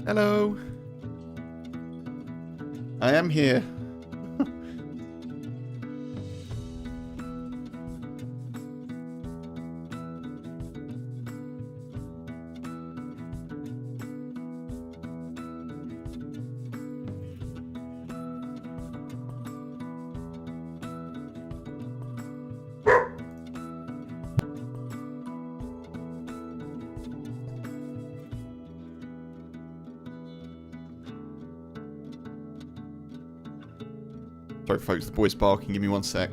Hello. I am here. Sorry folks, the boy's barking, give me one sec.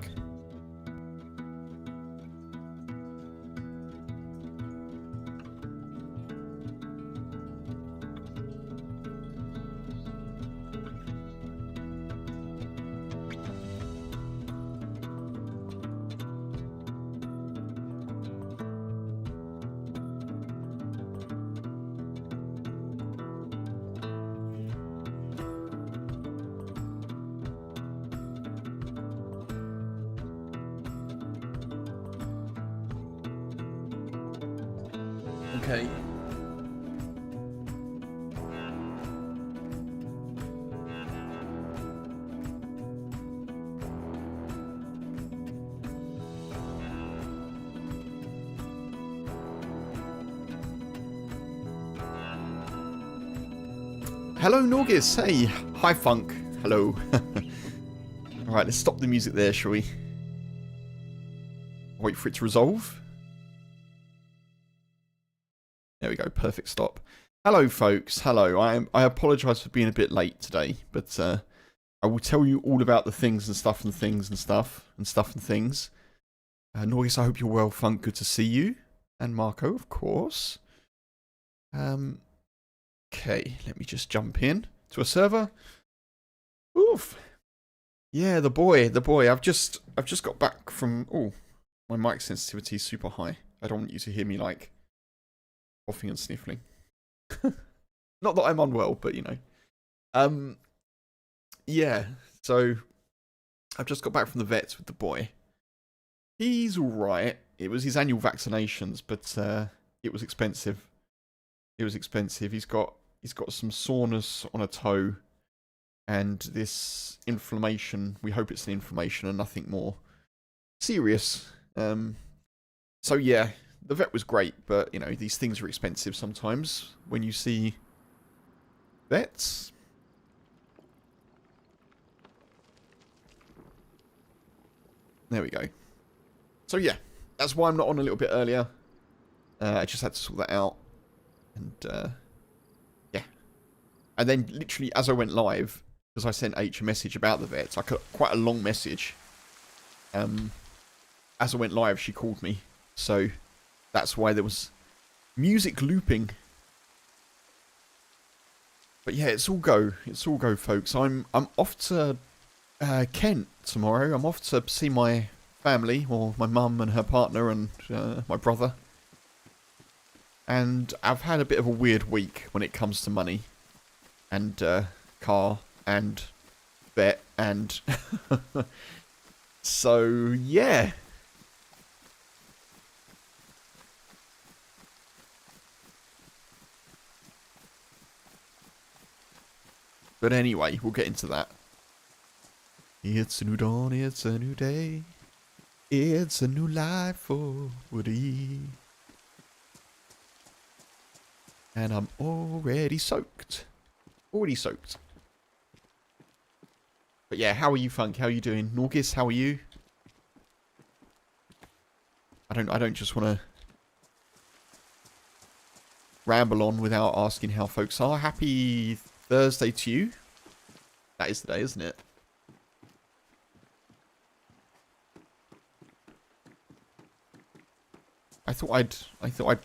Okay. Hello, Norgis. Hey. Hi, Funk. Hello. Alright, let's stop the music there, shall we? Wait for it to resolve. There we go. Perfect stop. Hello, folks. Hello. I apologise for being a bit late today, but I will tell you all about the things and stuff and things and stuff and stuff and things. Norgis, I hope you're well, Funk. Good to see you. And Marco, of course. Okay, let me just jump in to a server. Oof. Yeah, the boy. I've just got back from. Oh, my mic sensitivity is super high. I don't want you to hear me like coughing and sniffling. Not that I'm unwell, but you know. Yeah. So I've just got back from the vets with the boy. He's all right. It was his annual vaccinations, but it was expensive. It was expensive. He's got some soreness on a toe and this inflammation. We hope it's an inflammation and nothing more serious. So yeah, the vet was great, but you know, these things are expensive sometimes when you see vets. There we go. So yeah, that's why I'm not on a little bit earlier. I just had to sort that out. And yeah. And then literally as I went live, because I sent H a message about the vets, I got quite a long message. As I went live, she called me. So that's why there was music looping. But yeah, it's all go. It's all go, folks. I'm off to Kent tomorrow. I'm off to see my family, or my mum and her partner and my brother. And I've had a bit of a weird week when it comes to money. And car and vet and... So, yeah. But anyway, we'll get into that. It's a new dawn, it's a new day. It's a new life for Woody. And I'm already soaked. Already soaked. But yeah, how are you, Funk? How are you doing? Norgis, how are you? I don't just want to ramble on without asking how folks are. Happy Thursday to you. That is the day, isn't it? I thought I'd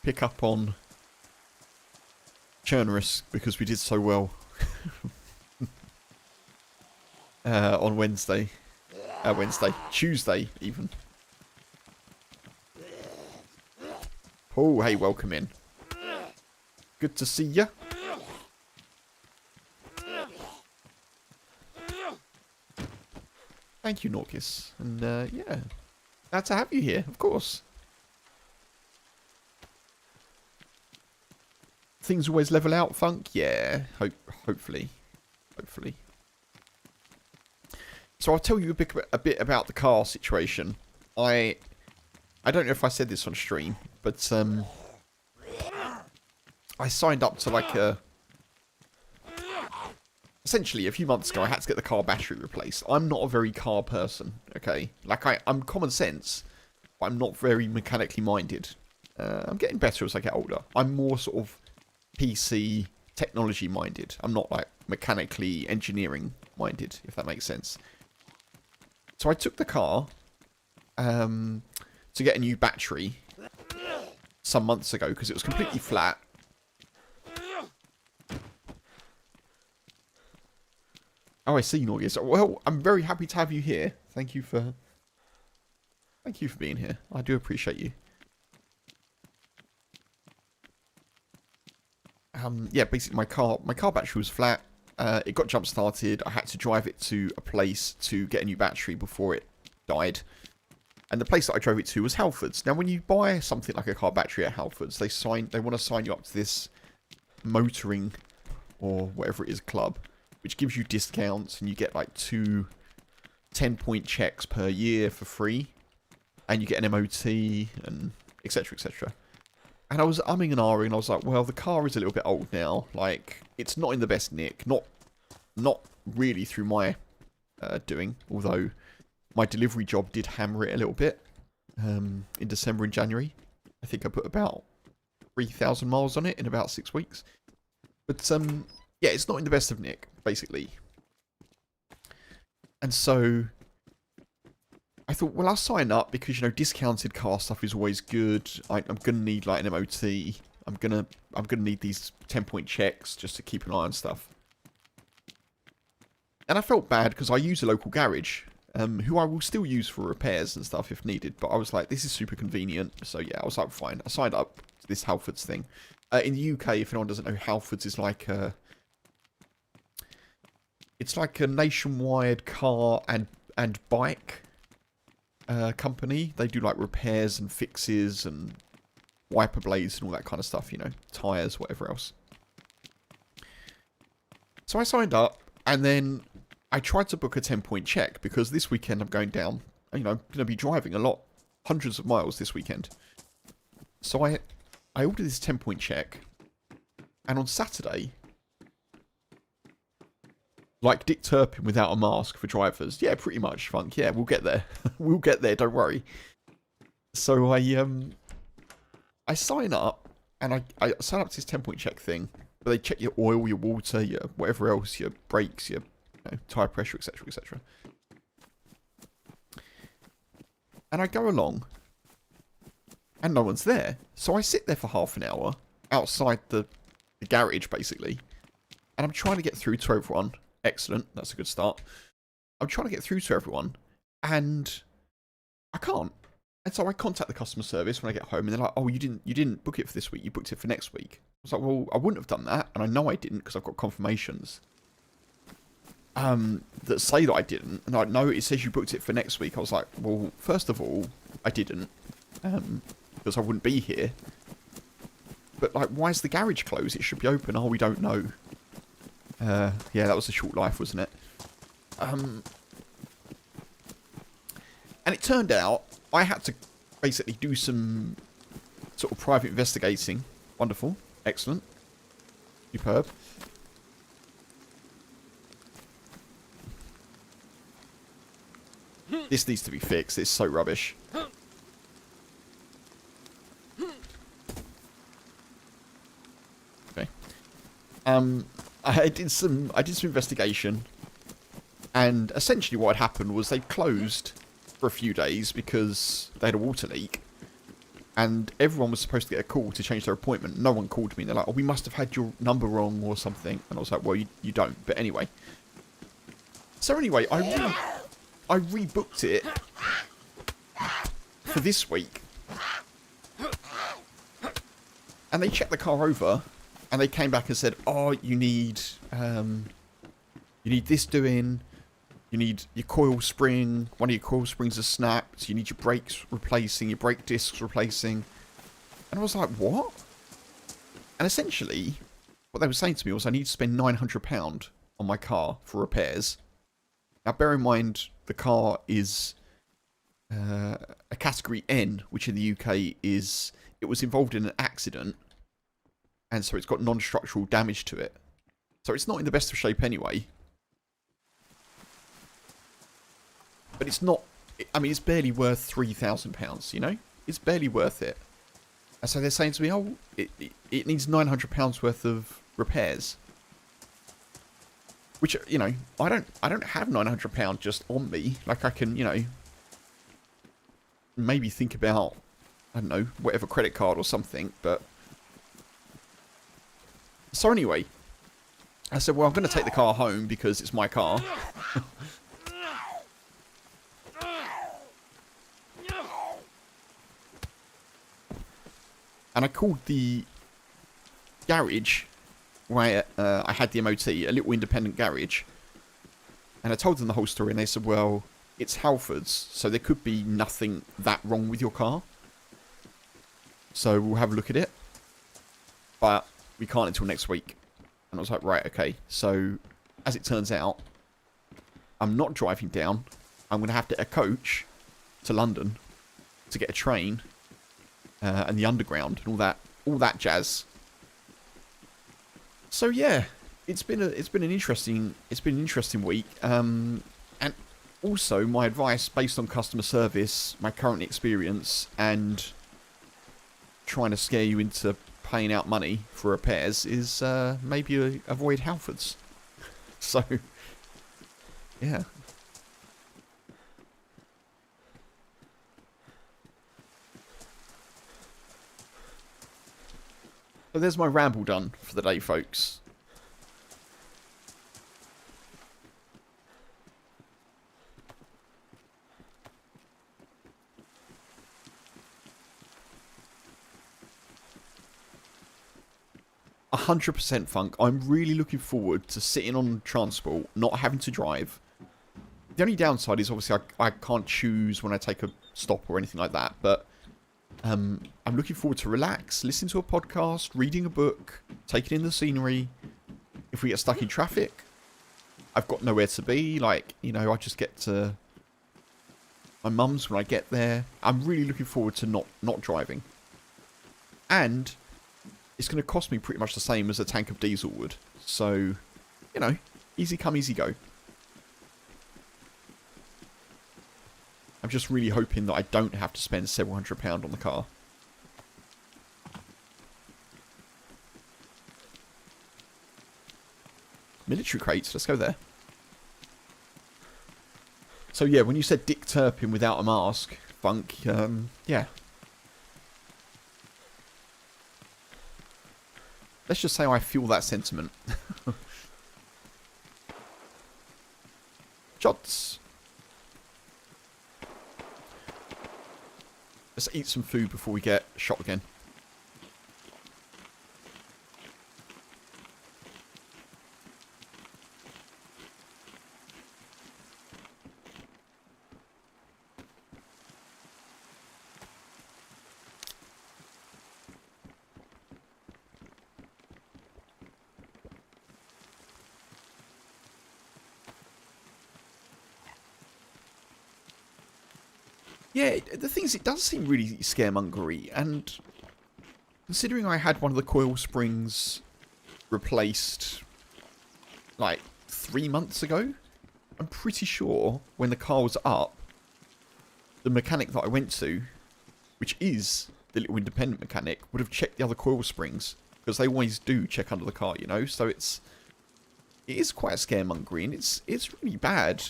pick up on Chernarus because we did so well on Wednesday. Tuesday even. Oh, hey, welcome in. Good to see ya. Thank you, Norkis. And yeah, glad to have you here, of course. things always level out, Funk? Yeah, hopefully. Hopefully. So I'll tell you a bit about the car situation. I don't know if I said this on stream, but I signed up to like a... Essentially, a few months ago, I had to get the car battery replaced. I'm not a very car person, okay? Like, I'm common sense, but I'm not very mechanically minded. I'm getting better as I get older. I'm more sort of PC technology minded. I'm not, like, mechanically engineering minded, if that makes sense. So I took the car to get a new battery some months ago, because it was completely flat. Oh, I see, Norgis. Well, I'm very happy to have you here. Thank you for being here. I do appreciate you. Yeah, basically my car battery was flat. It got jump started. I had to drive it to a place to get a new battery before it died. And the place that I drove it to was Halfords. Now, when you buy something like a car battery at Halfords, they want to sign you up to this motoring or whatever it is club, which gives you discounts, and you get like 2 10-point checks per year for free, and you get an MOT, and etc, etc. And I was umming and ahhing, and I was like, well, the car is a little bit old now. Like, it's not in the best nick. Not really through my doing, although my delivery job did hammer it a little bit in December and January. I think I put about 3,000 miles on it in about 6 weeks. But, yeah, it's not in the best of nick, basically. And so I thought, well, I'll sign up because, you know, discounted car stuff is always good. I'm going to need, like, an MOT. I'm gonna need these 10-point checks just to keep an eye on stuff. And I felt bad because I use a local garage, who I will still use for repairs and stuff if needed. But I was like, this is super convenient. So, yeah, I was like, fine. I signed up to this Halfords thing. In the UK, if anyone doesn't know, Halfords is like a... It's like a nationwide car and bike company. They do like repairs and fixes and wiper blades and all that kind of stuff, you know, tyres, whatever else. So I signed up, and then I tried to book a 10-point check because this weekend I'm going down, you know, I'm going to be driving a lot, hundreds of miles this weekend. So I ordered this 10-point check, and on Saturday, like Dick Turpin without a mask for drivers. Yeah, pretty much, Funk. Yeah, we'll get there. We'll get there, don't worry. So I sign up, and I sign up to this 10-point check thing. But they check your oil, your water, your whatever else, your brakes, your tyre pressure, etc, etc. And I go along, and no one's there. So I sit there for half an hour outside the garage, basically. And I'm trying to get through to everyone. Excellent, that's a good start. I'm trying to get through to everyone, and I can't. And so I contact the customer service when I get home, and they're like, "Oh, you didn't book it for this week. You booked it for next week." I was like, "Well, I wouldn't have done that, and I know I didn't because I've got confirmations that say that I didn't." And I know it says you booked it for next week. I was like, "Well, first of all, I didn't because I wouldn't be here. But like, why is the garage closed? It should be open." "Oh, we don't know." Yeah, that was a short life, wasn't it? And it turned out I had to basically do some sort of private investigating. Wonderful. Excellent. Superb. This needs to be fixed. It's so rubbish. Okay. I did some investigation, and essentially what had happened was they closed for a few days because they had a water leak, and everyone was supposed to get a call to change their appointment. No one called me. They're like, "Oh, we must have had your number wrong or something," and I was like, "Well, you don't." But anyway, so anyway, I rebooked it for this week, and they checked the car over. And they came back and said, "Oh, you need this doing. You need your coil spring. One of your coil springs has snapped. You need your brakes replacing. Your brake discs replacing." And I was like, "What?" And essentially, what they were saying to me was I need to spend £900 on my car for repairs. Now, bear in mind, the car is a category N, which in the UK is, it was involved in an accident, and so it's got non-structural damage to it. So it's not in the best of shape anyway. But it's not, I mean, it's barely worth £3,000, you know? It's barely worth it. And so they're saying to me, oh, it needs £900 worth of repairs. Which, you know, I don't have £900 just on me. Like, I can, you know, maybe think about, I don't know, whatever credit card or something, but... So anyway, I said, well, I'm going to take the car home because it's my car. And I called the garage where I had the MOT, a little independent garage. And I told them the whole story, and they said, well, it's Halfords, so there could be nothing that wrong with your car. So we'll have a look at it. But we can't until next week. And I was like, right, okay. So, as it turns out, I'm not driving down. I'm going to have to get a coach to London to get a train and the underground and all that jazz. So yeah, it's been an interesting week. And also my advice based on customer service, my current experience, and trying to scare you into paying out money for repairs is maybe avoid Halfords. So yeah. So there's my ramble done for the day, folks. %, Funk. I'm really looking forward to sitting on transport, not having to drive. The only downside is obviously I can't choose when I take a stop or anything like that, but I'm looking forward to relax, listen to a podcast, reading a book, taking in the scenery. If we get stuck in traffic, I've got nowhere to be. Like, you know, I just get to my mum's when I get there. I'm really looking forward to not driving. And it's going to cost me pretty much the same as a tank of diesel would. So, you know, easy come, easy go. I'm just really hoping that I don't have to spend several £100 on the car. Military crates, let's go there. So yeah, when you said Dick Turpin without a mask, Funk, yeah. Let's just say I feel that sentiment. Shots. Let's eat some food before we get shot again. Yeah, the thing is, it does seem really scaremongery, and considering I had one of the coil springs replaced, like, 3 months ago, I'm pretty sure when the car was up, the mechanic that I went to, which is the little independent mechanic, would have checked the other coil springs, because they always do check under the car, you know, so it is quite scaremongery, and it's really bad.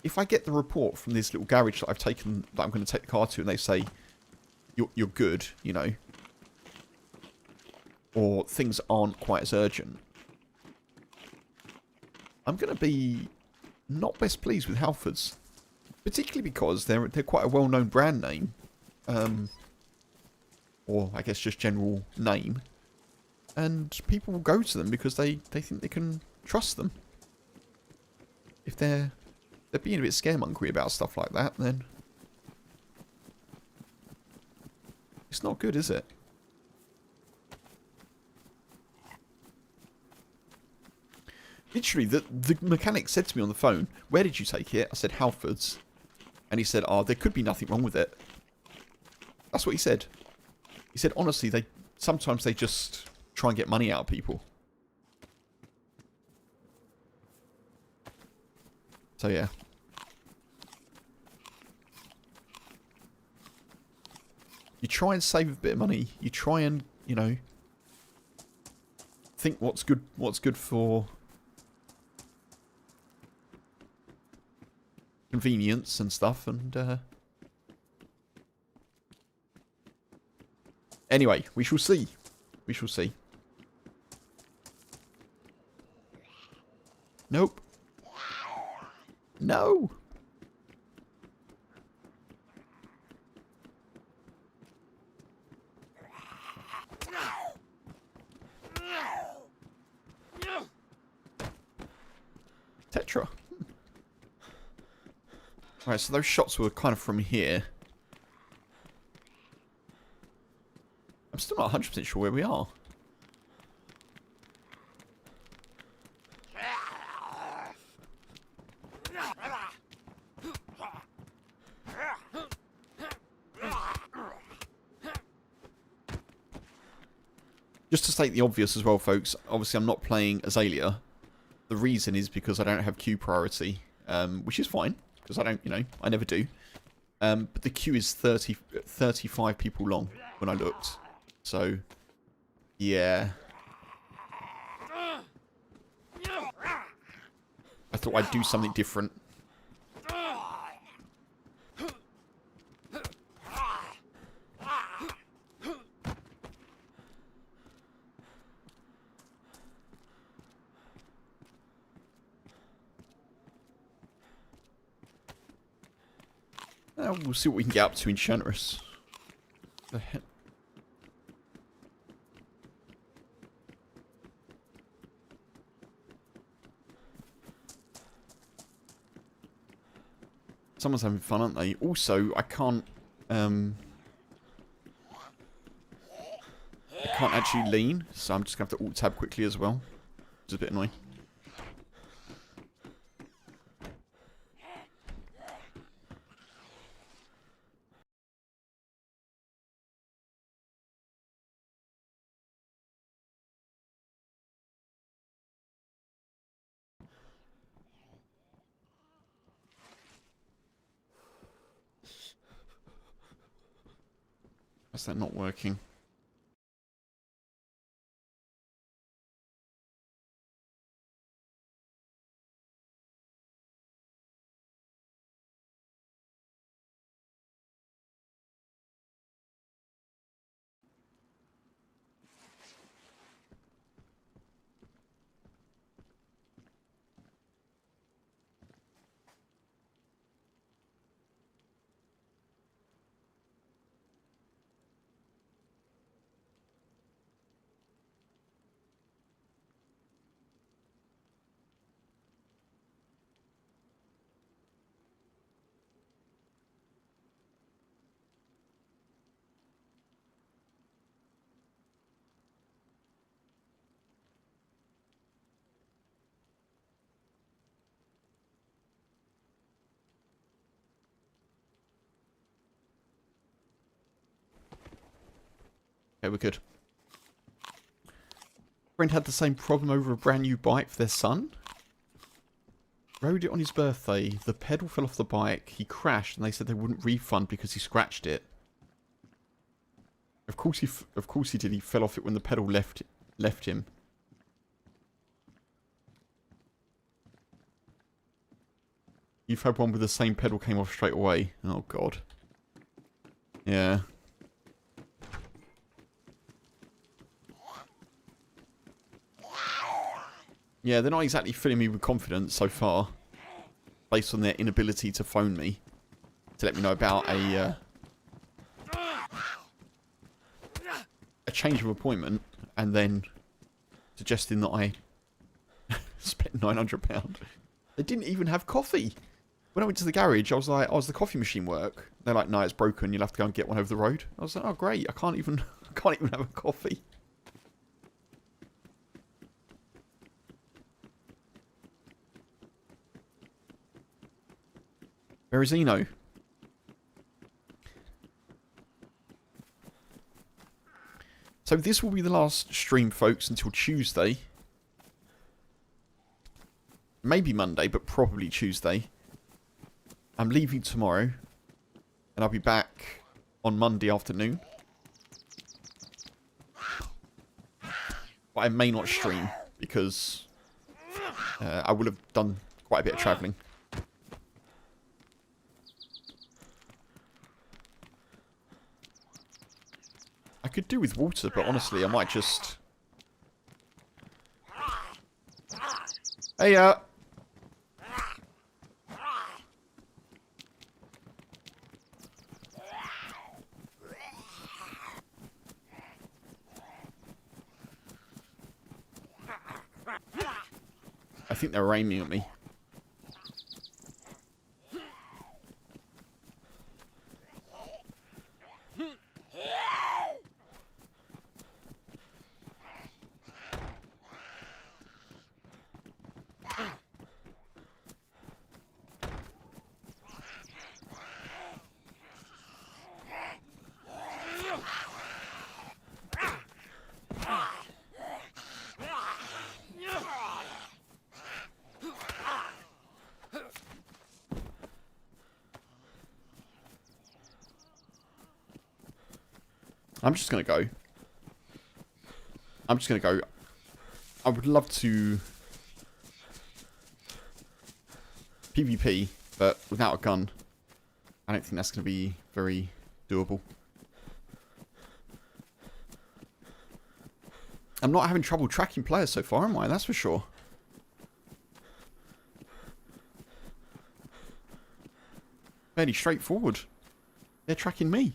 If I get the report from this little garage that I'm going to take the car to, and they say, you're good, you know, or things aren't quite as urgent, I'm going to be not best pleased with Halfords. Particularly because they're quite a well-known brand name. Or, I guess, just general name. And people will go to them because they think they can trust them. If they're being a bit scaremongery about stuff like that, then it's not good, is it? Literally, the mechanic said to me on the phone, "Where did you take it?" I said, "Halfords." And he said, "Oh, there could be nothing wrong with it." That's what he said. He said, honestly, sometimes they just try and get money out of people. So, yeah. You try and save a bit of money. You try and, you know, think what's good for convenience and stuff, and anyway, we shall see. We shall see. Nope. No. Tetra. Right, so those shots were kind of from here. I'm still not 100% sure where we are. Just to state the obvious as well, folks, obviously I'm not playing Azalea. The reason is because I don't have queue priority, which is fine, because I don't, you know, I never do. But the queue is 35 people long when I looked. So, yeah. I thought I'd do something different. We'll see what we can get up to in Chernarus. The heck? Someone's having fun, aren't they? Also, I can't actually lean, so I'm just going to have to alt-tab quickly as well. Which is a bit annoying. Why's that not working? Okay, we're good. Friend had the same problem over a brand new bike for their son. Rode it on his birthday. The pedal fell off the bike. He crashed, and they said they wouldn't refund because he scratched it. Of course he did. He fell off it when the pedal left him. You've had one with the same pedal came off straight away. Oh god. Yeah. Yeah, they're not exactly filling me with confidence so far, based on their inability to phone me to let me know about a change of appointment, and then suggesting that I spent £900. They didn't even have coffee. When I went to the garage, I was like, "Oh, does the coffee machine work?" They're like, "No, it's broken. You'll have to go and get one over the road." I was like, "Oh, great! I can't even have a coffee." Where is Eno? So this will be the last stream, folks, until Tuesday. Maybe Monday, but probably Tuesday. I'm leaving tomorrow. And I'll be back on Monday afternoon. But I may not stream because I will have done quite a bit of travelling. I could do with water, but honestly, I might just... Hey, I think they're aiming at me. I'm just going to go. I'm just going to go. I would love to PvP, but without a gun, I don't think that's going to be very doable. I'm not having trouble tracking players so far, am I? That's for sure. Fairly straightforward. They're tracking me.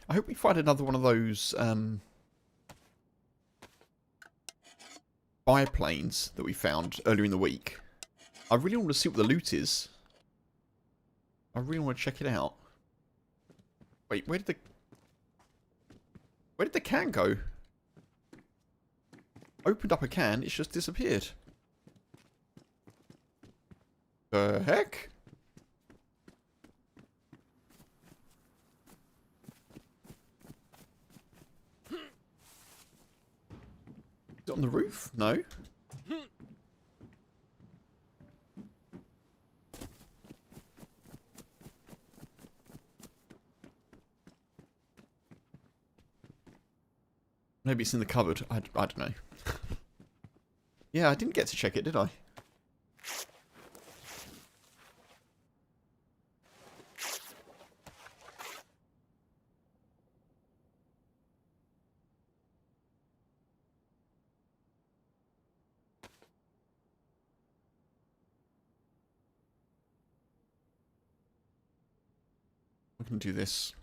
I hope we find another one of those biplanes that we found earlier in the week. I really want to see what the loot is. I really want to check it out. Wait, where did the can go? Opened up a can, it's just disappeared. The heck? Is it on the roof? No. Maybe it's in the cupboard. I don't know. Yeah, I didn't get to check it, did I? We can do this.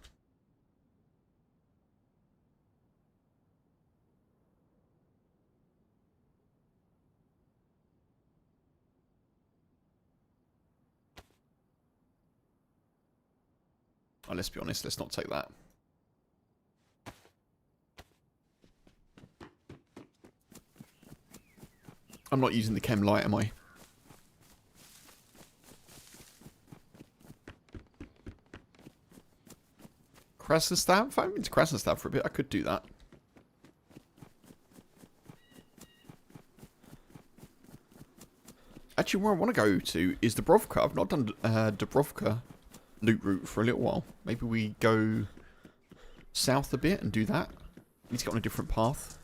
Oh, let's be honest, let's not take that. I'm not using the chem light, am I? Krasnodar? If I'm into Krasnodar for a bit, I could do that. Actually, where I want to go to is Dubrovka. I've not done Dubrovka loot route for a little while. Maybe we go south a bit and do that. Need to get on a different path.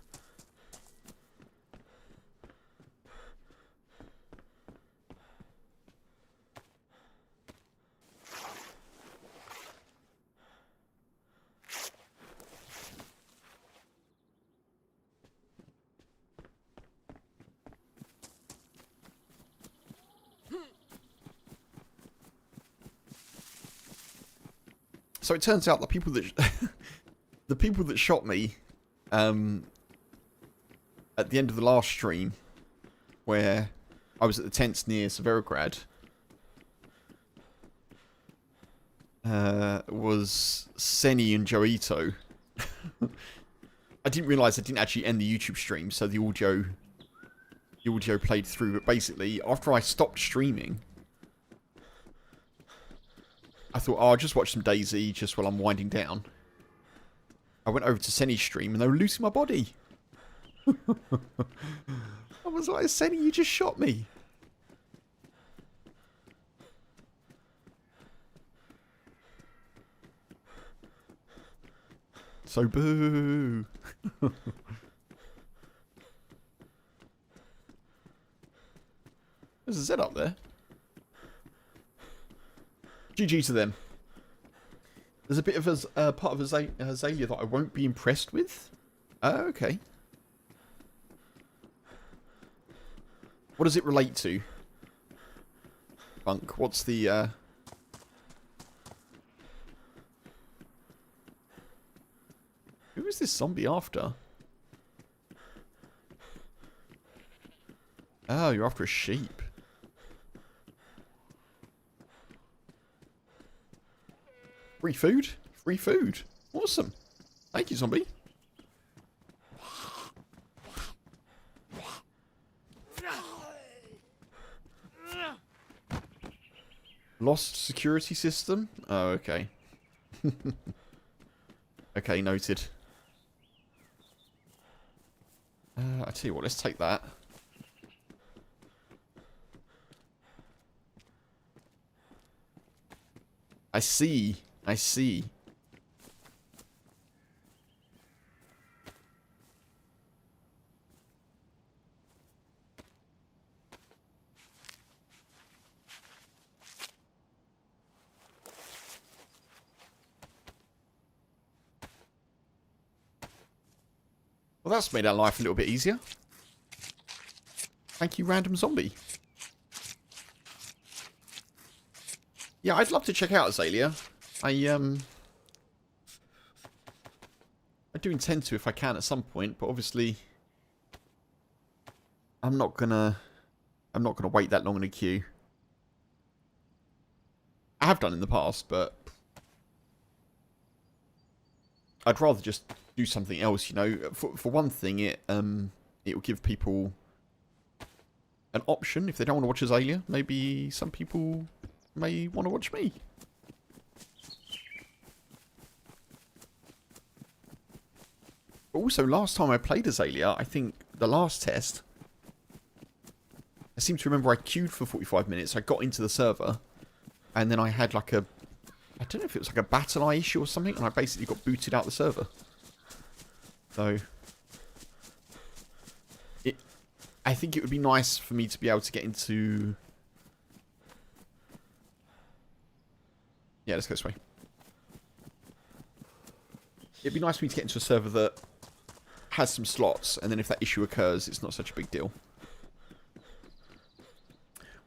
So it turns out the people that the people that shot me at the end of the last stream, where I was at the tents near Severograd, was Seni and Joito. I didn't realise I didn't actually end the YouTube stream, so the audio played through. But basically, after I stopped streaming, I thought, oh, I'll just watch some DayZ just while I'm winding down. I went over to Seni's stream and they were losing my body. I was like, Seni, you just shot me. So boo. There's a Z up there. GG to them. There's a bit of a part of Azalea that I won't be impressed with. Okay. What does it relate to? Bunk. What's the Who is this zombie after? Oh, you're after a sheep. Free food? Free food. Awesome. Thank you, zombie. Lost security system? Oh, okay. Okay, noted. I tell you what, let's take that. I see. I see. Well, that's made our life a little bit easier. Thank you, random zombie. Yeah, I'd love to check out Azalea. I do intend to if I can at some point, but obviously I'm not gonna wait that long in a queue. I have done in the past, but I'd rather just do something else, you know. For one thing, it will give people an option if they don't want to watch Azalea. Maybe some people may want to watch me. But also, last time I played Azalea, I think the last test, I seem to remember I queued for 45 minutes. I got into the server, and then I had like a, I don't know if it was like a battle eye issue or something, and I basically got booted out the server. So, I think it would be nice for me to be able to get into... Yeah, let's go this way. It'd be nice for me to get into a server that has some slots, and then if that issue occurs, it's not such a big deal.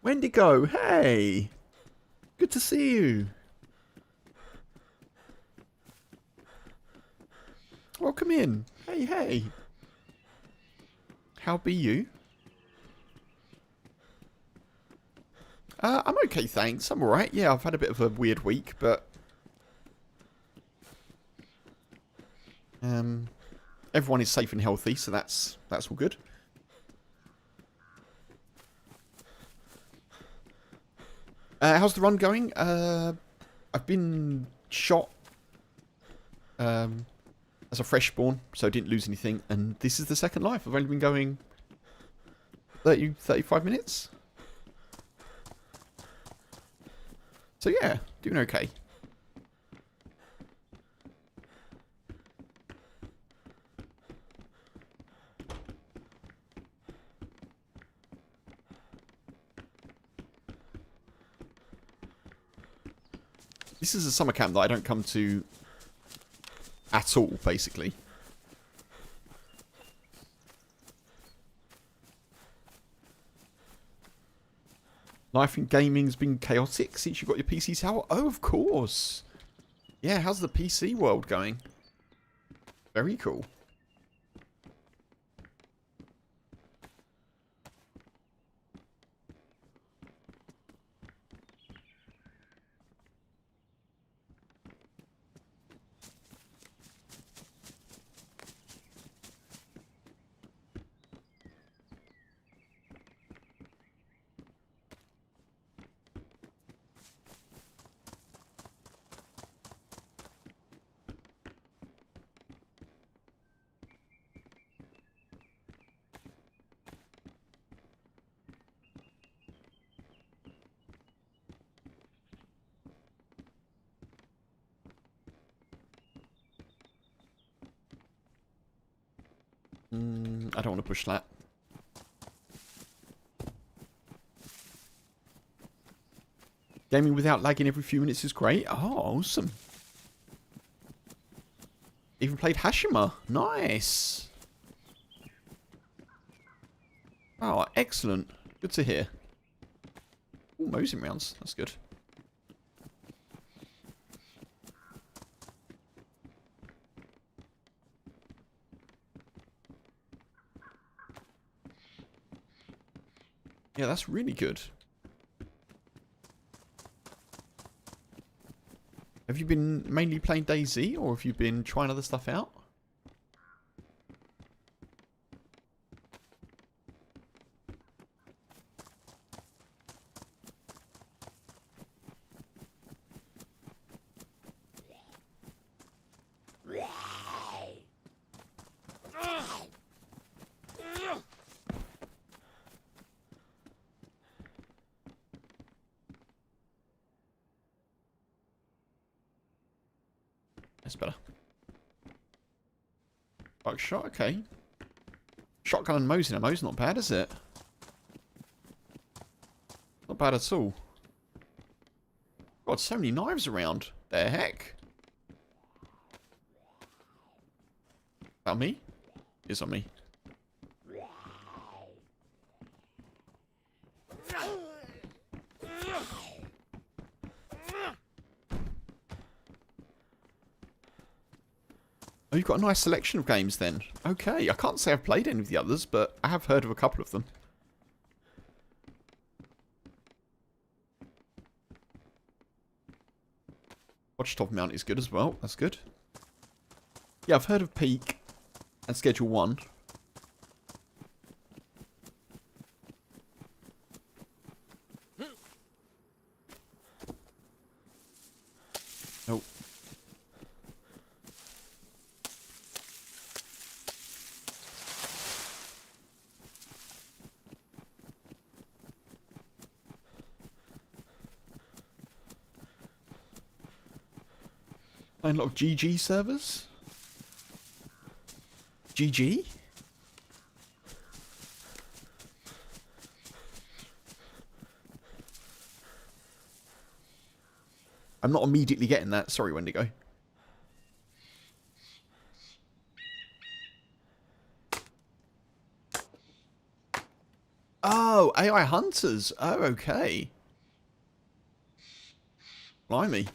Wendigo, hey! Good to see you. Welcome in. Hey, hey. How be you? I'm okay, thanks. I'm alright. Yeah, I've had a bit of a weird week, but... everyone is safe and healthy, so that's all good. How's the run going? I've been shot as a fresh spawn, so I didn't lose anything, and this is the second life. I've only been going 35 minutes. So yeah, doing okay. This is a summer camp that I don't come to at all, basically. Life in gaming's been chaotic since you got your PC tower? Oh, of course. Yeah, how's the PC world going? Very cool. I don't want to push that. Gaming without lagging every few minutes is great. Oh, awesome. Even played Hashima. Nice. Oh, excellent. Good to hear. Ooh, mosing rounds. That's good. Yeah, that's really good. Have you been mainly playing DayZ, or have you been trying other stuff out? That's better. Buckshot, okay. Shotgun and mosing ammo's not bad, is it? Not bad at all. God, so many knives around. The heck? That me? It's on me. Oh, you've got a nice selection of games then. Okay, I can't say I've played any of the others, but I have heard of a couple of them. Watchtop Mount is good as well. That's good. Yeah, I've heard of Peak and Schedule 1. Oh. Playing a lot of GG servers? GG? I'm not immediately getting that. Sorry, Wendigo. Oh, AI Hunters. Oh, okay. Blimey.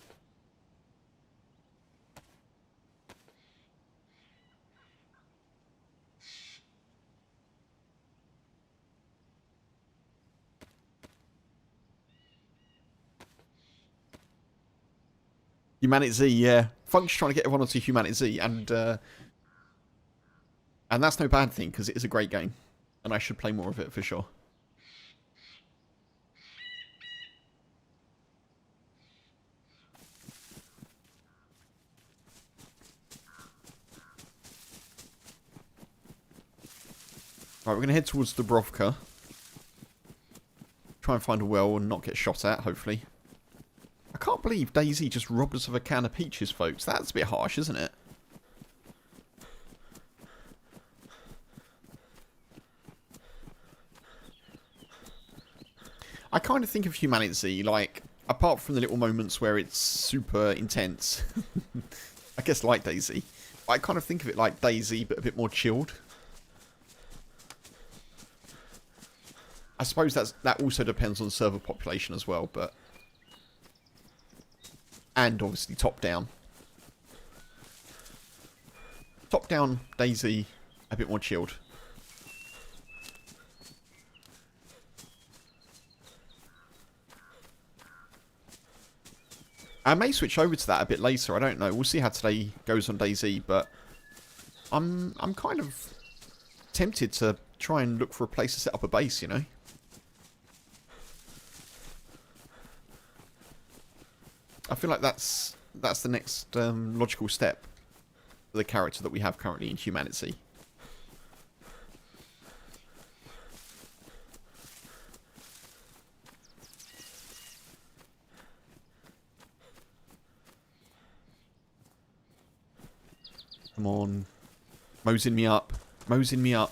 Humanity Z, yeah. Funk's trying to get everyone onto Humanity Z, and that's no bad thing, because it is a great game. And I should play more of it, for sure. Right, we're going to head towards Dubrovka. Try and find a well and not get shot at, hopefully. I can't believe DayZ just robbed us of a can of peaches, folks. That's a bit harsh, isn't it? I kind of think of Humanity, like, apart from the little moments where it's super intense, I guess like DayZ, I kind of think of it like DayZ, but a bit more chilled. I suppose that also depends on server population as well, but... And obviously top down. Top-down DayZ, a bit more chilled. I may switch over to that a bit later. I don't know. We'll see how today goes on DayZ, but I'm kind of tempted to try and look for a place to set up a base, you know. I feel like that's the next logical step for the character that we have currently in humanity. Come on. Mosing me up. Mosing me up.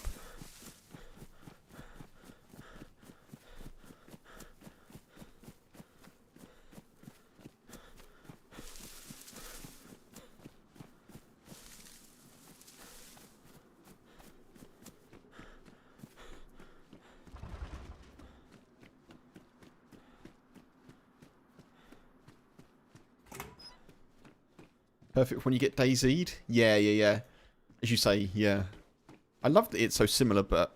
Perfect when you get DayZ'd. Yeah, yeah, yeah. As you say, yeah. I love that it's so similar, but...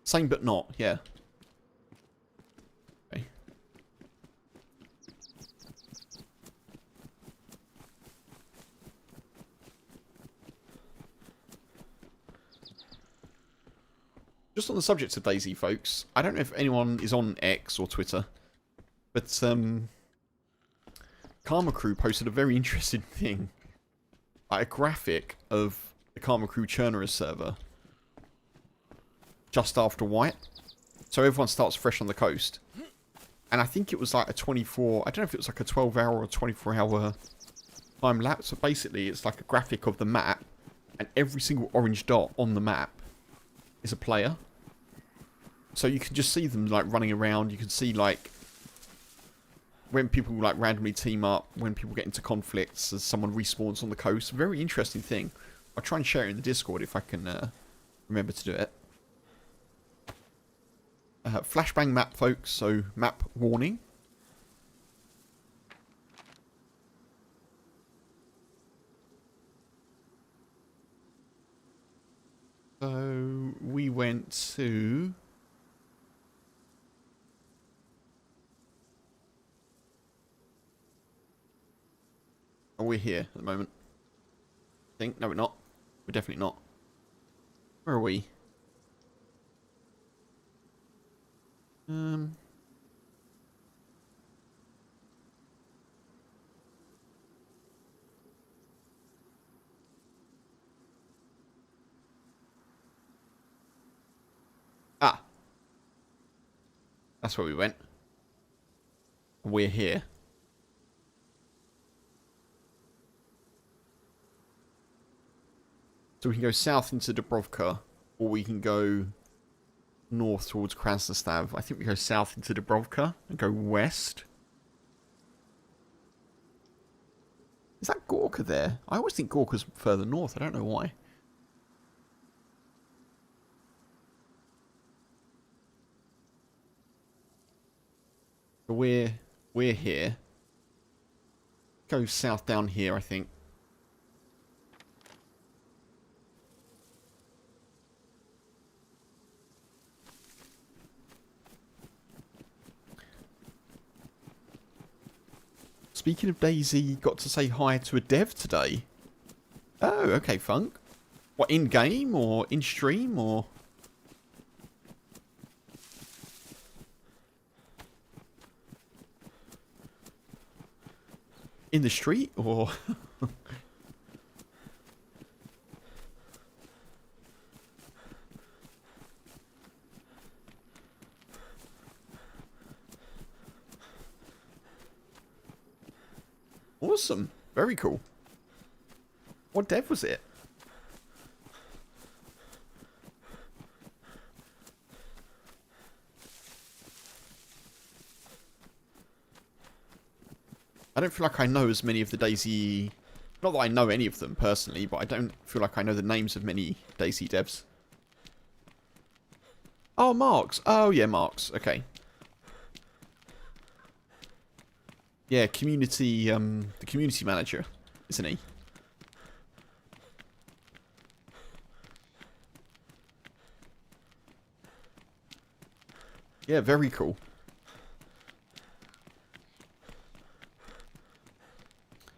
Same but not, yeah. Okay. Just on the subject of DayZ, folks, I don't know if anyone is on X or Twitter, but, Karma Crew posted a very interesting thing. Like a graphic of the Karma Crew Chernarus server. Just after white. So everyone starts fresh on the coast. And I think it was like a 24... I don't know if it was like a 12-hour or 24-hour time lapse. So basically it's like a graphic of the map. And every single orange dot on the map is a player. So you can just see them like running around. You can see like... when people like randomly team up, when people get into conflicts, as someone respawns on the coast. Very interesting thing. I'll try and share it in the Discord if I can remember to do it. Flashbang map, folks, so map warning. So we went to... Oh, we're here at the moment. I think. No, we're not. We're definitely not. Where are we? Ah. That's where we went. We're here. So we can go south into Dubrovka, or we can go north towards Krasnostav. I think we go south into Dubrovka and go west. Is that Gorka there? I always think Gorka's further north. I don't know why. But we're here. Go south down here, I think. Speaking of DayZ, got to say hi to a dev today. Oh, okay, Funk. What, in-game or in-stream or... in the street or... Awesome. Very cool. What dev was it? I don't feel like I know as many of the DayZ... Not that I know any of them personally, but I don't feel like I know the names of many DayZ devs. Oh, Marks. Oh, yeah, Marks. Okay. Yeah, community, the community manager, isn't he? Yeah, very cool.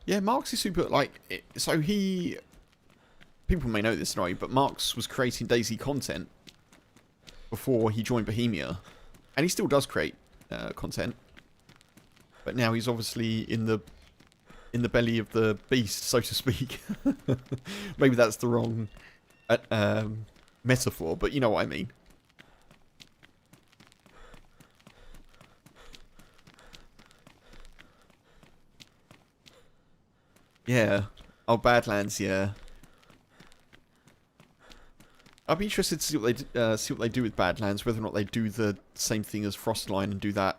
Yeah, Marks is super, like, so he... People may know this, right, but Marks was creating DayZ content before he joined Bohemia. And he still does create content. But now he's obviously in the belly of the beast, so to speak. Maybe that's the wrong metaphor, but you know what I mean. Yeah. Oh, Badlands, yeah. I'd be interested to see what they do with Badlands, whether or not they do the same thing as Frostline and do that,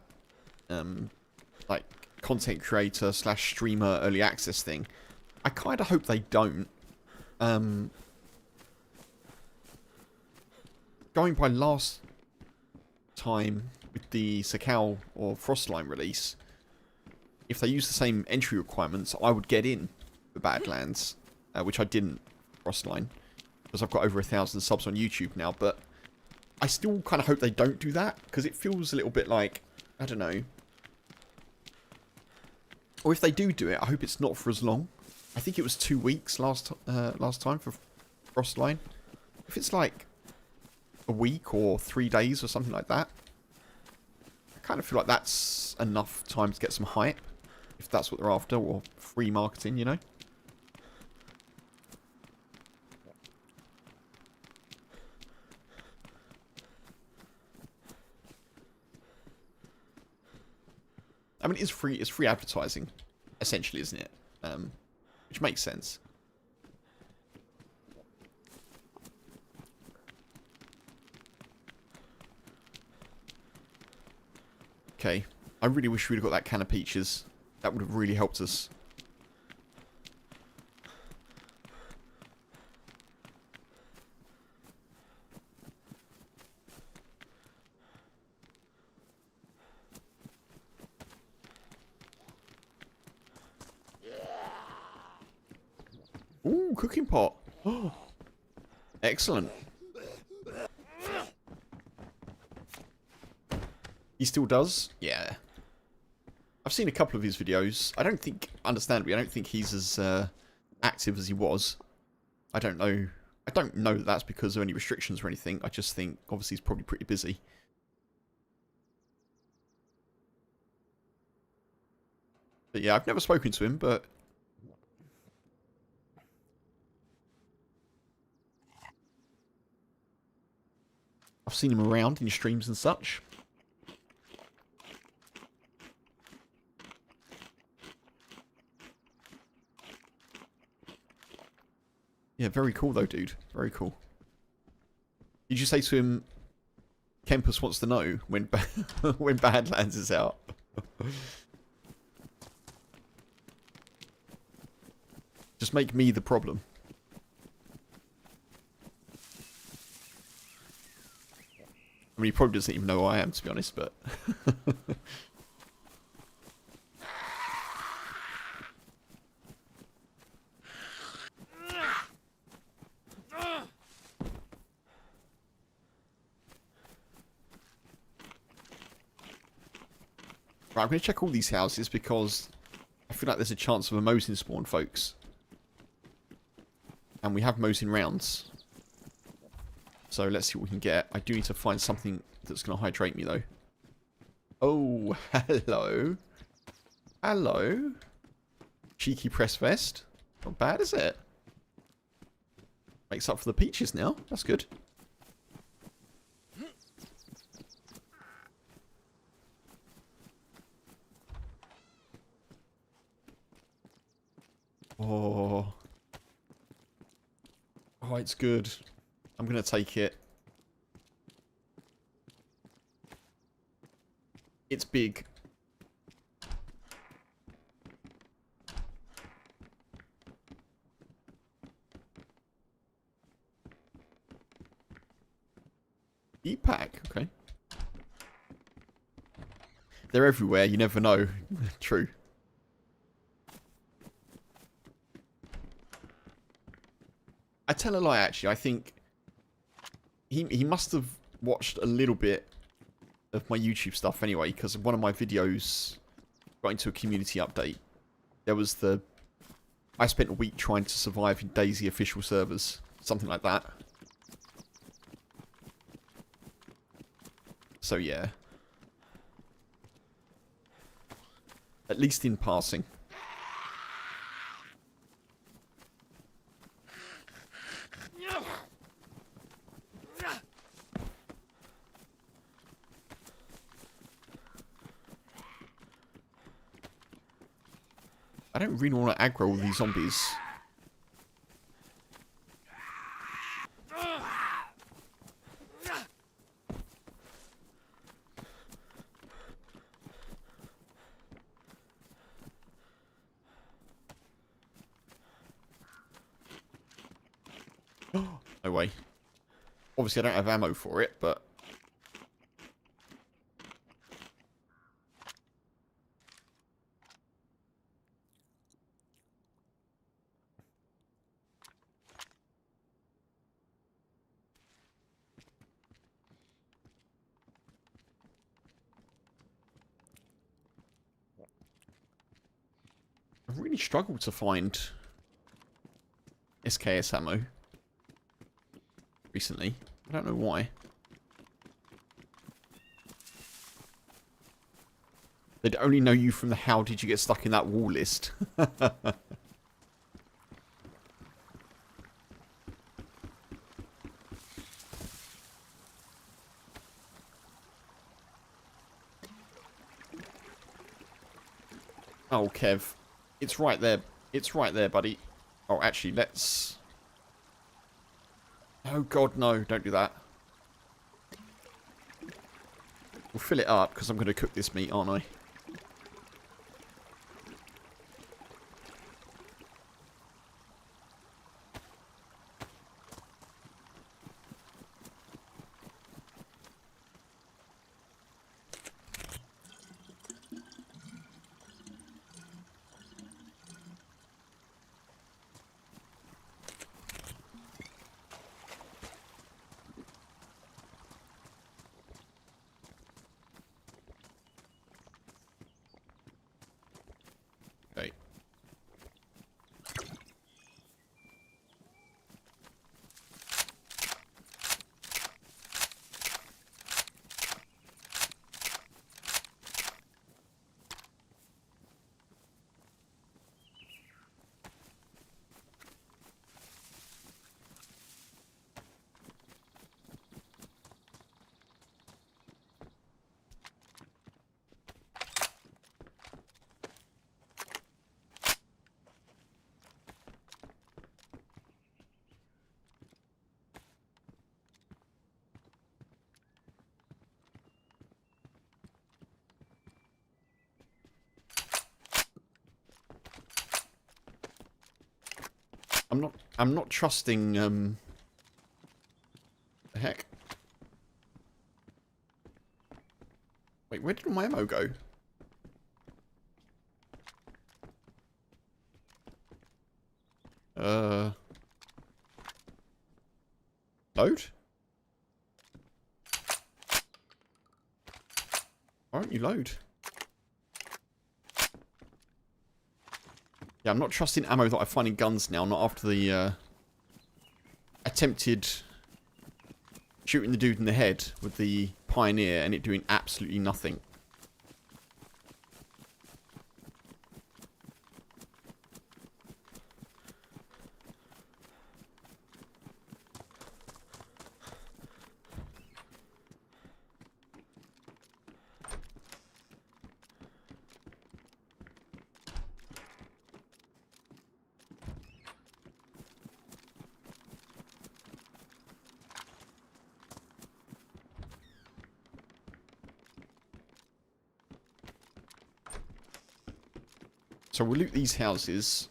like, content creator / streamer early access thing. I kind of hope they don't. Going by last time with the Sakal or Frostline release, if they use the same entry requirements, I would get in the Badlands, which I didn't Frostline, because I've got over 1,000 subs on YouTube now, but I still kind of hope they don't do that, because it feels a little bit like, I don't know. Or if they do it, I hope it's not for as long. I think it was 2 weeks last time for Frostline. If it's like a week or 3 days or something like that, I kind of feel like that's enough time to get some hype, if that's what they're after, or free marketing, you know? I mean, it's free advertising, essentially, isn't it? Which makes sense. Okay. I really wish we'd got that can of peaches. That would have really helped us. Ooh, cooking pot. Oh, excellent. He still does? Yeah. I've seen a couple of his videos. I don't think, understandably, I don't think he's as active as he was. I don't know. I don't know that that's because of any restrictions or anything. I just think, obviously, he's probably pretty busy. But yeah, I've never spoken to him, but... I've seen him around in streams and such. Yeah, very cool though, dude. Very cool. Did you say to him, Kempus wants to know when when Badlands is out? Just make me the problem. I mean, he probably doesn't even know who I am, to be honest, but... Right, I'm going to check all these houses because I feel like there's a chance of a Mosin spawn, folks. And we have Mosin rounds. So let's see what we can get. I do need to find something that's going to hydrate me, though. Oh, hello. Hello. Cheeky press vest. Not bad, is it? Makes up for the peaches now. That's good. Oh. Oh, it's good. I'm going to take it. It's big. E-pack, okay. They're everywhere, you never know. True. I tell a lie, actually. I think he must have watched a little bit of my YouTube stuff anyway, because one of my videos got into a community update. There was I spent a week trying to survive in DayZ official servers. Something like that. So yeah. At least in passing. I don't really want to aggro all these zombies. No way. Obviously, I don't have ammo for it, but... I've really struggled to find SKS ammo recently. I don't know why. They'd only know you from the how did you get stuck in that wall list. Oh, Kev. It's right there. It's right there, buddy. Oh, actually, let's... Oh, God, no. Don't do that. We'll fill it up, because I'm going to cook this meat, aren't I? Okay. I'm not trusting, the heck? Wait, where did all my ammo go? Load? Why don't you load? Yeah, I'm not trusting ammo that I find in guns now, not after the, attempted shooting the dude in the head with the Pioneer and it doing absolutely nothing. So we'll loot these houses.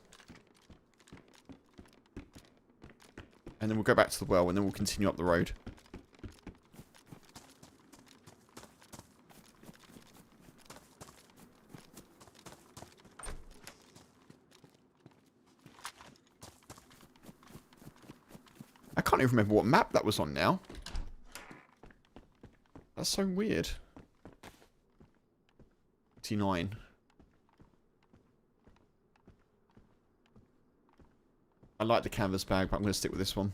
And then we'll go back to the well and then we'll continue up the road. I can't even remember what map that was on now. That's so weird. 49. I like the canvas bag, but I'm going to stick with this one.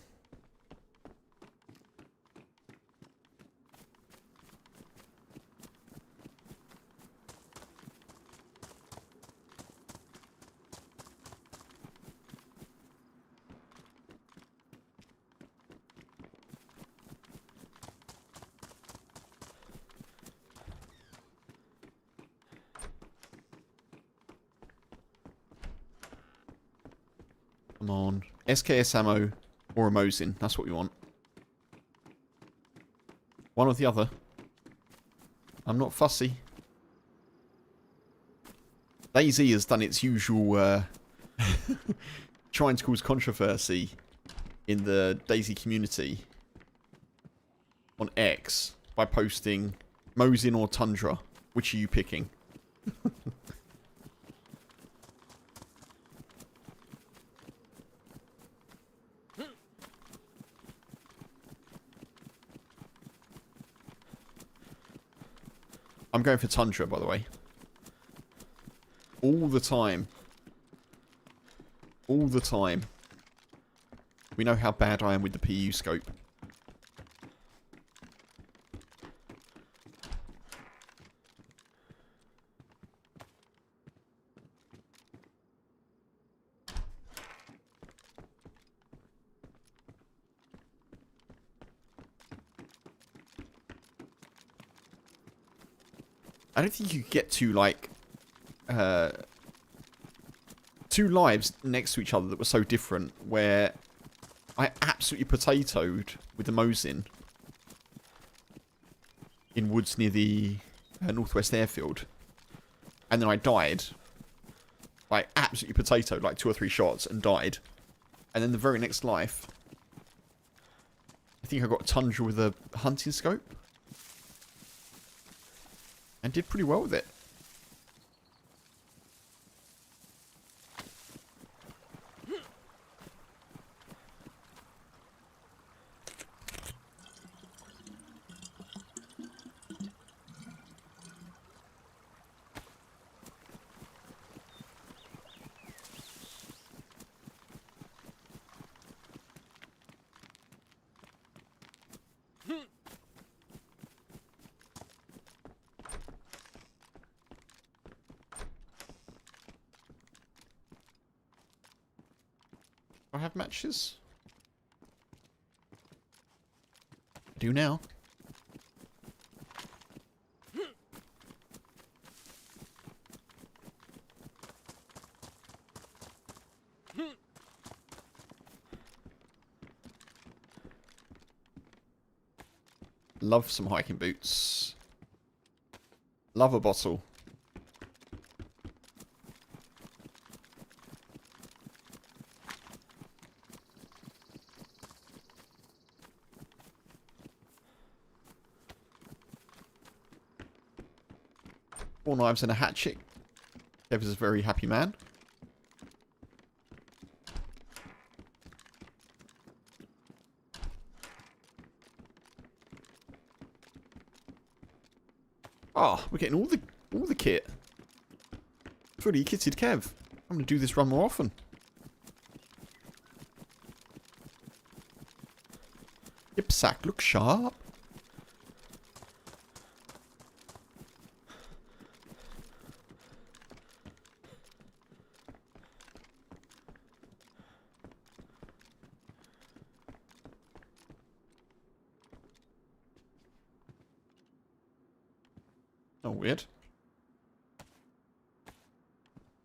Come on. SKS ammo or a Mosin. That's what we want. One or the other. I'm not fussy. DayZ has done its usual trying to cause controversy in the DayZ community on X by posting Mosin or Tundra. Which are you picking? I'm going for Tundra, by the way. All the time. All the time. We know how bad I am with the PU scope. I don't think you could get to, like, 2 lives next to each other that were so different, where I absolutely potatoed with the Mosin in woods near the Northwest Airfield. And then I died. Like, absolutely potatoed, like 2 or 3 shots, and died. And then the very next life, I think I got a Tundra with a hunting scope. And did pretty well with it. Do I have matches? I do now. Love some hiking boots. Love a bottle. Four knives and a hatchet. Kev is a very happy man. Oh, we're getting all the kit. Fully kitted Kev. I'm going to do this run more often. Yip sack, look sharp. Oh, weird.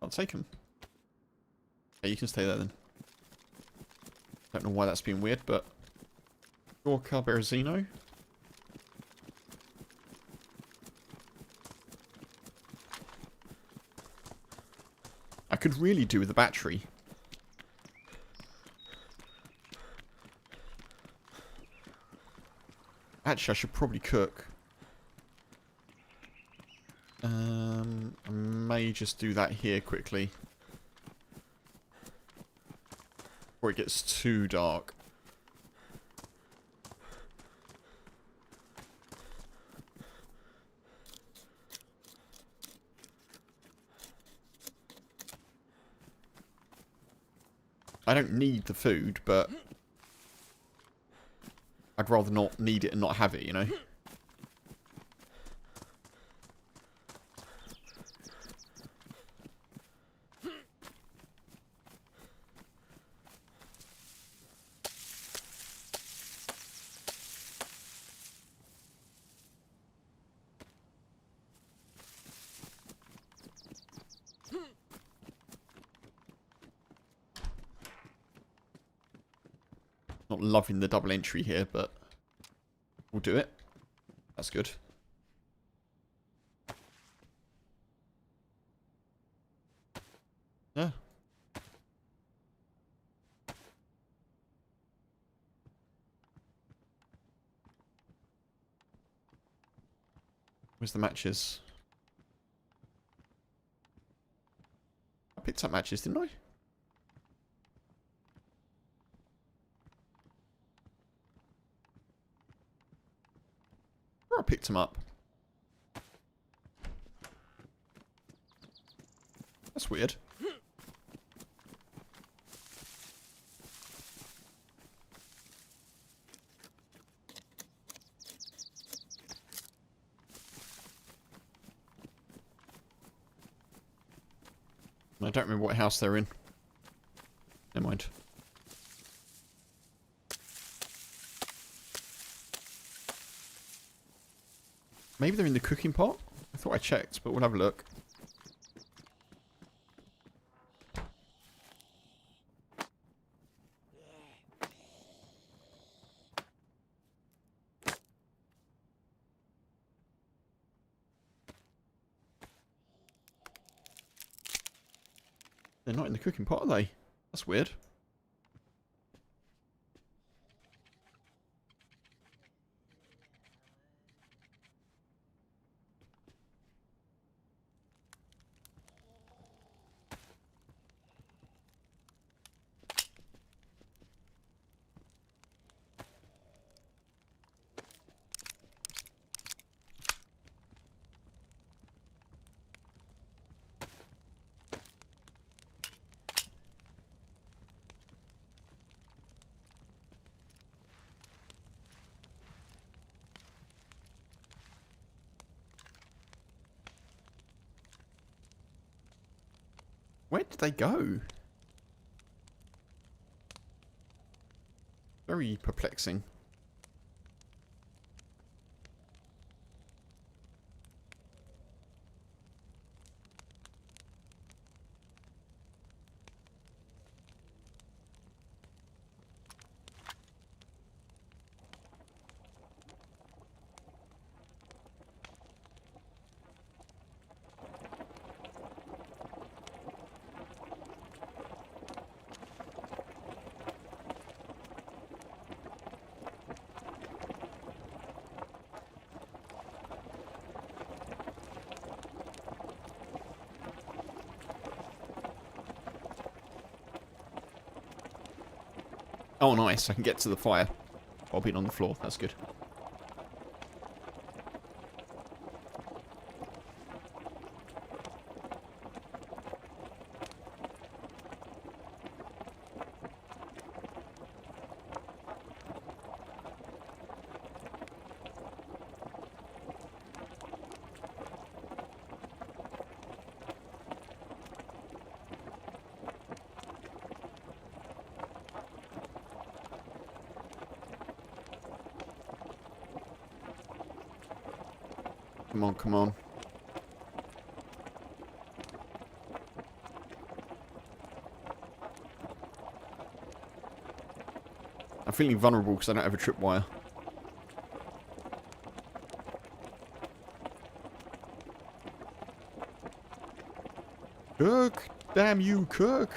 I'll take him. Okay, you can stay there then. Don't know why that's being weird, but... Gorka Berezino. I could really do with a battery. Actually, I should probably cook. I may just do that here quickly. Before it gets too dark. I don't need the food, but I'd rather not need it and not have it, you know? Not loving the double entry here, but we'll do it. That's good. Yeah. Where's the matches? I picked up matches, didn't I? Or I picked them up. That's weird. I don't remember what house they're in. Never mind. Maybe they're in the cooking pot? I thought I checked, but we'll have a look. They're not in the cooking pot, are they? That's weird. Where did they go? Very perplexing. Oh, nice. I can get to the fire while being on the floor. That's good. Come on, come on. I'm feeling vulnerable because I don't have a tripwire. Kirk! Damn you, Kirk!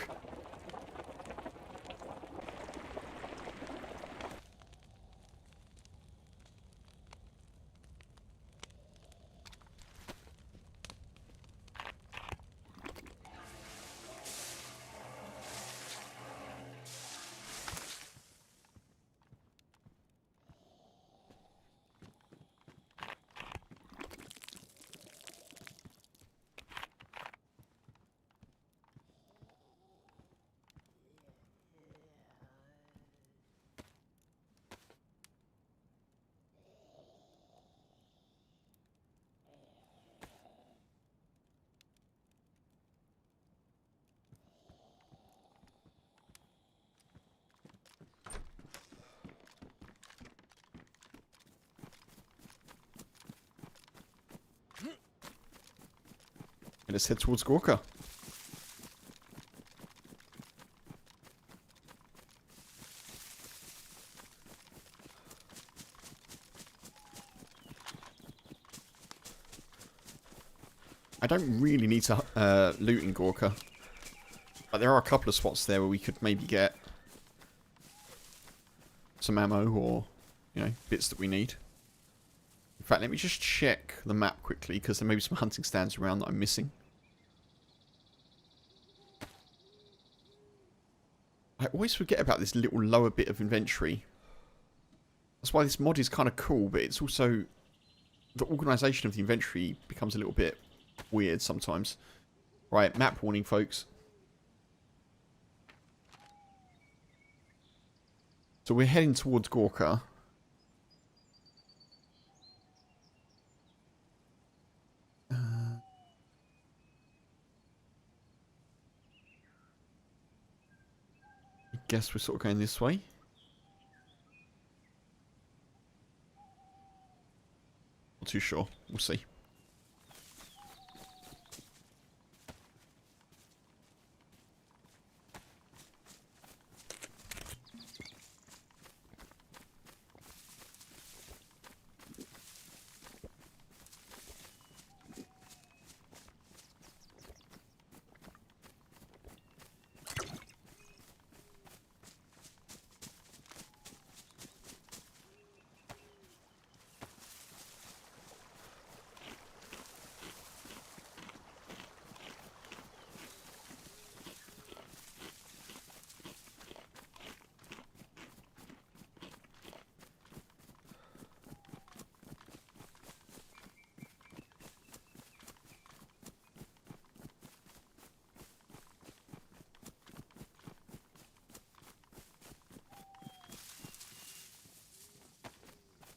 And let's head towards Gorka. I don't really need to loot in Gorka. But there are a couple of spots there where we could maybe get some ammo or, you know, bits that we need. In fact, let me just check the map quickly, because there may be some hunting stands around that I'm missing. I always forget about this little lower bit of inventory. That's why this mod is kind of cool, but it's also... the organisation of the inventory becomes a little bit weird sometimes. Right, map warning, folks. So we're heading towards Gorka. I guess we're sort of going this way. Not too sure. We'll see.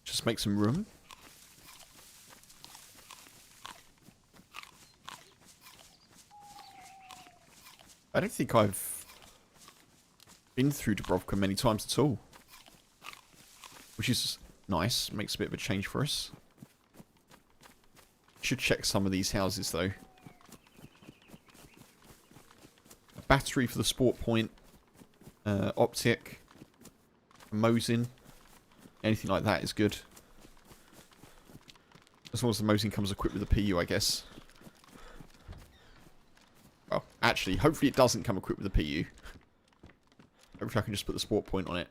Just make some room. I don't think I've been through Dubrovka many times at all. Which is nice. Makes a bit of a change for us. Should check some of these houses though. A battery for the sport point. Optic. Mosin. Anything like that is good. As long as the Mosin comes equipped with a PU, I guess. Well, actually, hopefully it doesn't come equipped with a PU. Hopefully I can just put the sport point on it.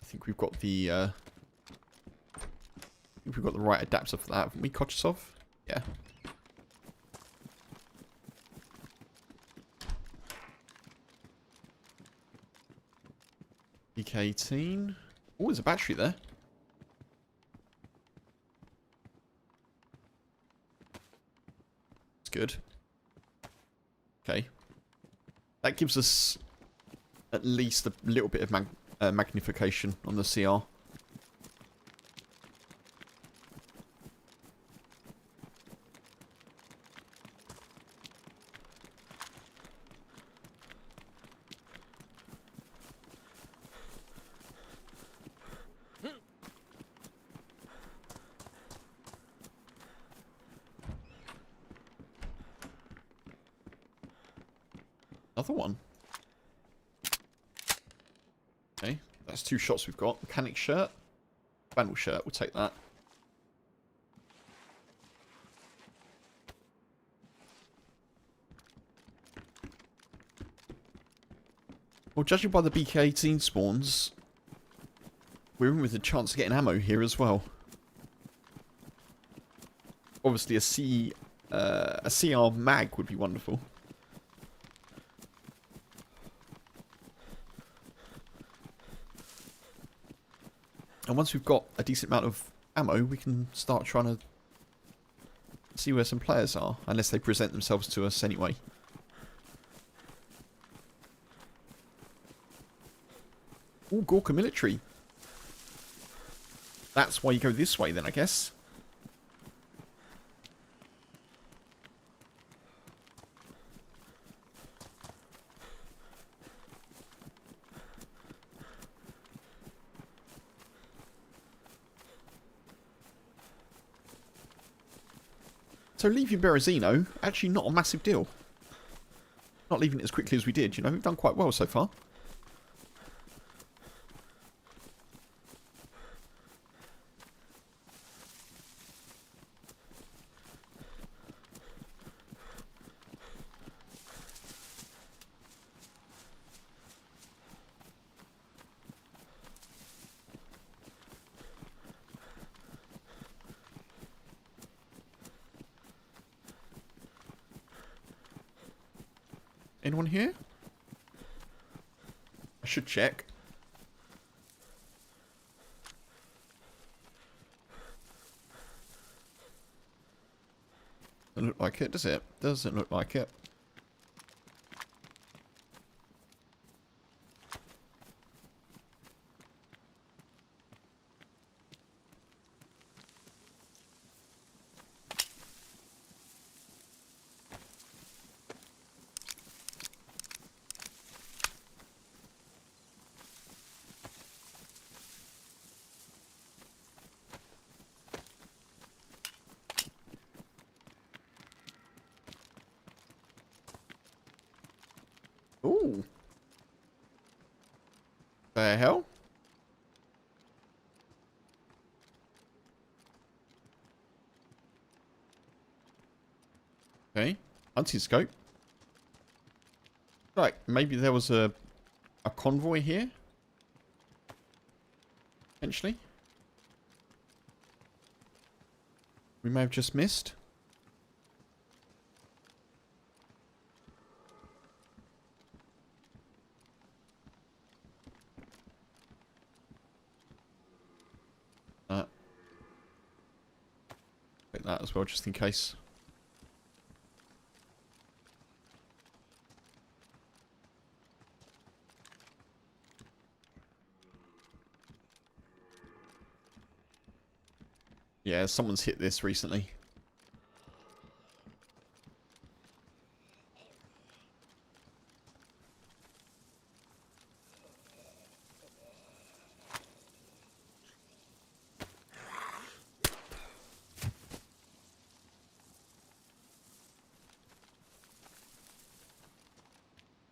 I think we've got the right adapter for that, haven't we, Kochesov? Yeah. BK18. Oh, there's a battery there. That's good. Okay. That gives us at least a little bit of magnification on the CR. Another one. Okay, that's 2 shots we've got. Mechanic shirt. Vandal shirt, we'll take that. Well, judging by the BK-18 spawns, we're in with a chance of getting ammo here as well. Obviously a CR mag would be wonderful. And once we've got a decent amount of ammo, we can start trying to see where some players are. Unless they present themselves to us anyway. Ooh, Gorka military. That's why you go this way then, I guess. So leaving Berezino, actually not a massive deal. Not leaving it as quickly as we did, you know. We've done quite well so far. Anyone here? I should check. Doesn't look like it, does it? Doesn't look like it. Ooh. The hell? Okay. Hunting scope. Right, maybe there was a convoy here? Potentially. We may have just missed. Take that as well, just in case. Yeah, someone's hit this recently.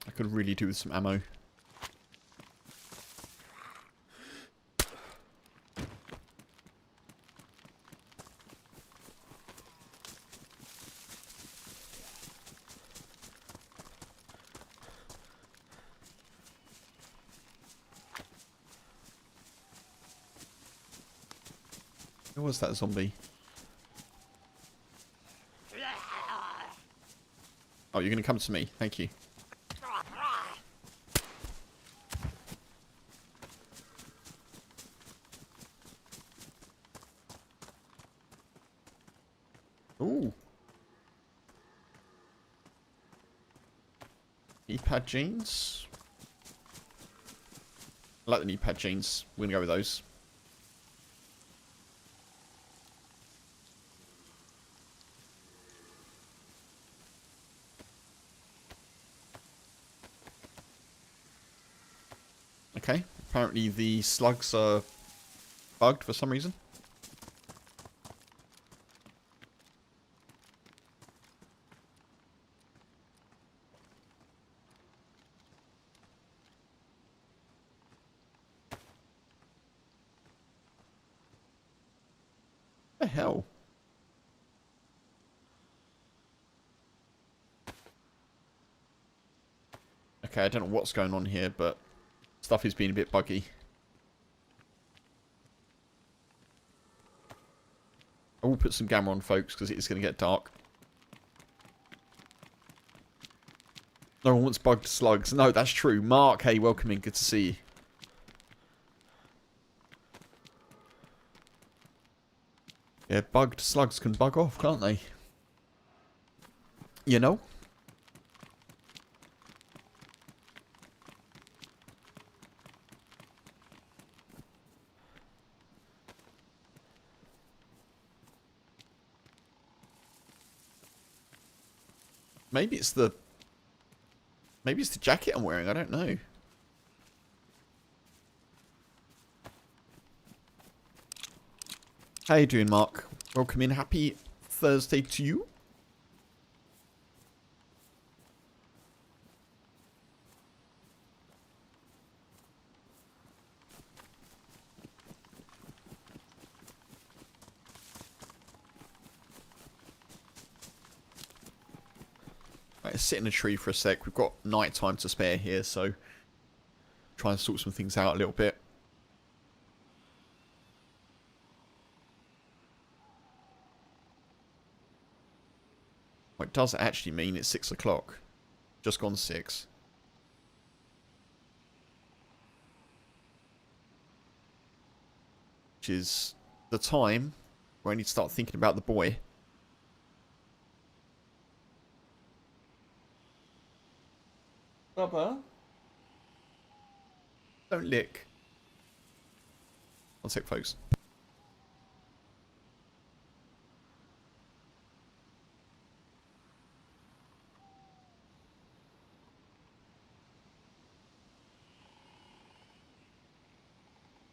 I could really do with some ammo. Who was that zombie? Oh, you're going to come to me. Thank you. Ooh. Knee-pad jeans. I like the knee-pad jeans. We're going to go with those. Okay. Apparently the slugs are bugged for some reason. What the hell? Okay, I don't know what's going on here, but stuff is being a bit buggy. I will put some gamma on, folks, because it is going to get dark. No one wants bugged slugs. No, that's true. Mark, hey, welcome in. Good to see you. Yeah, bugged slugs can bug off, can't they? You know? Maybe it's the jacket I'm wearing. I don't know. How you doing, Mark? Welcome in. Happy Thursday to you. let's sit in a tree for a sec. We've got night time to spare here, so try and sort some things out a little bit. What does it actually mean? It's 6 o'clock. Just gone 6. Which is the time where I need to start thinking about the boy. Bubba? Don't lick. One sec, folks.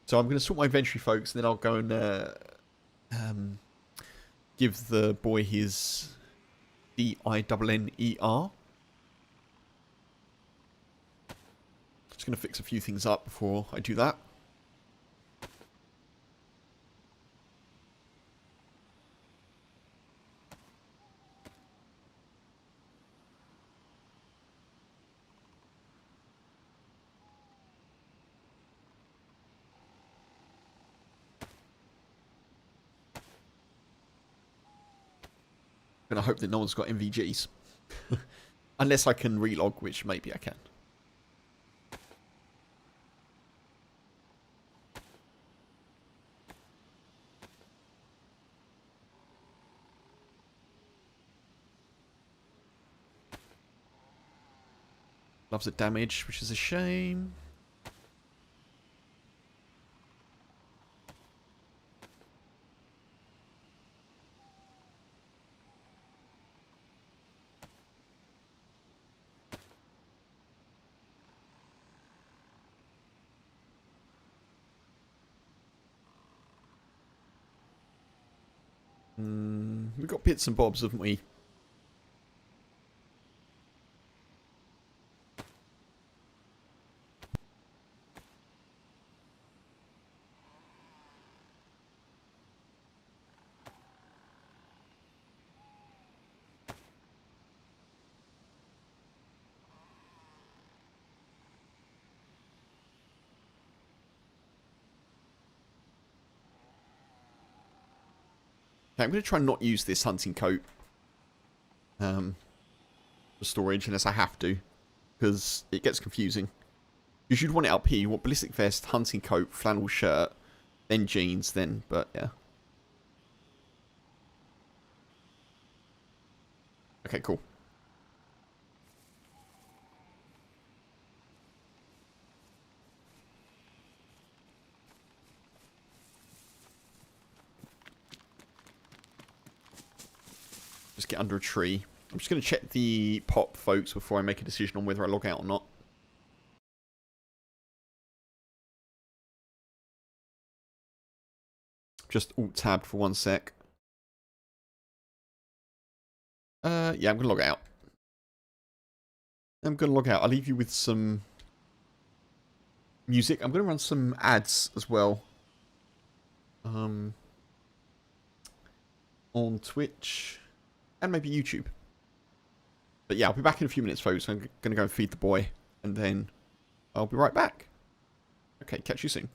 So I'm going to sort my inventory, folks, and then I'll go and give the boy his DINNER. Just going to fix a few things up before I do that. And I hope that no one's got MVGs. Unless I can relog, which maybe I can. Loves the damage, which is a shame. We've got bits and bobs, haven't we? Okay, I'm going to try and not use this hunting coat for storage unless I have to, because it gets confusing. You should want it up here. You want ballistic vest, hunting coat, flannel shirt, then jeans, then, but yeah. Okay, cool. Just get under a tree. I'm just going to check the pop, folks, before I make a decision on whether I log out or not. Just alt-tab for 1 sec. Yeah, I'm going to log out. I'm going to log out. I'll leave you with some music. I'm going to run some ads as well. On Twitch. And maybe YouTube. But yeah, I'll be back in a few minutes, folks. I'm going to go and feed the boy. And then I'll be right back. Okay, catch you soon.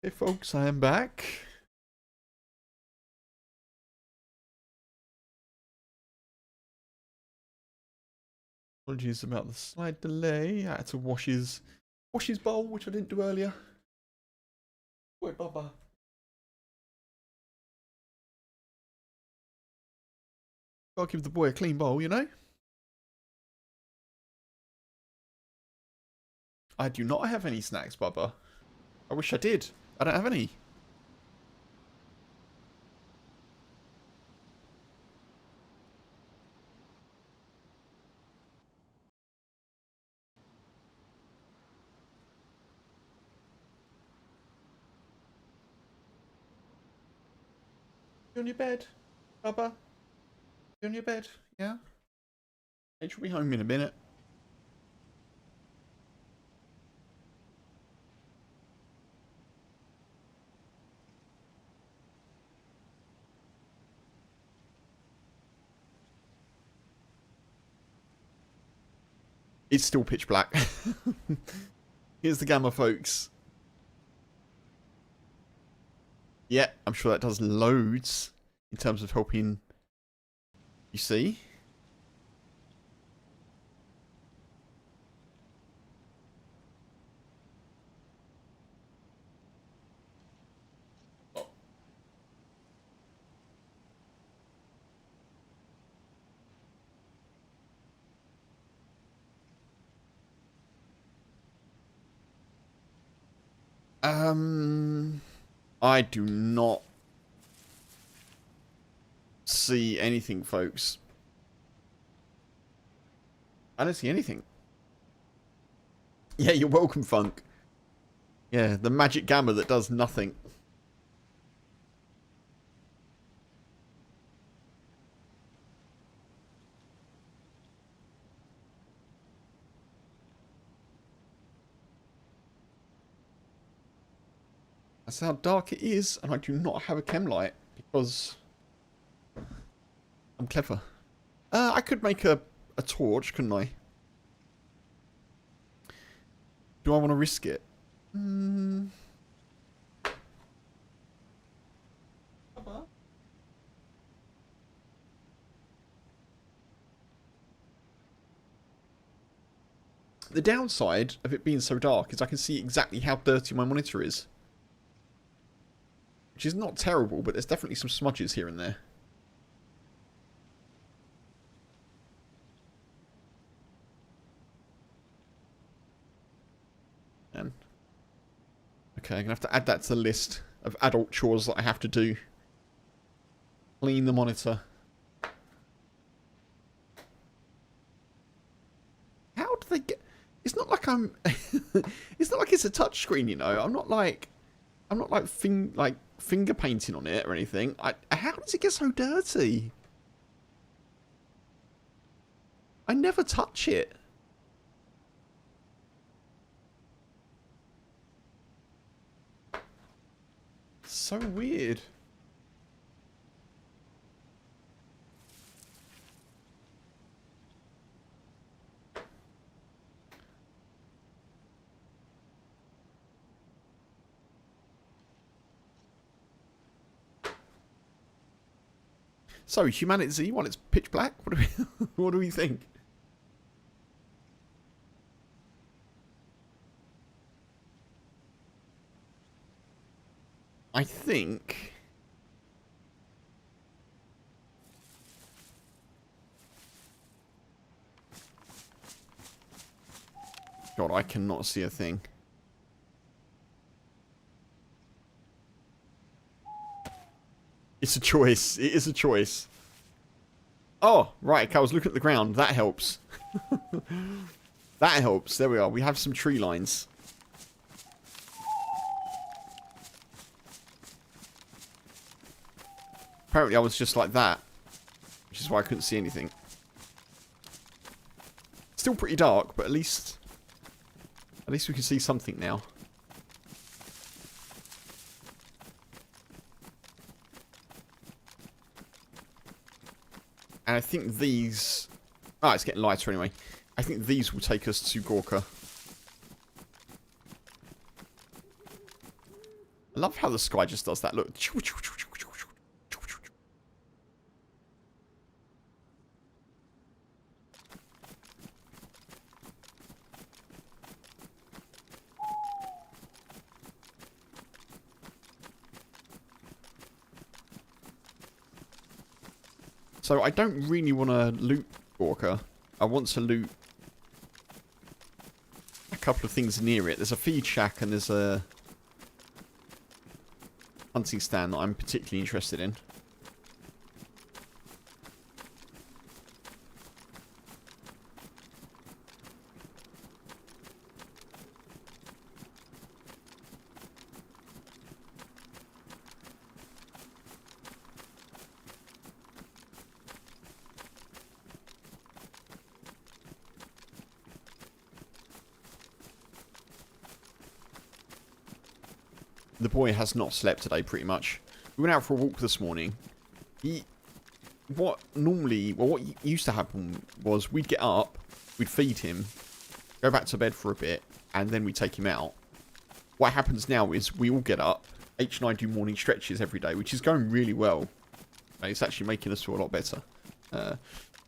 Hey folks, I am back. Apologies about the slight delay. I had to wash his bowl, which I didn't do earlier. Boy, Bubba. Gotta give the boy a clean bowl, you know? I do not have any snacks, Bubba. I wish I did. I don't have any. You on your bed, Bubba? You on your bed? Yeah? H will be home in a minute. It's still pitch black. Here's the gamma, folks. Yeah, I'm sure that does loads in terms of helping you see. I do not see anything, folks. I don't see anything. Yeah, you're welcome, Funk. Yeah, the magic gamma that does nothing. That's how dark it is, and I do not have a chem light because I'm clever. I could make a torch, couldn't I? Do I want to risk it? The downside of it being so dark is I can see exactly how dirty my monitor is. Which is not terrible, but there's definitely some smudges here and there. And okay, I'm going to have to add that to the list of adult chores that I have to do. Clean the monitor. How do they get... It's not like I'm... It's not like it's a touch screen, you know. I'm not like finger painting on it or anything. How does it get so dirty? I never touch it. So weird. So, humanity, while it's pitch black, what do we think? I think... God, I cannot see a thing. It's a choice. It is a choice. Oh, right. I was looking at the ground. That helps. That helps. There we are. We have some tree lines. Apparently I was just like that. Which is why I couldn't see anything. Still pretty dark, but at least we can see something now. And I think these... Ah, it's getting lighter anyway. I think these will take us to Gorka. I love how the sky just does that. Look. So I don't really want to loot Gorka. I want to loot a couple of things near it. There's a feed shack and there's a hunting stand that I'm particularly interested in. The boy has not slept today, pretty much. We went out for a walk this morning. What used to happen was we'd get up, we'd feed him, go back to bed for a bit, and then we'd take him out. What happens now is we all get up. H and I do morning stretches every day, which is going really well. It's actually making us feel a lot better.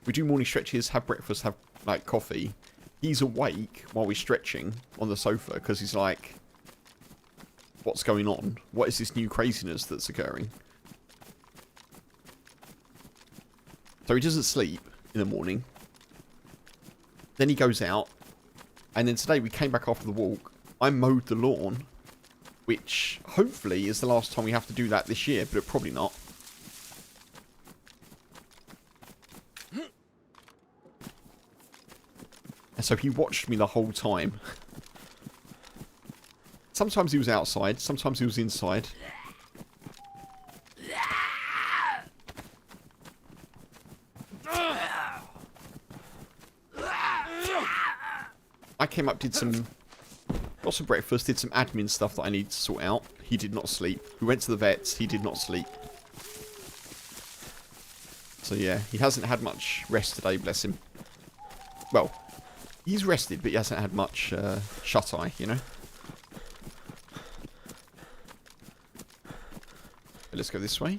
We do morning stretches, have breakfast, have like coffee. He's awake while we're stretching on the sofa because he's like, what's going on? What is this new craziness that's occurring? So he doesn't sleep in the morning. Then he goes out. And then today we came back after the walk. I mowed the lawn. Which hopefully is the last time we have to do that this year. But probably not. And so he watched me the whole time. Sometimes he was outside, sometimes he was inside. I came up, got some breakfast, did some admin stuff that I need to sort out. He did not sleep. We went to the vets, he did not sleep. So yeah, he hasn't had much rest today, bless him. Well, he's rested, but he hasn't had much shut-eye, you know. Let's go this way.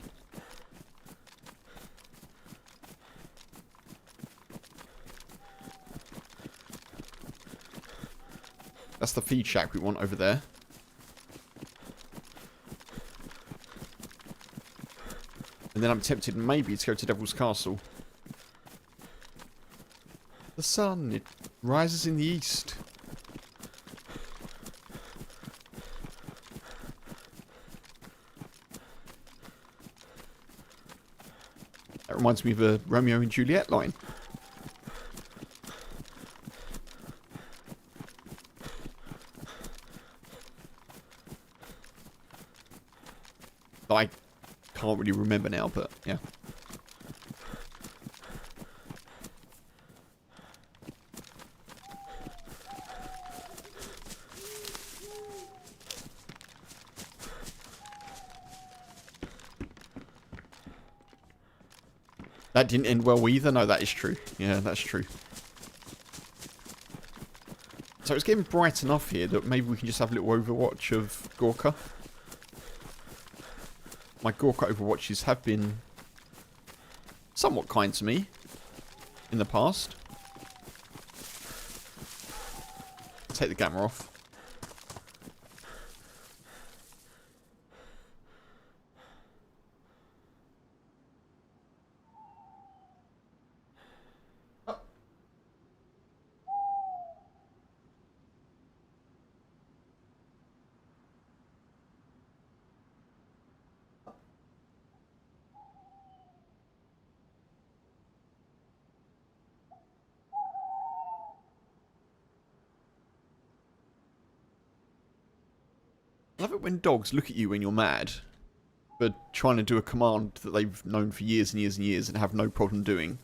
That's the feed shack we want over there. And then I'm tempted maybe to go to Devil's Castle. The sun, it rises in the east. That reminds me of a Romeo and Juliet line. I can't really remember now, but yeah. That didn't end well either. No, that is true. Yeah, that's true. So it's getting bright enough here that maybe we can just have a little overwatch of Gorka. My Gorka overwatches have been somewhat kind to me in the past. Take the camera off. I love it when dogs look at you when you're mad for trying to do a command that they've known for years and years and years and have no problem doing.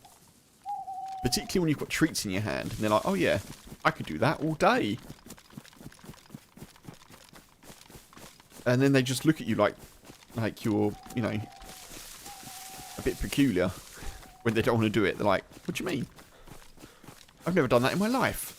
Particularly when you've got treats in your hand and they're like, oh yeah, I could do that all day. And then they just look at you like you're, you know, a bit peculiar when they don't want to do it. They're like, what do you mean? I've never done that in my life.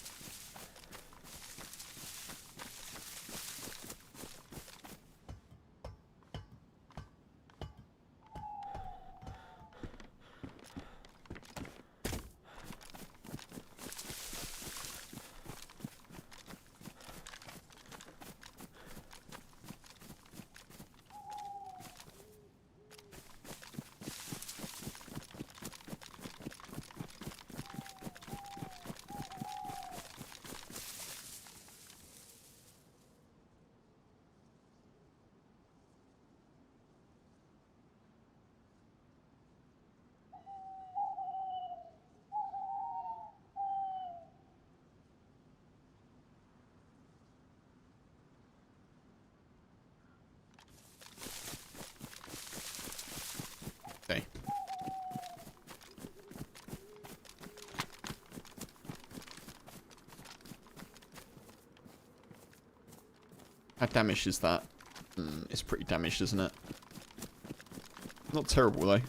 How damaged is that? It's pretty damaged, isn't it? Not terrible, though.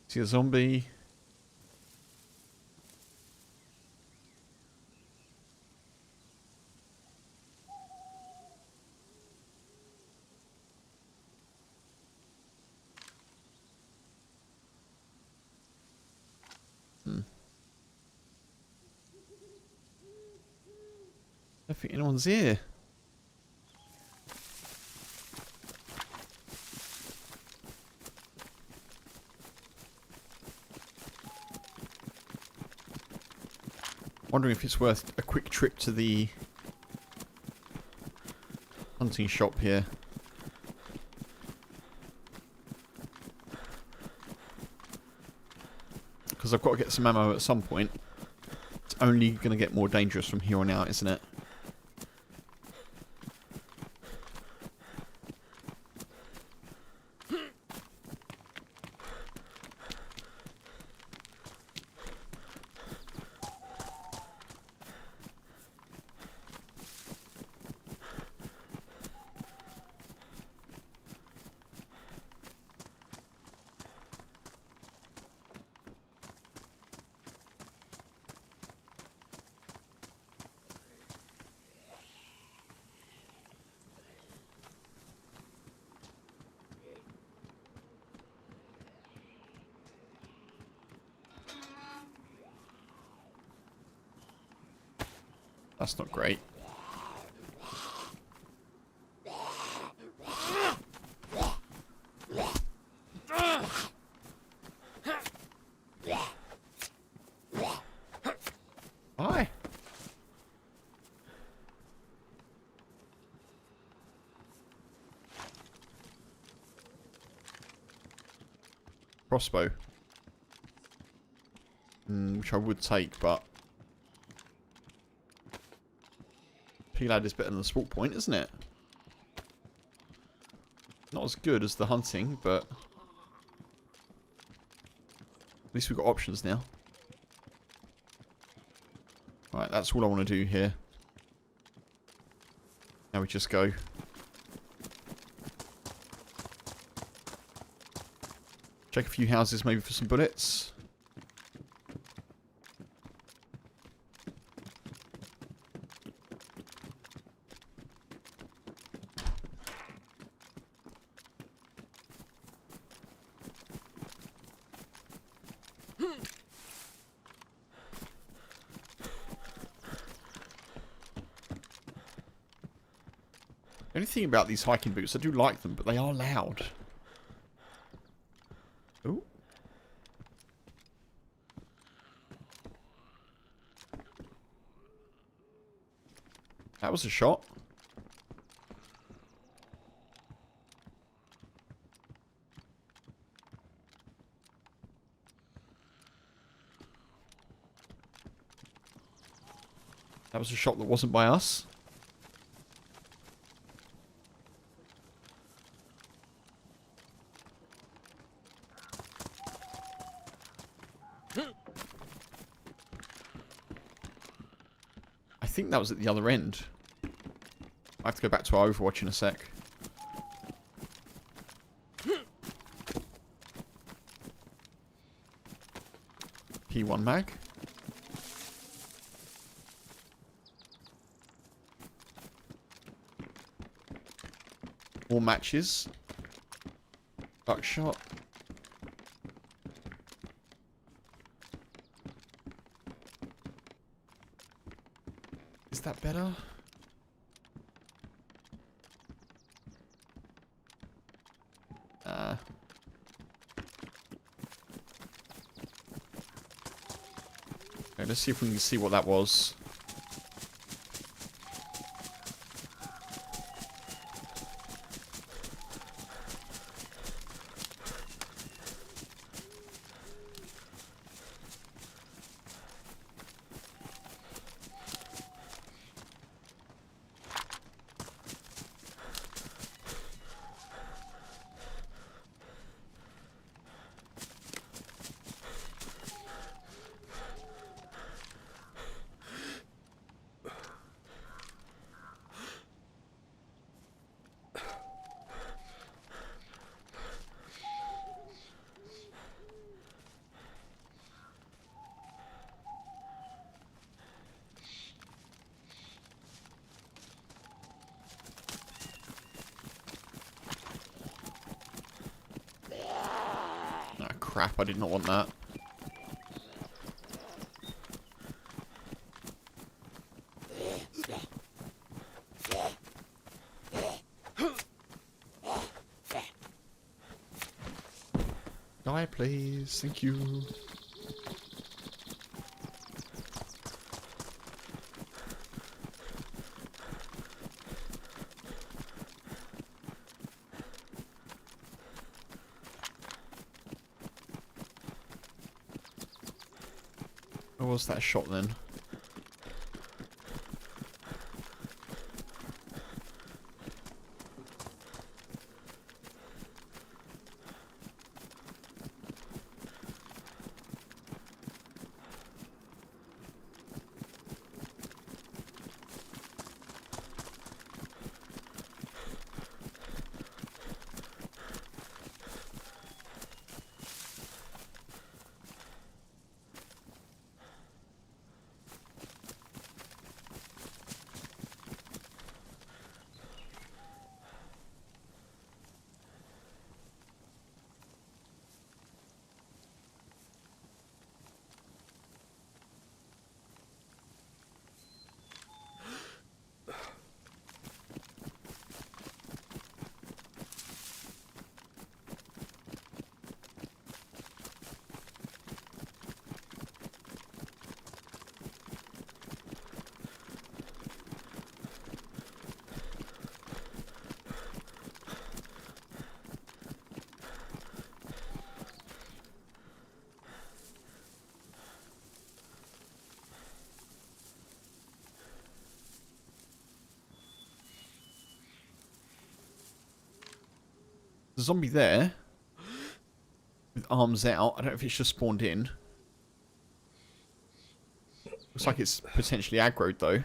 See a zombie. I don't think anyone's here. Wondering if it's worth a quick trip to the hunting shop here. Because I've got to get some ammo at some point. It's only going to get more dangerous from here on out, isn't it? That's not great. Why? Crossbow. Which I would take, but P-Lad is better than the sport point, isn't it? Not as good as the hunting, but at least we've got options now. Right, that's all I want to do here. Now we just go. Check a few houses maybe for some bullets. The only thing about these hiking boots, I do like them, but they are loud. Ooh. That was a shot. That was a shot that wasn't by us. I think that was at the other end. I have to go back to our Overwatch in a sec. P1 mag. More matches. Buckshot. Is that better? Okay, let's see if we can see what that was. crap. I did not want that. Die, please. Thank you. Where was that shot then? The zombie there with arms out. I don't know if it's just spawned in. Looks like it's potentially aggroed though.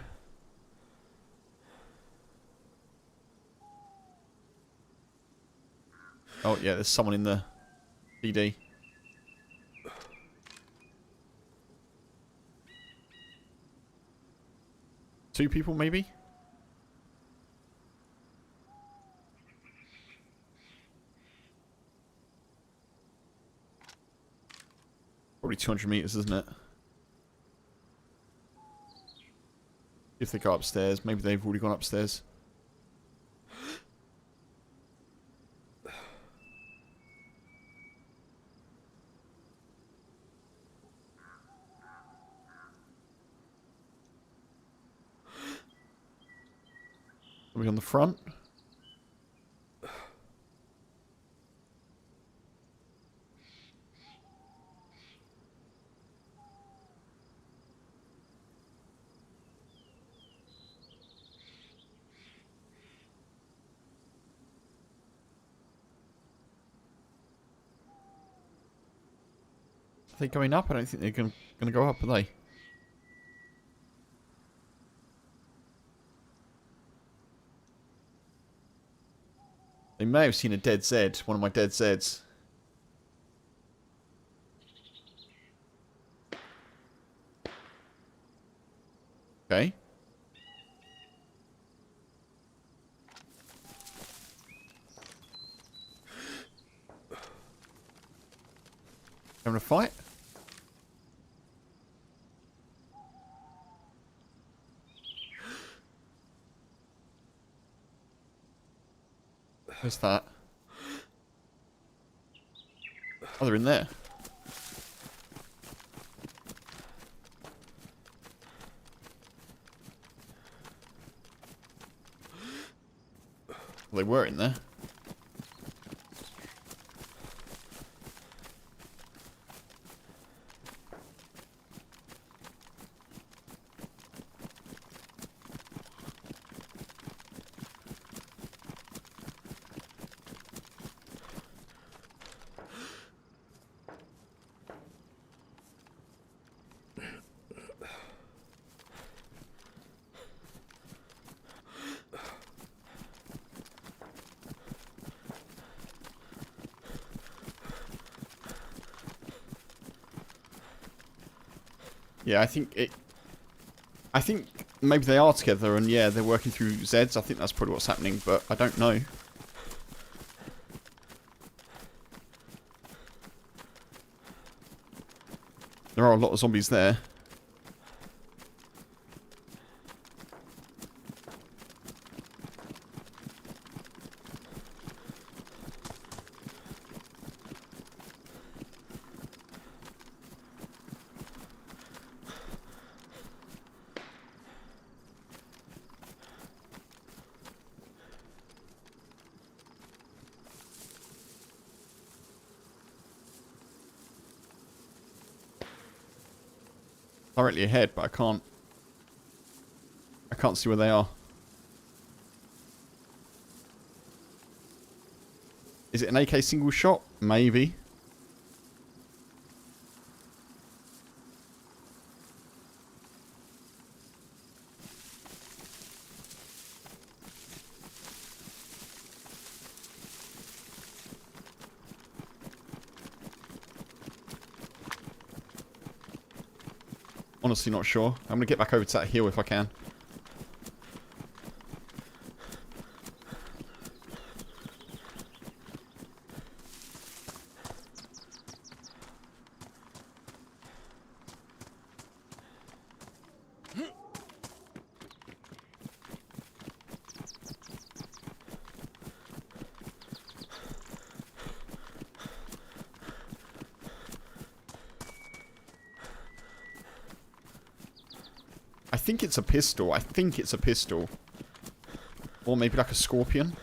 Oh yeah, there's someone in the BD. Two people maybe? Probably 200 meters, isn't it? If they go upstairs, maybe they've already gone upstairs. Are we on the front? Are they going up? I don't think they're going to go up, are they? They may have seen a dead Z, one of my dead Zs. Okay. Having a fight? Where's that? Oh, they're in there. Well, they were in there. Yeah, I think maybe they are together and yeah, they're working through Zeds. I think that's probably what's happening, but I don't know. There are a lot of zombies there. Directly ahead, but I can't see where they are. Is it an AK single shot? Maybe. Honestly not sure. I'm going to get back over to that hill if I can. I think it's a pistol. I think it's a pistol. Or maybe like a scorpion.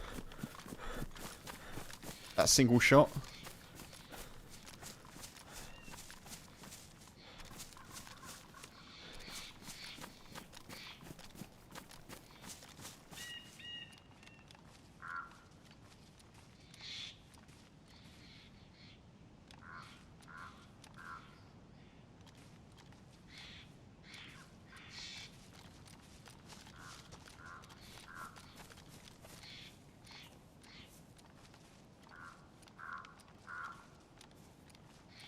That single shot.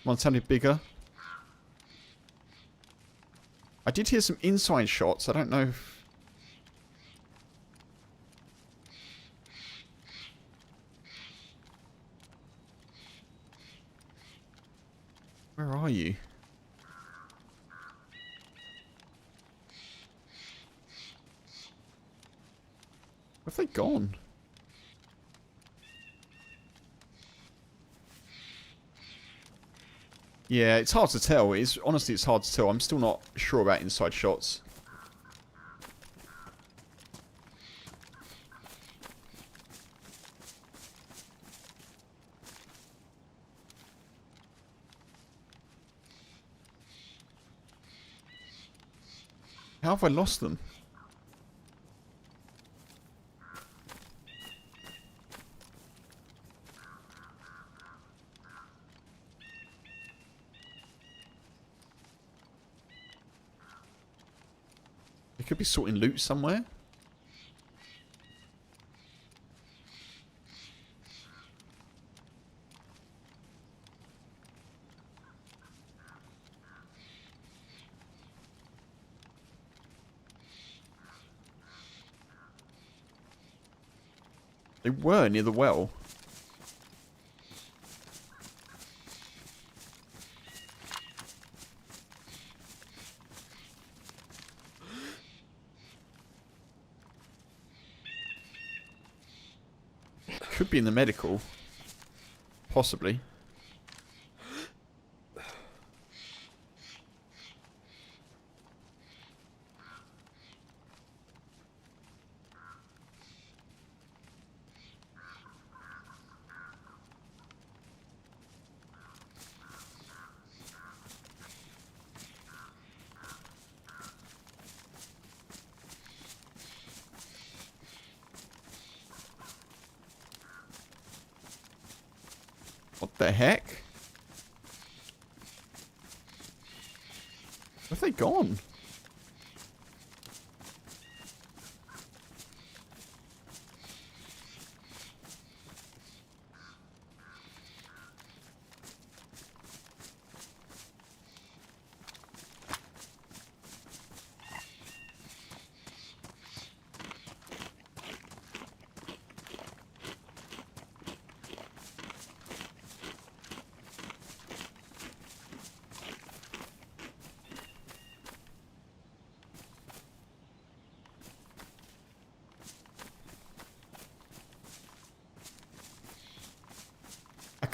One sounded bigger. I did hear some inside shots. I don't know if... Where are you? Where have they gone? Yeah, it's hard to tell. Honestly, it's hard to tell. I'm still not sure about inside shots. How have I lost them? They could be sorting loot somewhere. They were near the well. Could be in the medical. Possibly. What the heck? Where have they gone?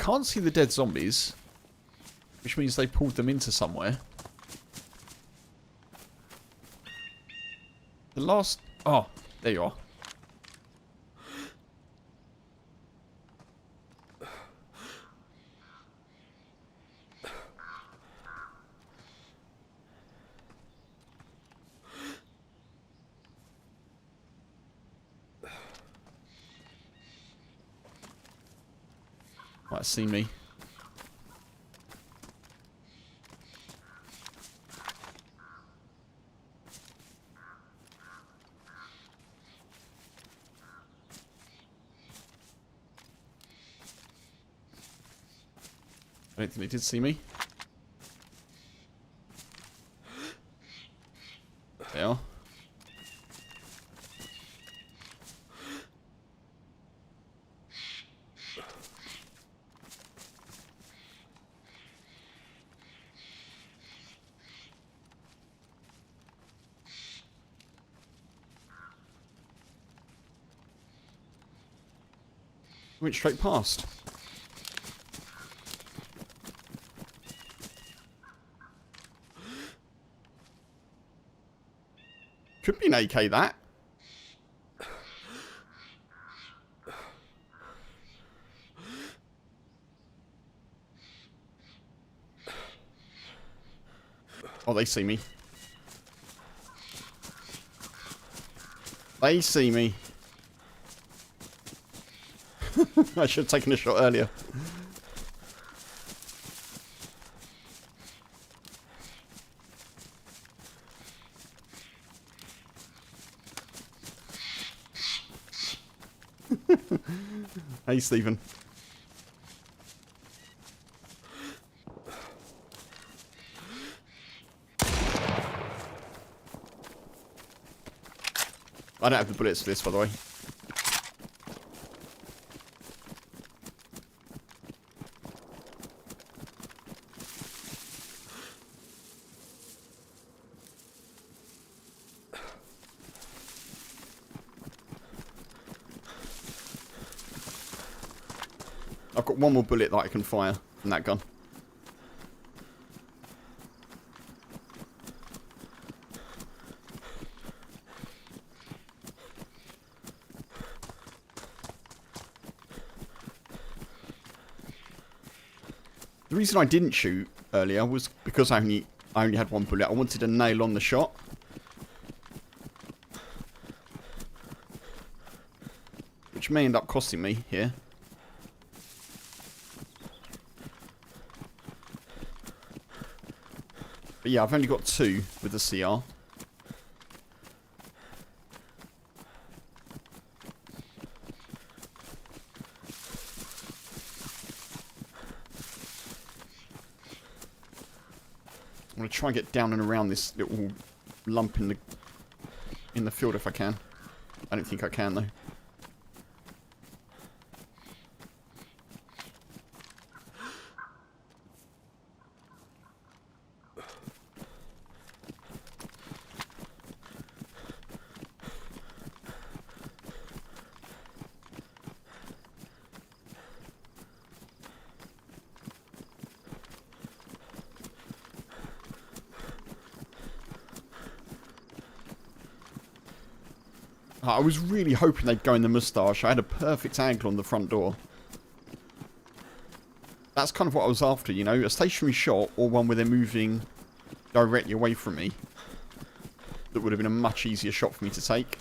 can't see the dead zombies, which means they pulled them into somewhere. The last... Oh, there you are. Might see me. I don't think they did see me. They are. Went straight past. Could be an AK, that. Oh, they see me. They see me. I should have taken a shot earlier. Hey, Stephen. I don't have the bullets for this, by the way. I've got one more bullet that I can fire from that gun. The reason I didn't shoot earlier was because I only had one bullet. I wanted to nail on the shot. Which may end up costing me here. But yeah, I've only got 2 with the CR. I'm going to try and get down and around this little lump in the field if I can. I don't think I can though. I was really hoping they'd go in the moustache. I had a perfect angle on the front door. That's kind of what I was after, you know. A stationary shot or one where they're moving directly away from me. That would have been a much easier shot for me to take.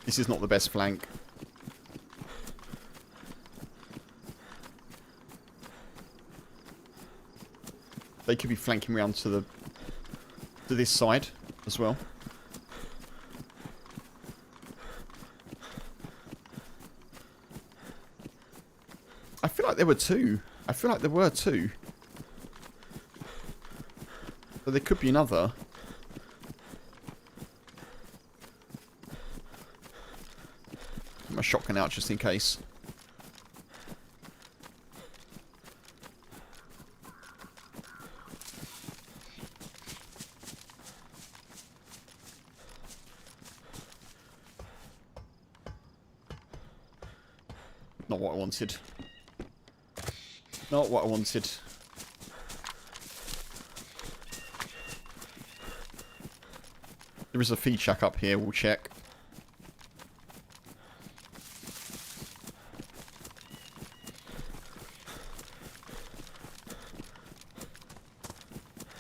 This is not the best flank. They could be flanking around to this side as well. I feel like there were 2. I feel like there were 2. But there could be another. Get my shotgun out just in case. Not what I wanted. Not what I wanted. There is a feed shack up here, we'll check.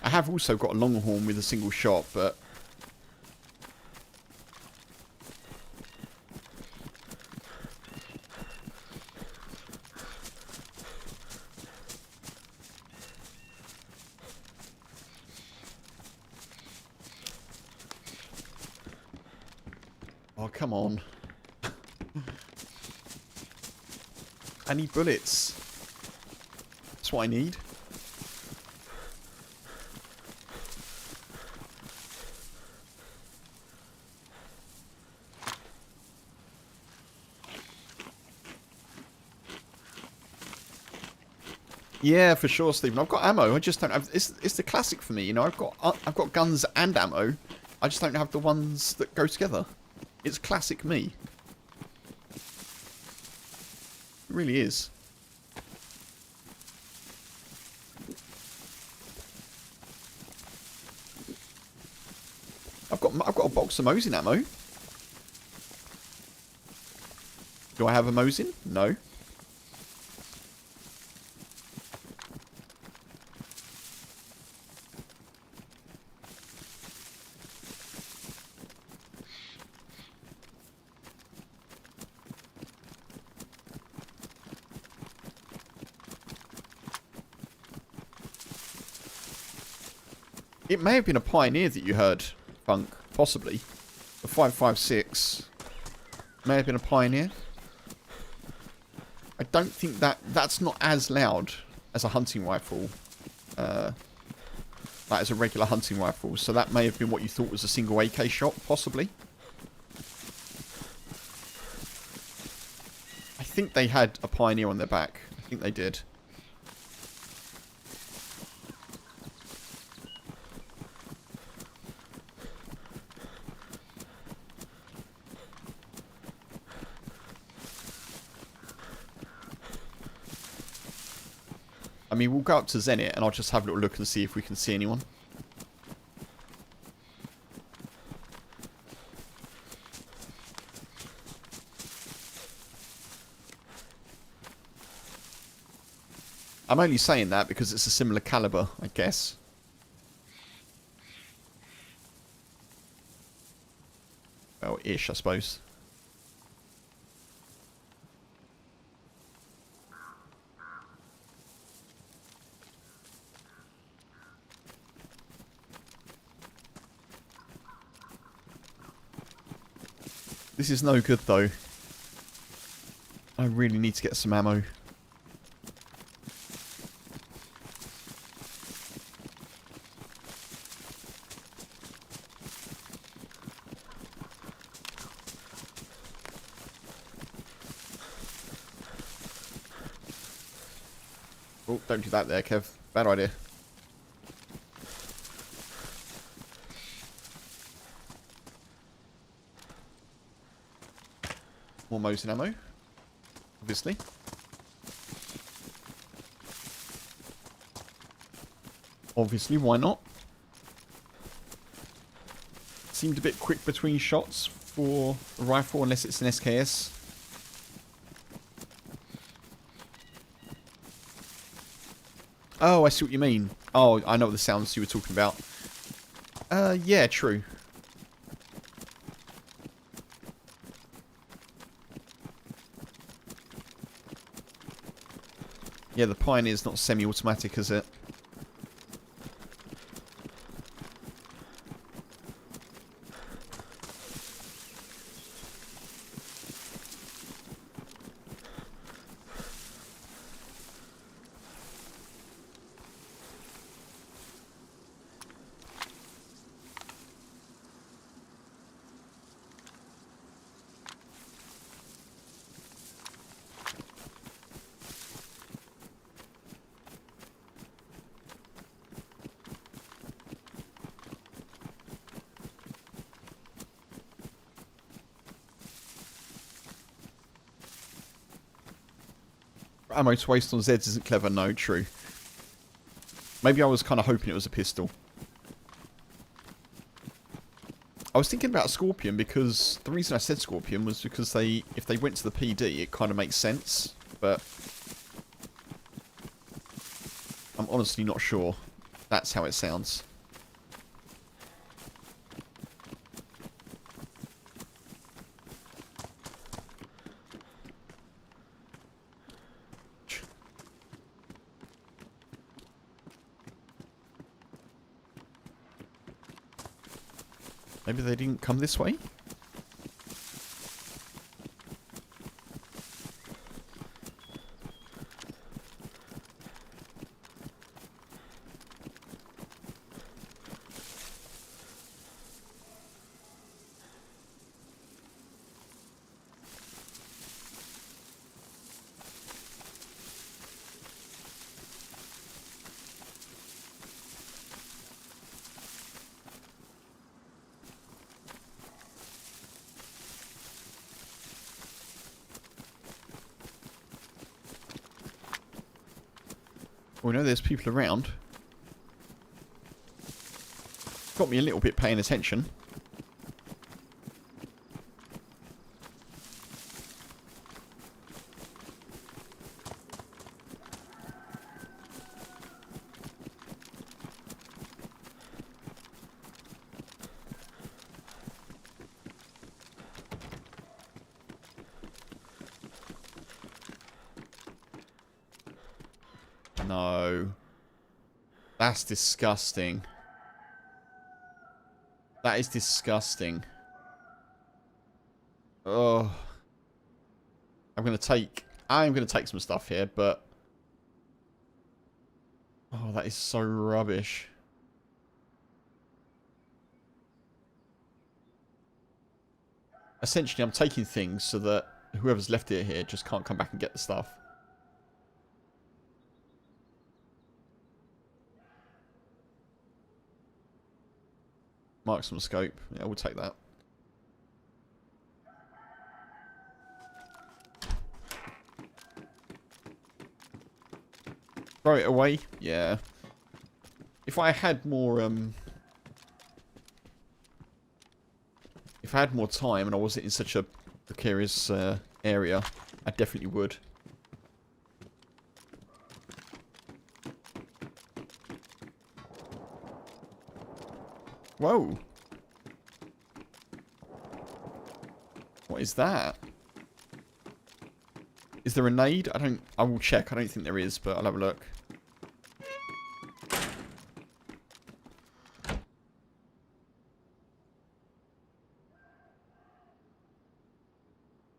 I have also got a longhorn with a single shot, but... Oh, come on. I need bullets. That's what I need. Yeah, for sure, Stephen. I've got ammo. I just don't have. It's the classic for me, you know. I've got guns and ammo. I just don't have the ones that go together. It's classic me. It really is. I've got a box of Mosin ammo. Do I have a Mosin? No. It may have been a Pioneer that you heard, Funk. Possibly. The 5.56 may have been a Pioneer. I don't think that's not as loud as a hunting rifle. Like as a regular hunting rifle. So that may have been what you thought was a single AK shot, possibly. I think they had a Pioneer on their back. I think they did. I mean, we'll go up to Zenit and I'll just have a little look and see if we can see anyone. I'm only saying that because it's a similar caliber, I guess. Well, ish, I suppose. This is no good, though. I really need to get some ammo. Oh, don't do that there, Kev. Bad idea. More Mosin ammo. Obviously. Obviously, why not? Seemed a bit quick between shots for a rifle, unless it's an SKS. Oh, I see what you mean. Oh, I know the sounds you were talking about. Yeah, true. Yeah, the Pioneer's not semi-automatic, is it? Ammo to waste on Zeds isn't clever. No, true. Maybe I was kind of hoping it was a pistol. I was thinking about a Scorpion because the reason I said Scorpion was because if they went to the PD, it kind of makes sense. But I'm honestly not sure. That's how it sounds. Maybe they didn't come this way? We know there's people around. Got me a little bit paying attention. No. That's disgusting. That is disgusting. Oh. I'm gonna take some stuff here, but oh, that is so rubbish. Essentially, I'm taking things so that whoever's left it here just can't come back and get the stuff. Marksman scope. Yeah, we'll take that. Throw it away? Yeah. If I had more, if I had more time and I wasn't in such a precarious area, I definitely would. Whoa. What is that? Is there a nade? I will check. I don't think there is, but I'll have a look.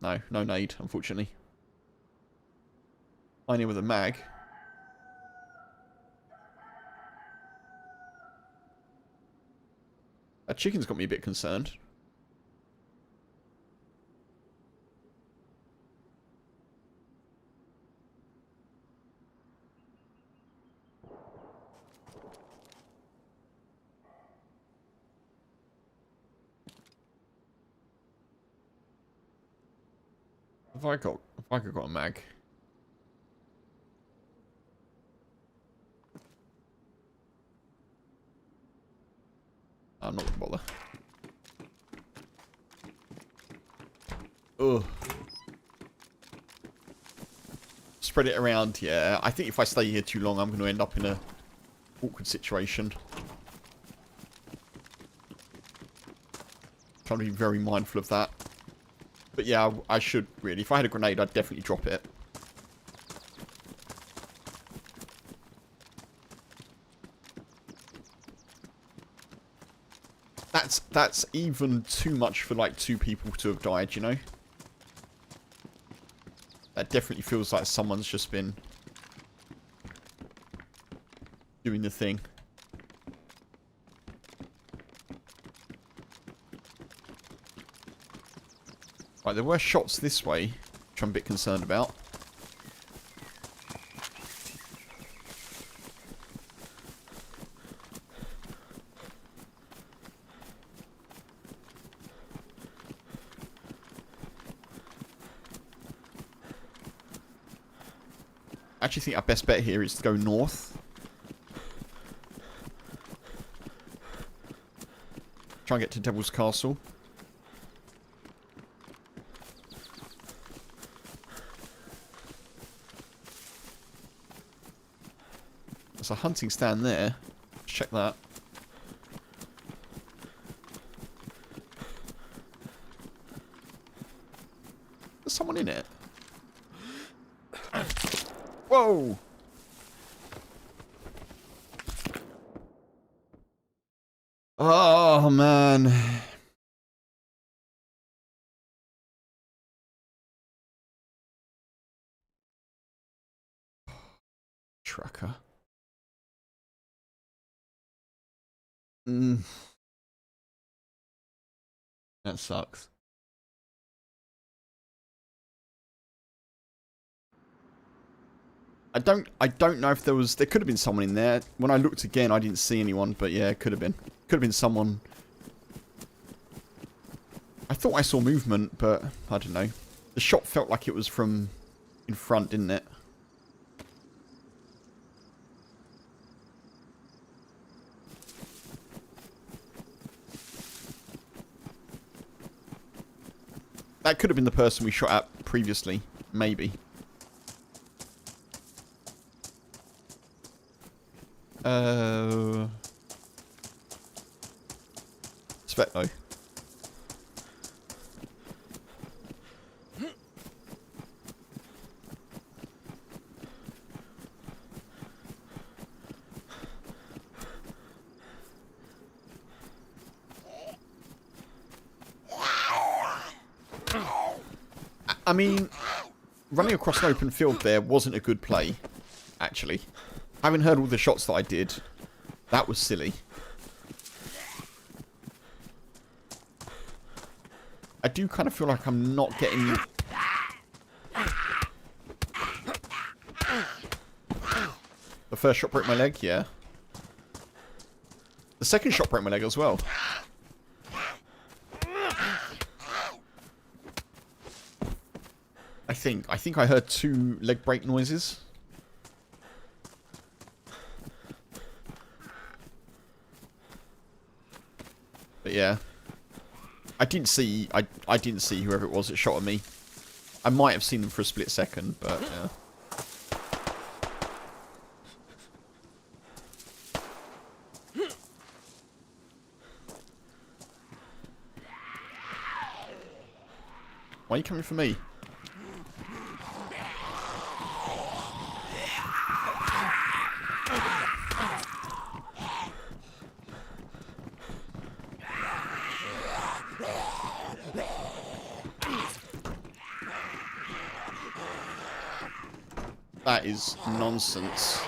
No, no nade, unfortunately. Fine here with a mag. That chicken's got me a bit concerned. Have I got a mag? I'm not gonna bother. Ugh. Spread it around, yeah. I think if I stay here too long, I'm going to end up in a awkward situation. Trying to be very mindful of that. But yeah, I should really. If I had a grenade, I'd definitely drop it. That's even too much for like 2 people to have died, you know? That definitely feels like someone's just been doing the thing. Right, there were shots this way, which I'm a bit concerned about. I actually think our best bet here is to go north. Try and get to Devil's Castle. There's a hunting stand there. Let's check that. There's someone in it. Whoa! Oh, man. Trucker. That sucks. I don't know if there could have been someone in there. When I looked again, I didn't see anyone, but yeah, it could have been. Could have been someone. I thought I saw movement, but I don't know. The shot felt like it was from in front, didn't it? That could have been the person we shot at previously, maybe. Svetlo. I mean, running across an open field there wasn't a good play, actually. Having heard all the shots that I did, that was silly. I do kind of feel like I'm not getting... The first shot broke my leg, yeah. The second shot broke my leg as well. I think I heard 2 leg break noises. But yeah. I didn't see whoever it was that shot at me. I might have seen them for a split second, but yeah. Why are you coming for me? That is nonsense.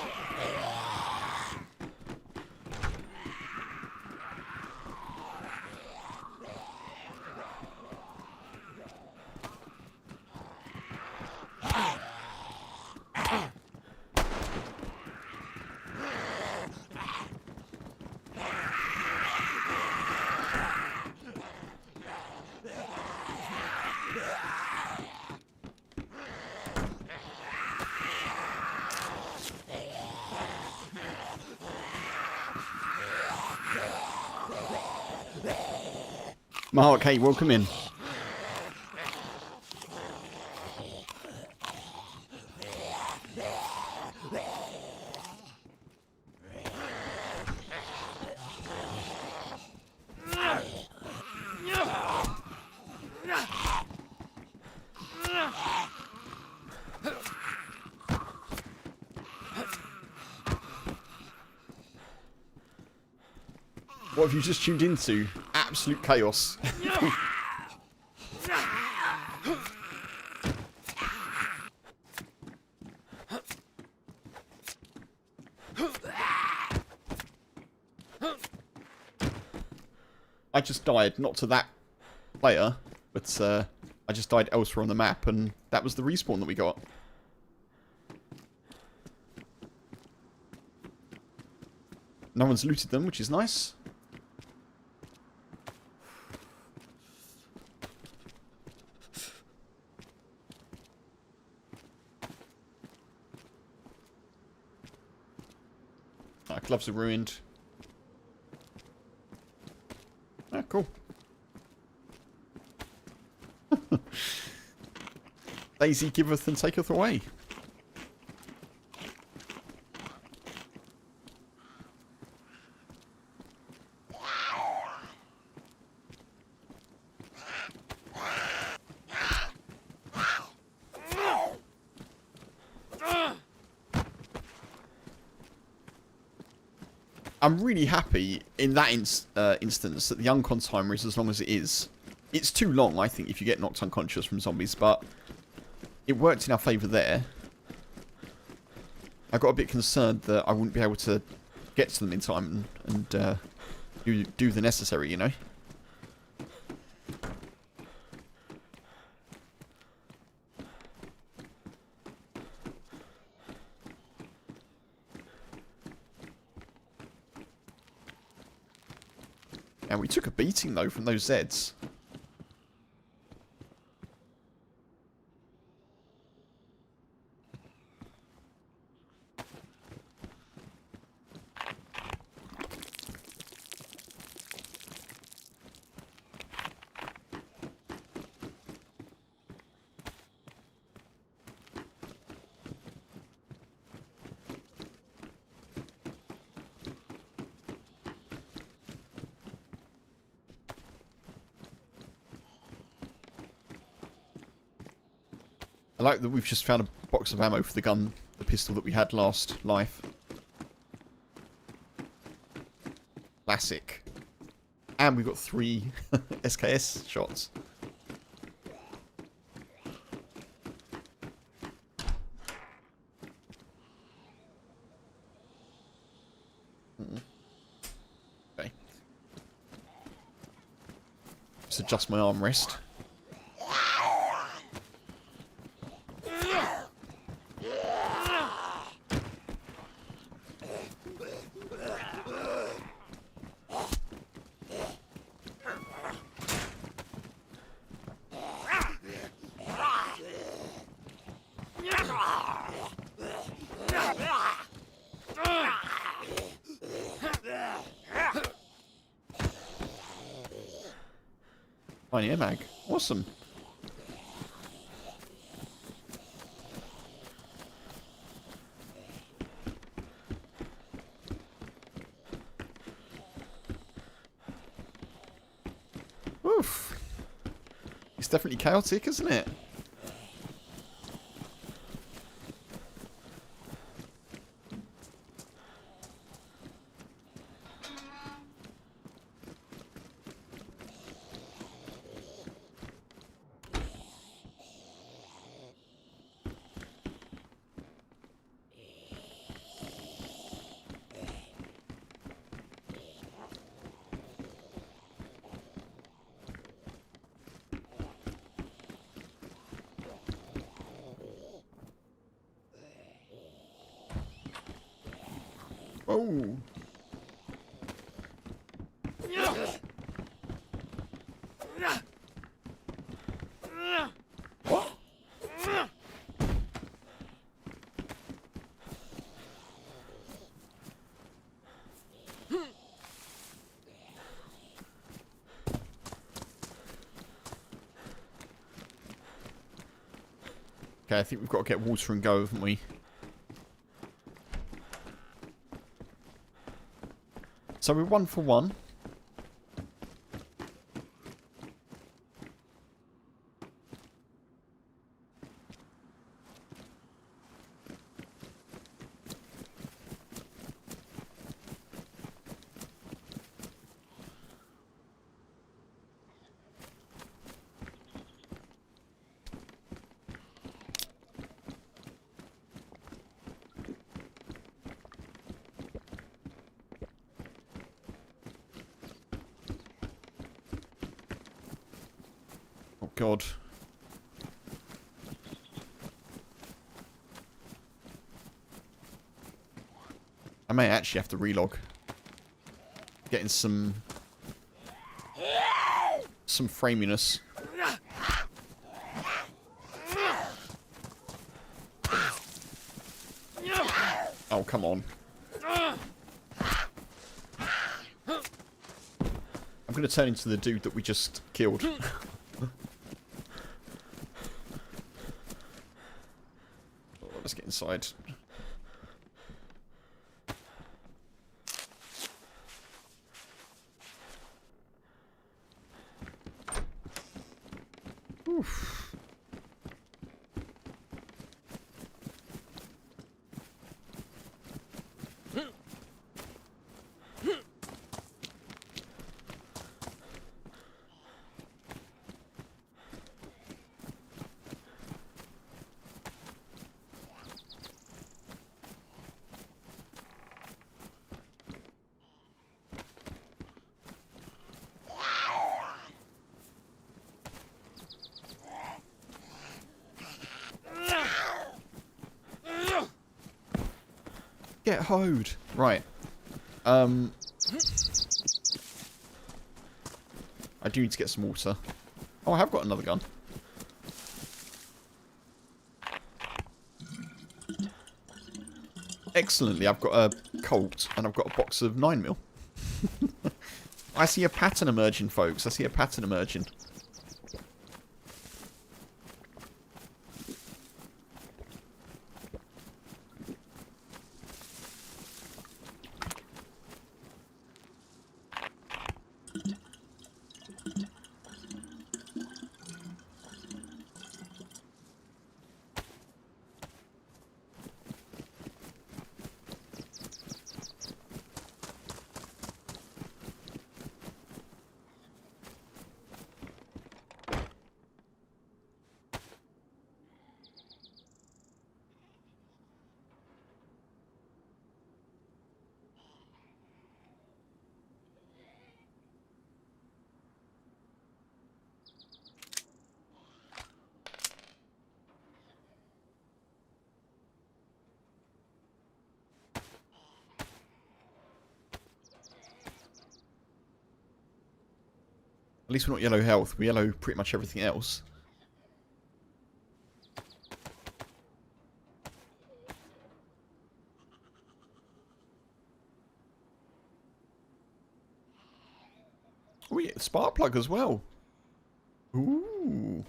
Mark, hey, welcome in. What have you just tuned into? Absolute chaos. I just died, not to that player, but I just died elsewhere on the map, and that was the respawn that we got. No one's looted them, which is nice. Gloves are ruined. Ah, cool. DayZ giveth and taketh away. I'm really happy in that instance that the uncon timer is as long as it is. It's too long, I think, if you get knocked unconscious from zombies, but it worked in our favour there. I got a bit concerned that I wouldn't be able to get to them in time and do the necessary, you know? And we took a beating, though, from those Zeds. I like that we've just found a box of ammo for the gun, the pistol that we had last life. Classic. And we've got 3 SKS shots. Okay. Just adjust my armrest. Tiny air mag. Awesome. Oof. It's definitely chaotic, isn't it? Oh. What? Okay, I think we've got to get water and go, haven't we? So we're 1 for 1. Oh God. I may actually have to relog. Getting some framiness. Oh, come on. going to turn into the dude that we just killed. Oh, let's get inside. Oof. Get hoed. Right. I do need to get some water. Oh, I have got another gun. Excellently, I've got a Colt and I've got a box of 9mm. I see a pattern emerging, folks. I see a pattern emerging. At least we're not yellow health. We're yellow pretty much everything else. Oh, yeah, spark plug as well. Ooh.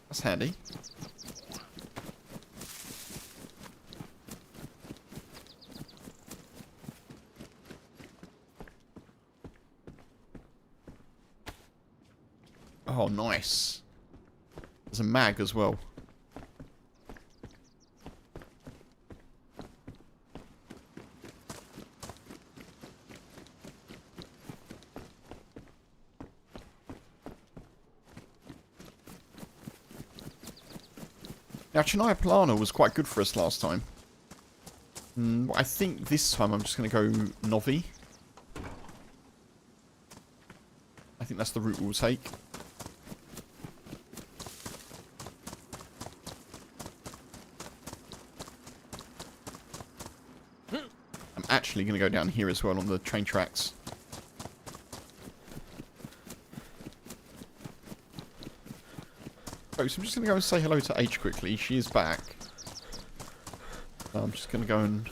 That's handy. Oh, nice. There's a mag as well. Now, Chernarus Plana was quite good for us last time. I think this time I'm just going to go Novi. I think that's the route we'll take. I'm actually going to go down here as well on the train tracks. Oh, so I'm just going to go and say hello to H quickly. She is back. I'm just going to go and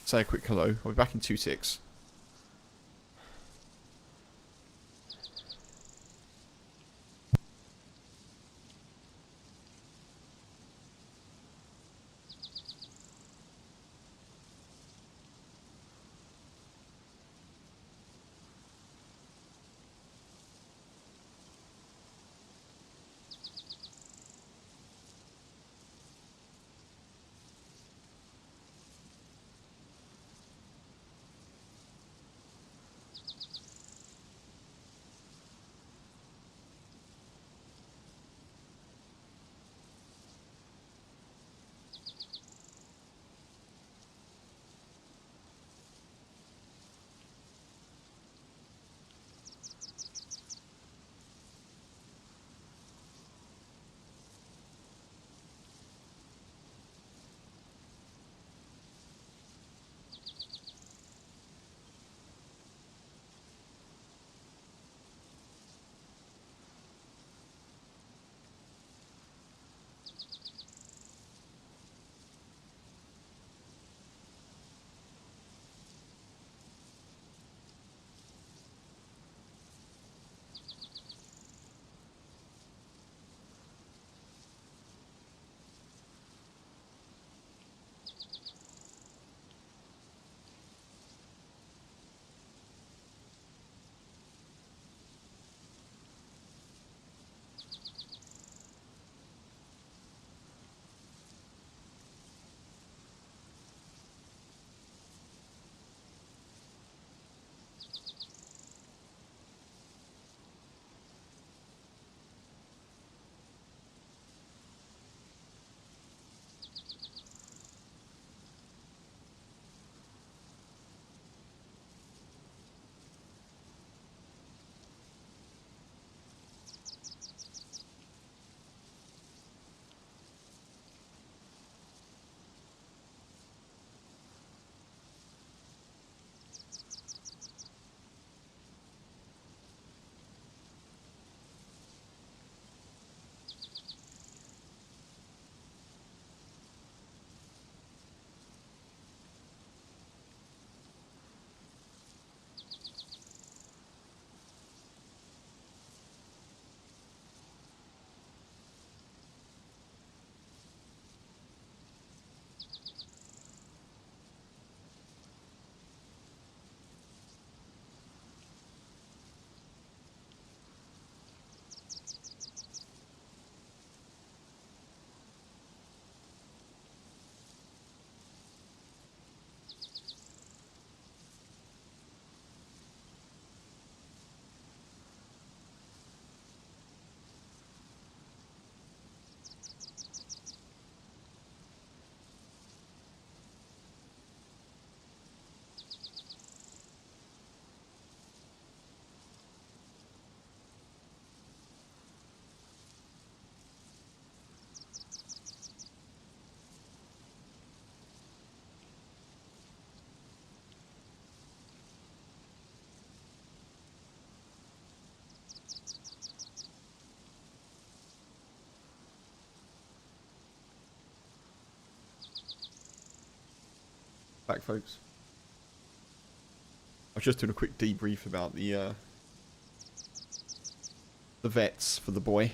say a quick hello. I'll be back in 2 ticks. back, folks. I was just doing a quick debrief about the vets for the boy.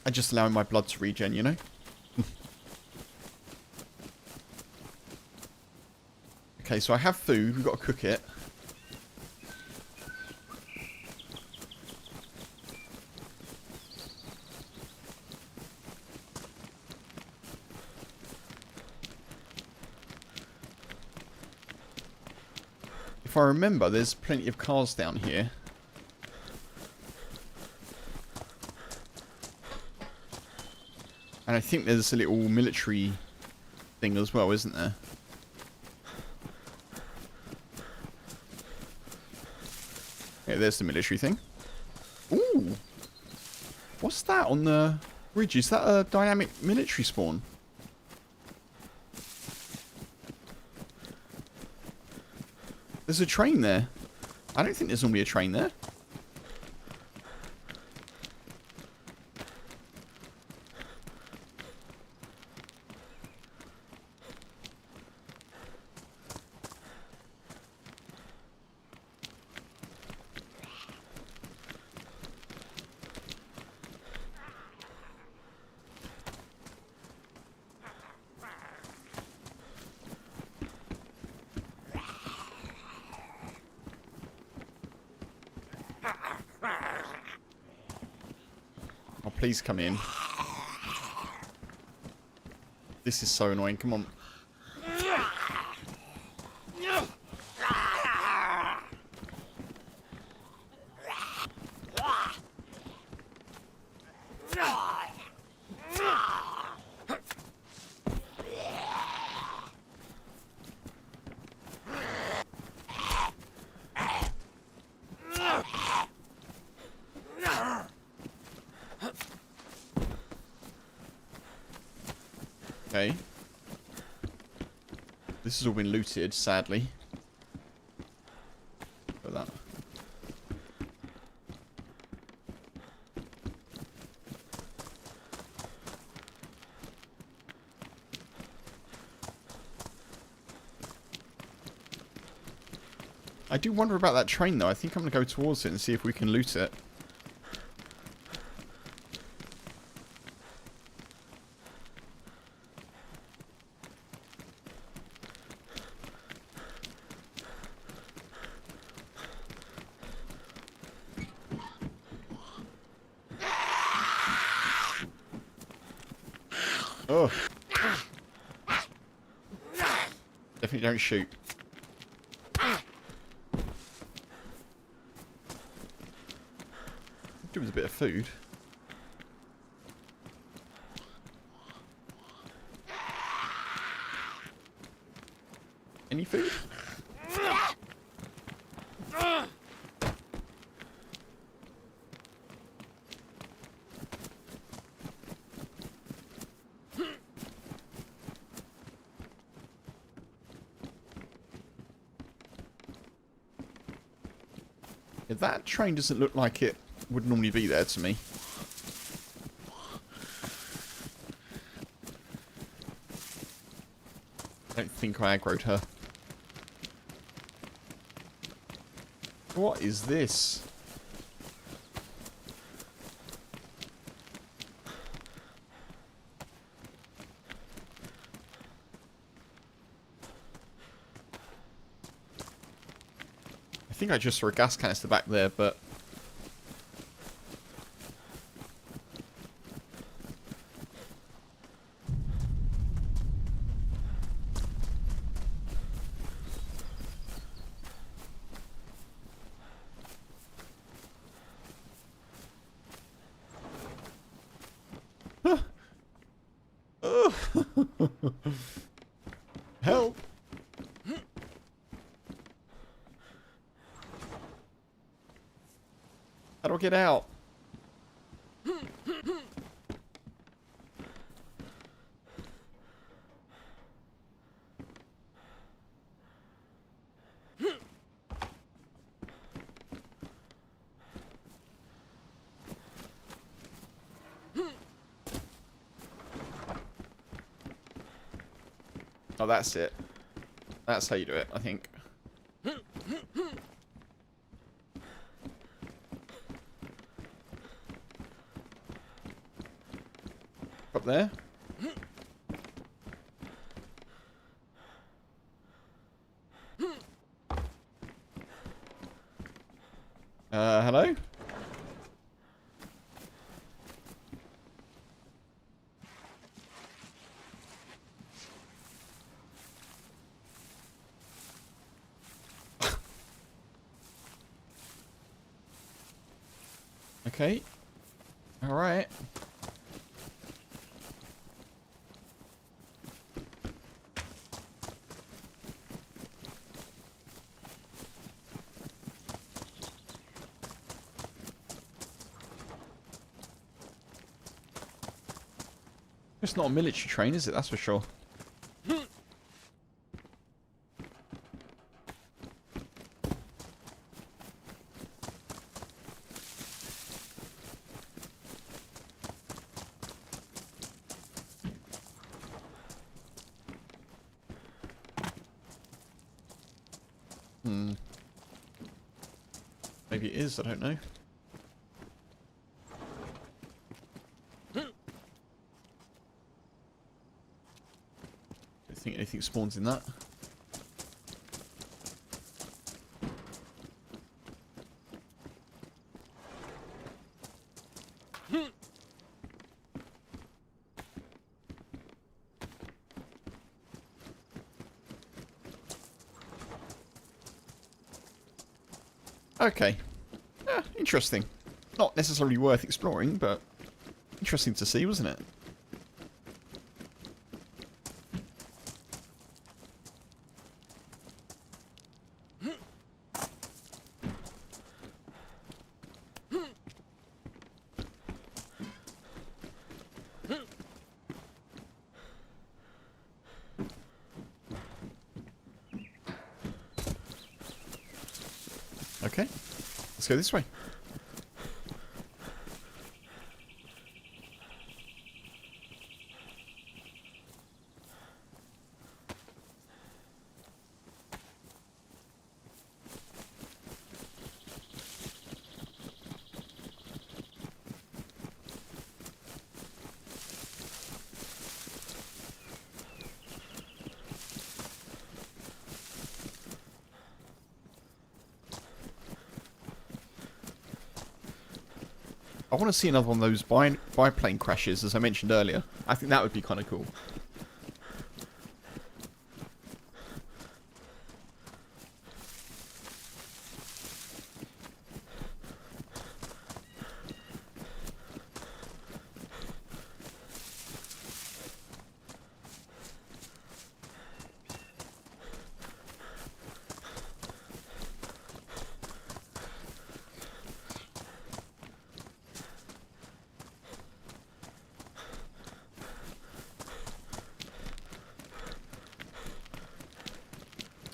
And just allowing my blood to regen, you know? Okay, so I have food. We've got to cook it. If I remember, there's plenty of cars down here. And I think there's a little military thing as well, isn't there? Yeah, there's the military thing. Ooh! What's that on the ridge? Is that a dynamic military spawn? There's a train there. I don't think there's normally a train there. Oh, please come in. This is so annoying. Come on. Okay. This has all been looted, sadly. Look at that. I do wonder about that train, though. I think I'm going to go towards it and see if we can loot it. Oh. Definitely don't shoot. Do with a bit of food. Any food? Yeah, that train doesn't look like it would normally be there to me. I don't think I aggroed her. What is this? I think I just saw a gas canister back there, but... Help! How do I get out? Oh, that's it. That's how you do it, I think. Up there. Hello? Okay. Alright. It's not a military train, is it? That's for sure. Maybe it is, I don't know. Don't think anything spawns in that. Okay. Interesting. Not necessarily worth exploring, but interesting to see, wasn't it? Okay. Let's go this way. I want to see another one of those biplane crashes, as I mentioned earlier. I think that would be kind of cool.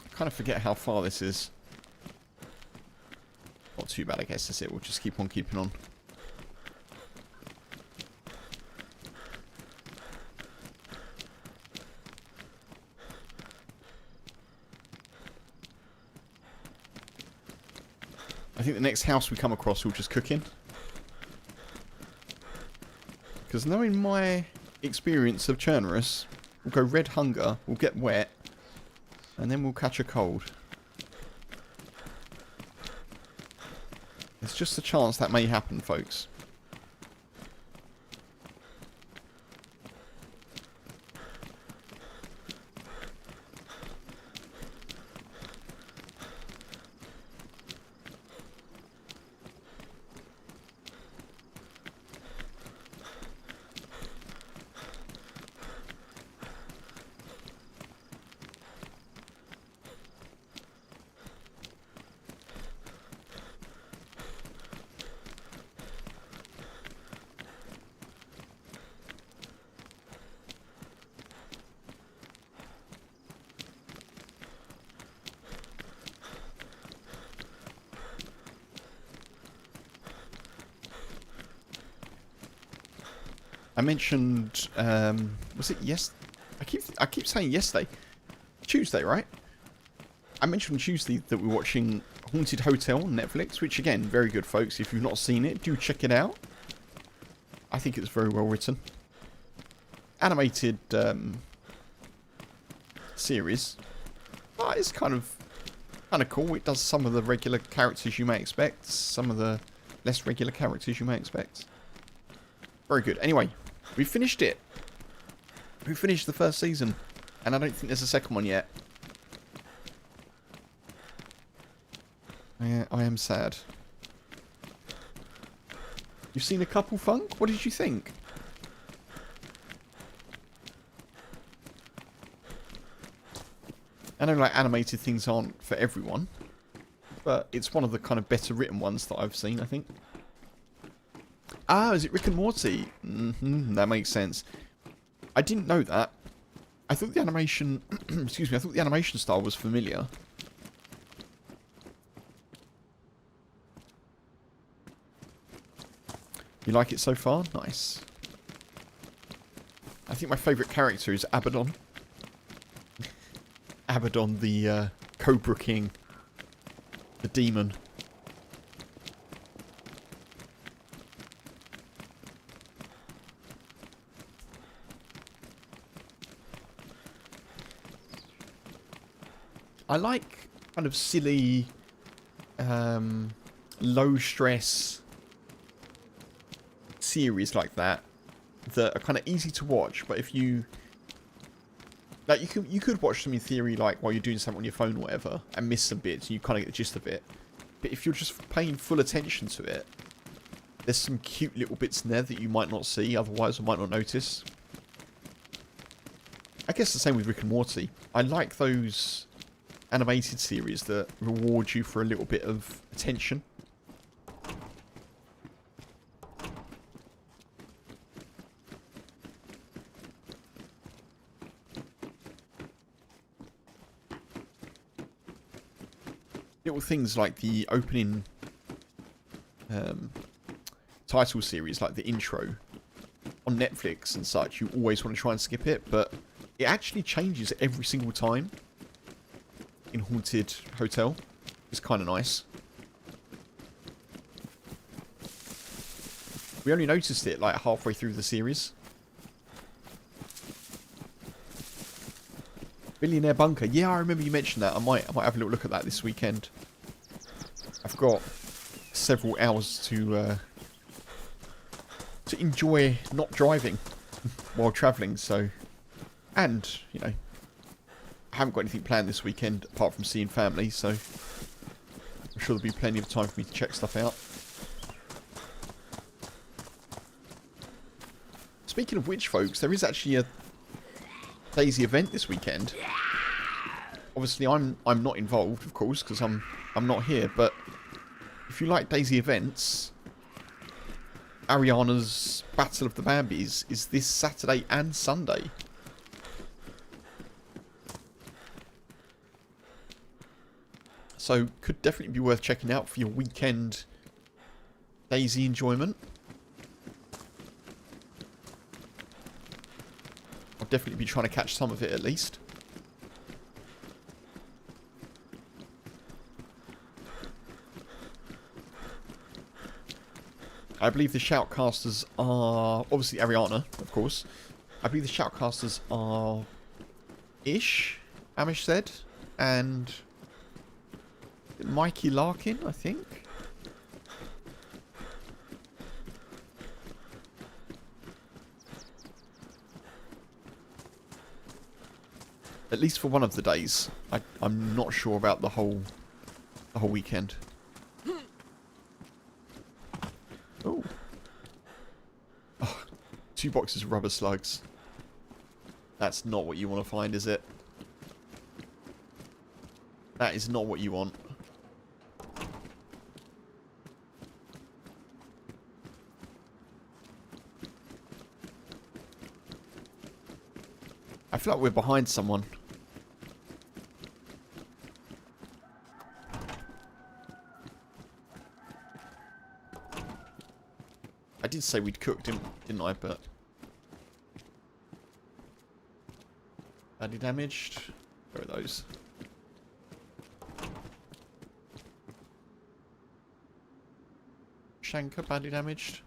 I kind of forget how far this is. Not too bad, I guess, is it? We'll just keep on keeping on. I think the next house we come across we'll just cook in. Because knowing my experience of Chernarus, we'll go red hunger, we'll get wet, and then we'll catch a cold. There's just a chance that may happen, folks. I mentioned, was it I keep saying yesterday. Tuesday, right? I mentioned on Tuesday that we're watching Haunted Hotel on Netflix, which again, very good, folks. If you've not seen it, do check it out. I think it's very well written. Animated series. But it's kind of cool. It does some of the regular characters you may expect, some of the less regular characters you may expect. Very good. Anyway, we finished it. We finished the first season, and I don't think there's a second one yet. I am sad. You've seen a couple, Funk? What did you think? I know like animated things aren't for everyone, but it's one of the kind of better written ones that I've seen, I think. Ah, is it Rick and Morty? That makes sense. I didn't know that. I thought the animation, excuse me, I thought the animation style was familiar. You like it so far? Nice. I think my favourite character is Abaddon. Abaddon, the Cobra King. The demon. I like kind of silly, low stress series like that are kind of easy to watch, but if you like, you could watch them in theory like while you're doing something on your phone or whatever and miss some bits and you kind of get the gist of it. But if you're just paying full attention to it, there's some cute little bits in there that you might not see otherwise or might not notice. I guess the same with Rick and Morty. I like those animated series that reward you for a little bit of attention. Little things like the opening title series, like the intro on Netflix and such, you always want to try and skip it, but it actually changes every single time in Haunted Hotel. It's kind of nice. We only noticed it like halfway through the series. Billionaire Bunker. Yeah, I remember you mentioned that. I might have a little look at that this weekend. I've got several hours to enjoy not driving while travelling, so... And, you know, I haven't got anything planned this weekend apart from seeing family, so I'm sure there'll be plenty of time for me to check stuff out. Speaking of which, folks, there is actually a DayZ event this weekend. Obviously, I'm not involved, of course, because I'm not here. But if you like DayZ events, Ariana's Battle of the Bambis is this Saturday and Sunday. So, could definitely be worth checking out for your weekend DayZ enjoyment. I'll definitely be trying to catch some of it at least. I believe the shoutcasters are... Obviously Ariana, of course. I believe the shoutcasters are... Amish said. And... Mikey Larkin, I think. At least for one of the days. I'm not sure about the whole weekend. Oh. Oh, 2 boxes of rubber slugs. That's not what you want to find, is it? That is not what you want. I feel like we're behind someone. I did say we'd cook, didn't I? But badly damaged. Where are those? Shanker badly damaged.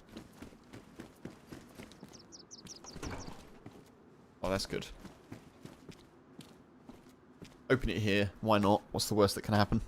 Oh, that's good. Open it here. Why not? What's the worst that can happen?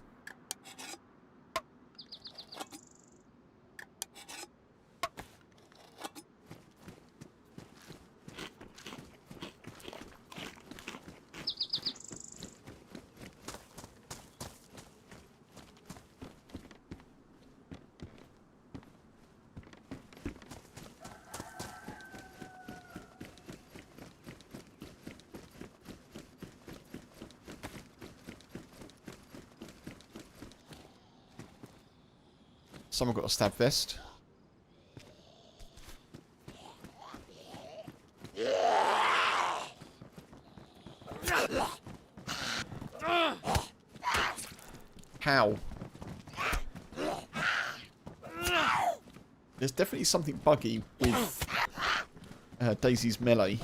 Someone got a stab vest. How? There's definitely something buggy with DayZ's melee.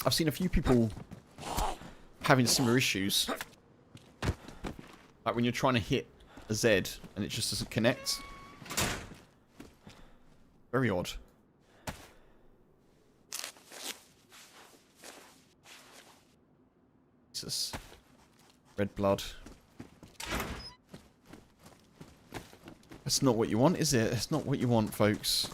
I've seen a few people having similar issues. Like when you're trying to hit a Z and it just doesn't connect. Very odd. Jesus. Red blood. That's not what you want, is it? That's not what you want, folks.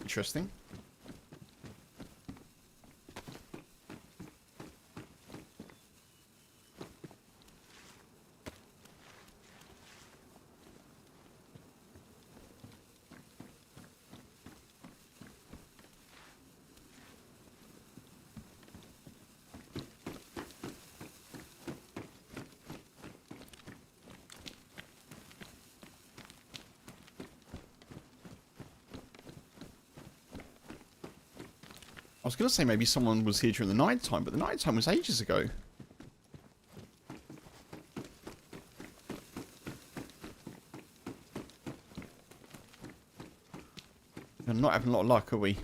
Interesting. I was going to say maybe someone was here during the night time, but the night time was ages ago. We're not having a lot of luck, are we?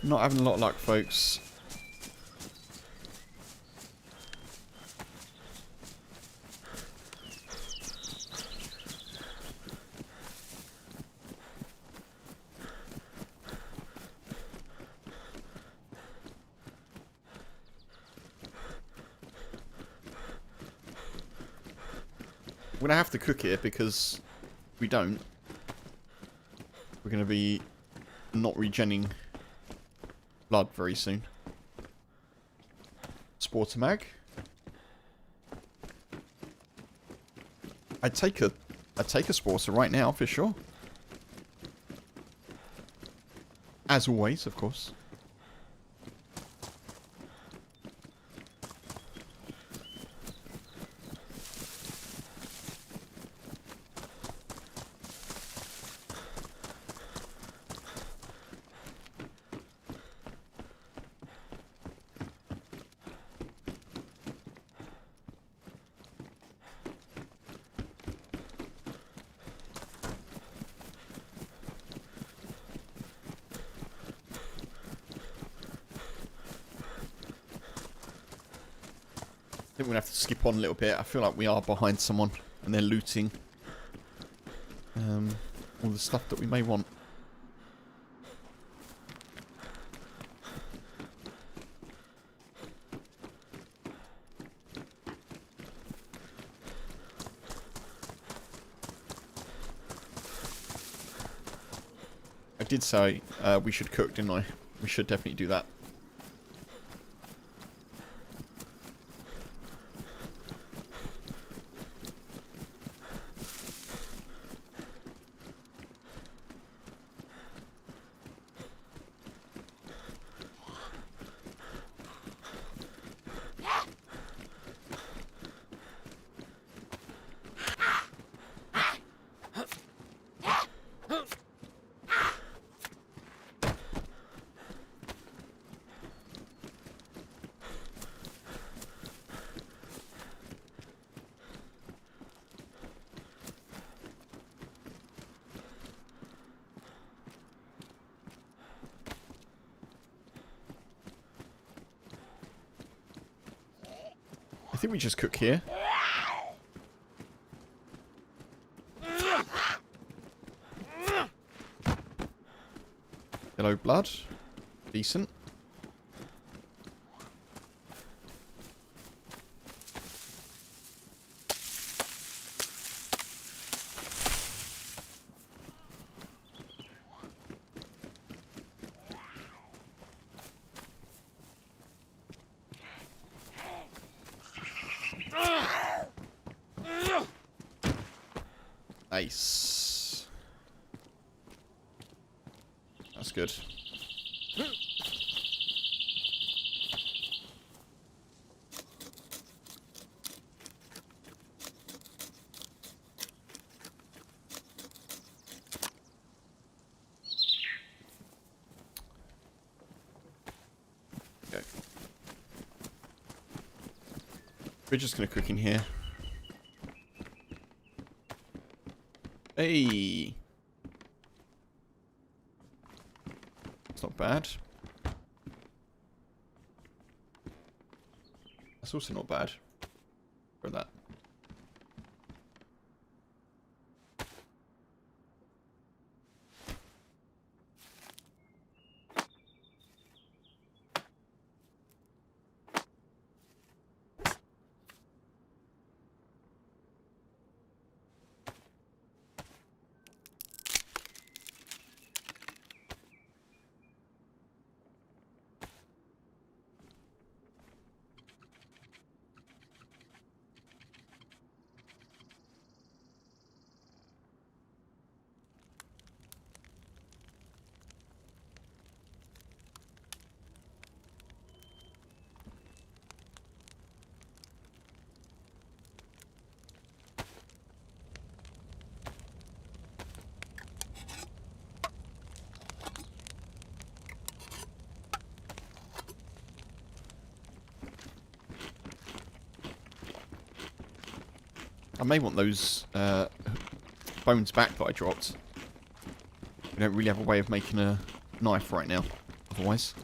Not having a lot of luck, folks. We're going to have to cook it because if we don't, we're going to be not regenning blood very soon. Sporter mag. I'd take a sporter right now for sure. As always, of course. I think we're going to have to skip on a little bit. I feel like we are behind someone and they're looting all the stuff that we may want. I did say we should cook, didn't I? We should definitely do that. I think we just cook here. Yellow blood. Decent. Nice. That's good. Okay. We're just going to cook in here. Hey! It's not bad. That's also not bad. For that. I may want those bones back that I dropped. We don't really have a way of making a knife right now, otherwise.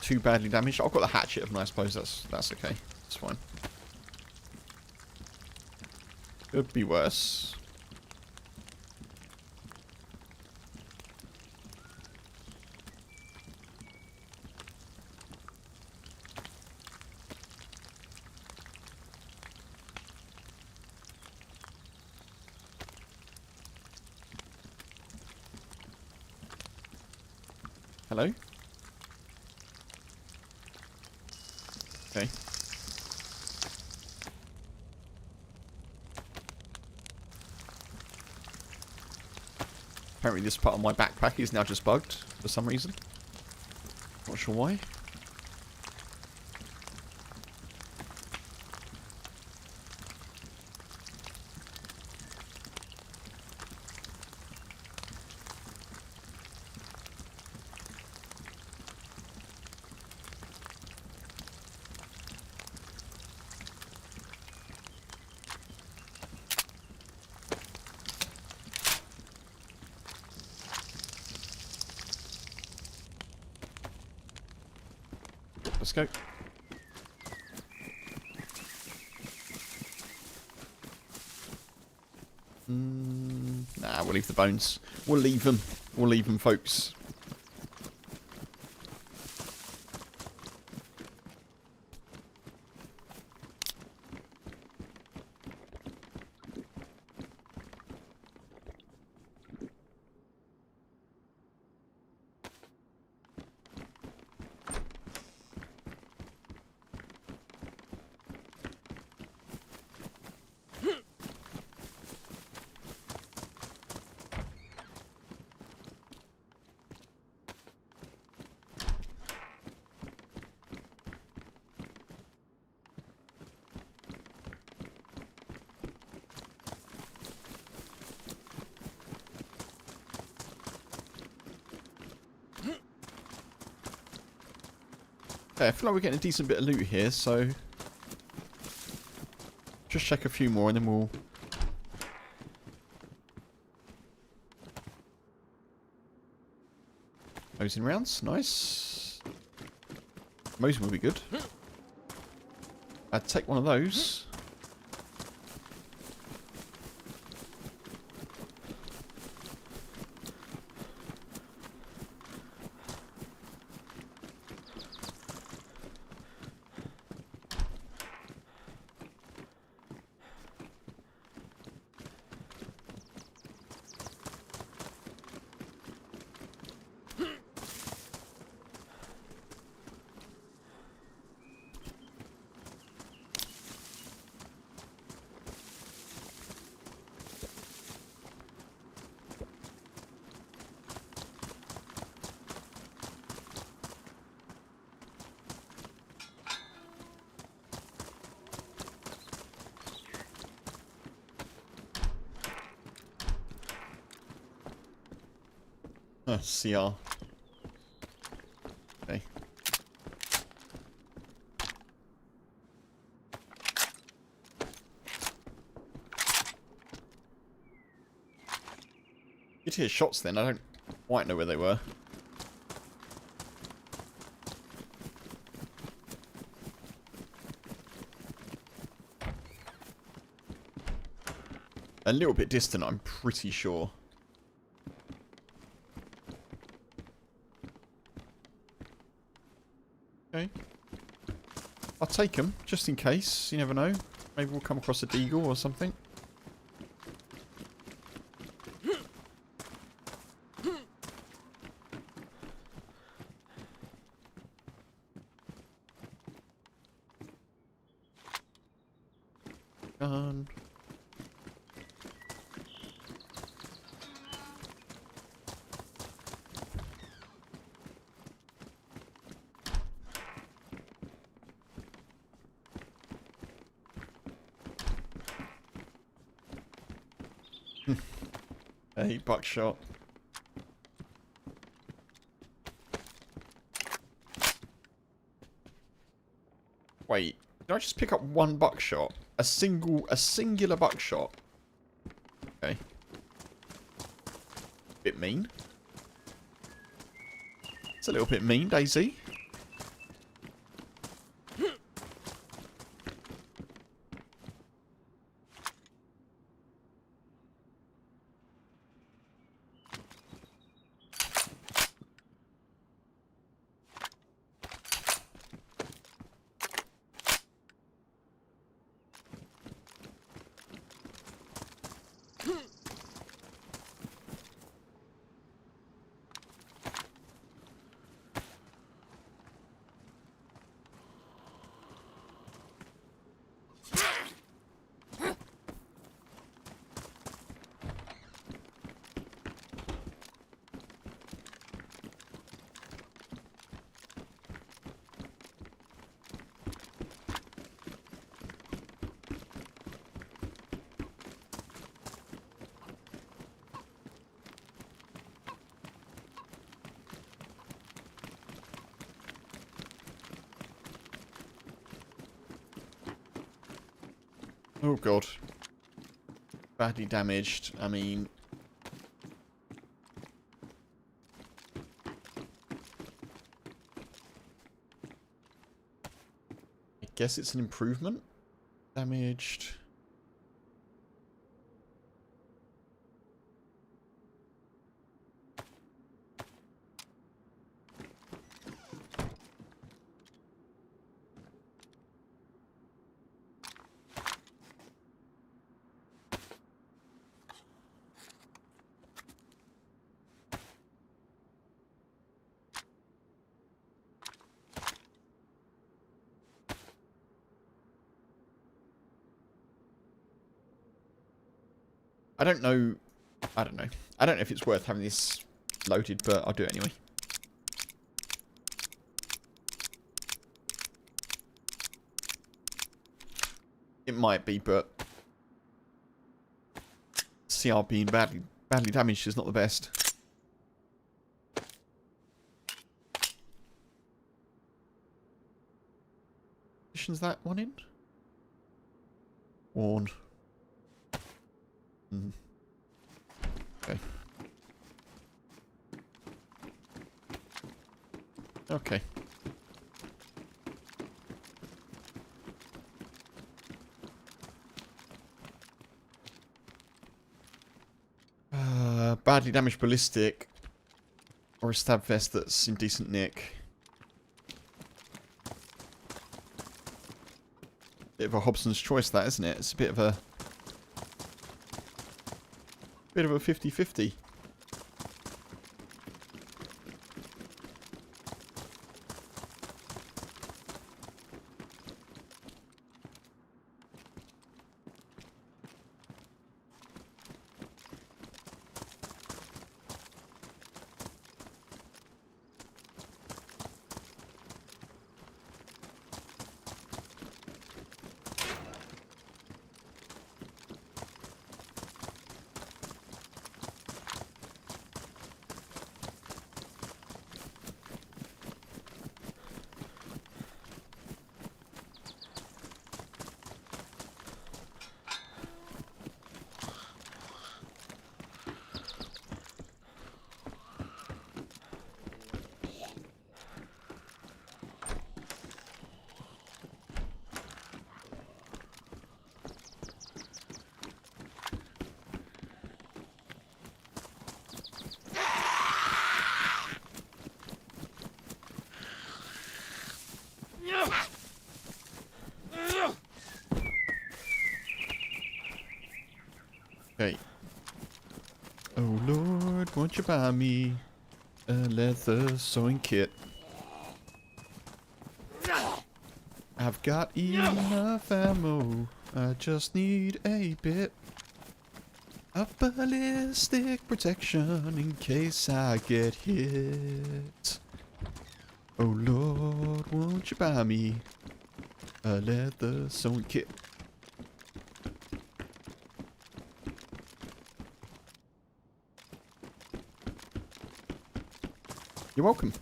Too badly damaged. I've got the hatchet, haven't I? I suppose that's okay. It's fine. Could be worse. Hello? Okay. Apparently this part of my backpack is now just bugged for some reason. Not sure why. Let's go. Nah, we'll leave the bones. We'll leave them. We'll leave them, folks. Okay, I feel like we're getting a decent bit of loot here, so just check a few more and then we'll... Mosing rounds, nice. Mosing will be good. I'd take one of those. CR. Okay. You'd hear shots then, I don't quite know where they were. A little bit distant, I'm pretty sure. Okay. I'll take them, just in case. You never know. Maybe we'll come across a deagle or something. Gun. Hey, buckshot. Wait, did I just pick up one buckshot? A singular buckshot? Okay. Bit mean. It's a little bit mean, DayZ. Oh god. Badly damaged. I mean... I guess it's an improvement. Damaged. I don't know. I don't know. I don't know if it's worth having this loaded, but I'll do it anyway. It might be, but CR being badly damaged is not the best. dimensions that one in? Worn. Okay. Okay. Badly damaged ballistic. Or a stab vest that's in decent nick. Bit of a Hobson's choice that, isn't it? It's a bit of a 50-50. Okay. Oh Lord, won't you buy me a leather sewing kit? I've got enough ammo. I just need a bit of ballistic protection in case I get hit. Oh Lord, won't you buy me a leather sewing kit? You're welcome.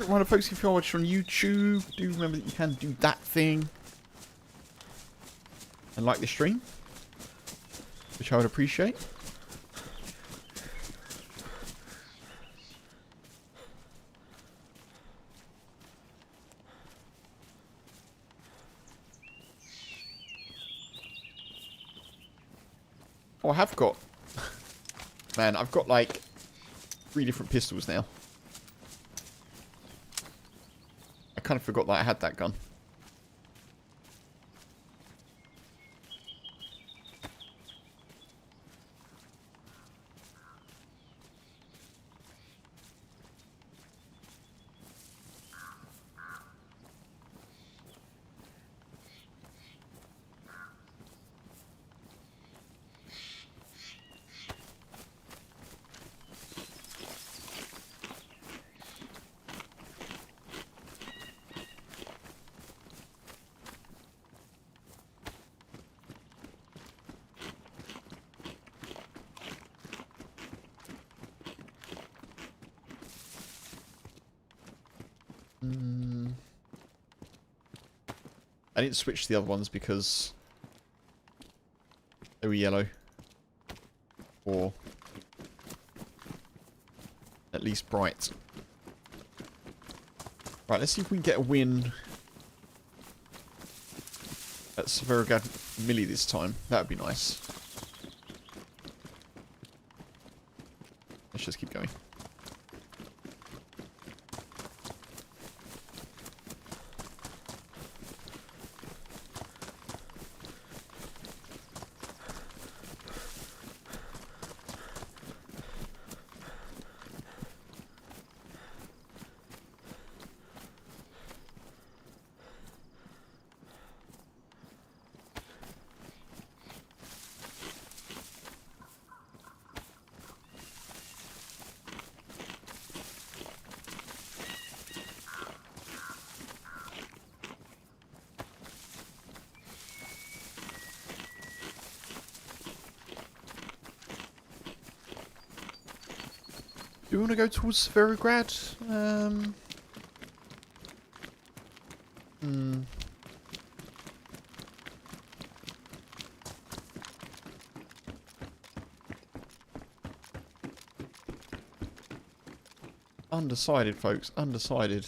Reminder folks, if you're watching on YouTube, do remember that you can do that thing and like the stream, which I would appreciate. Oh, I have got... Man, I've got like 3 different pistols now. I kind of forgot that I had that gun. I didn't switch the other ones because they were yellow. Or at least bright. Right, let's see if we can get a win at Severogad Millie this time. That would be nice. Let's just keep going. Do we want to go towards Sverograd? Undecided, folks. Undecided.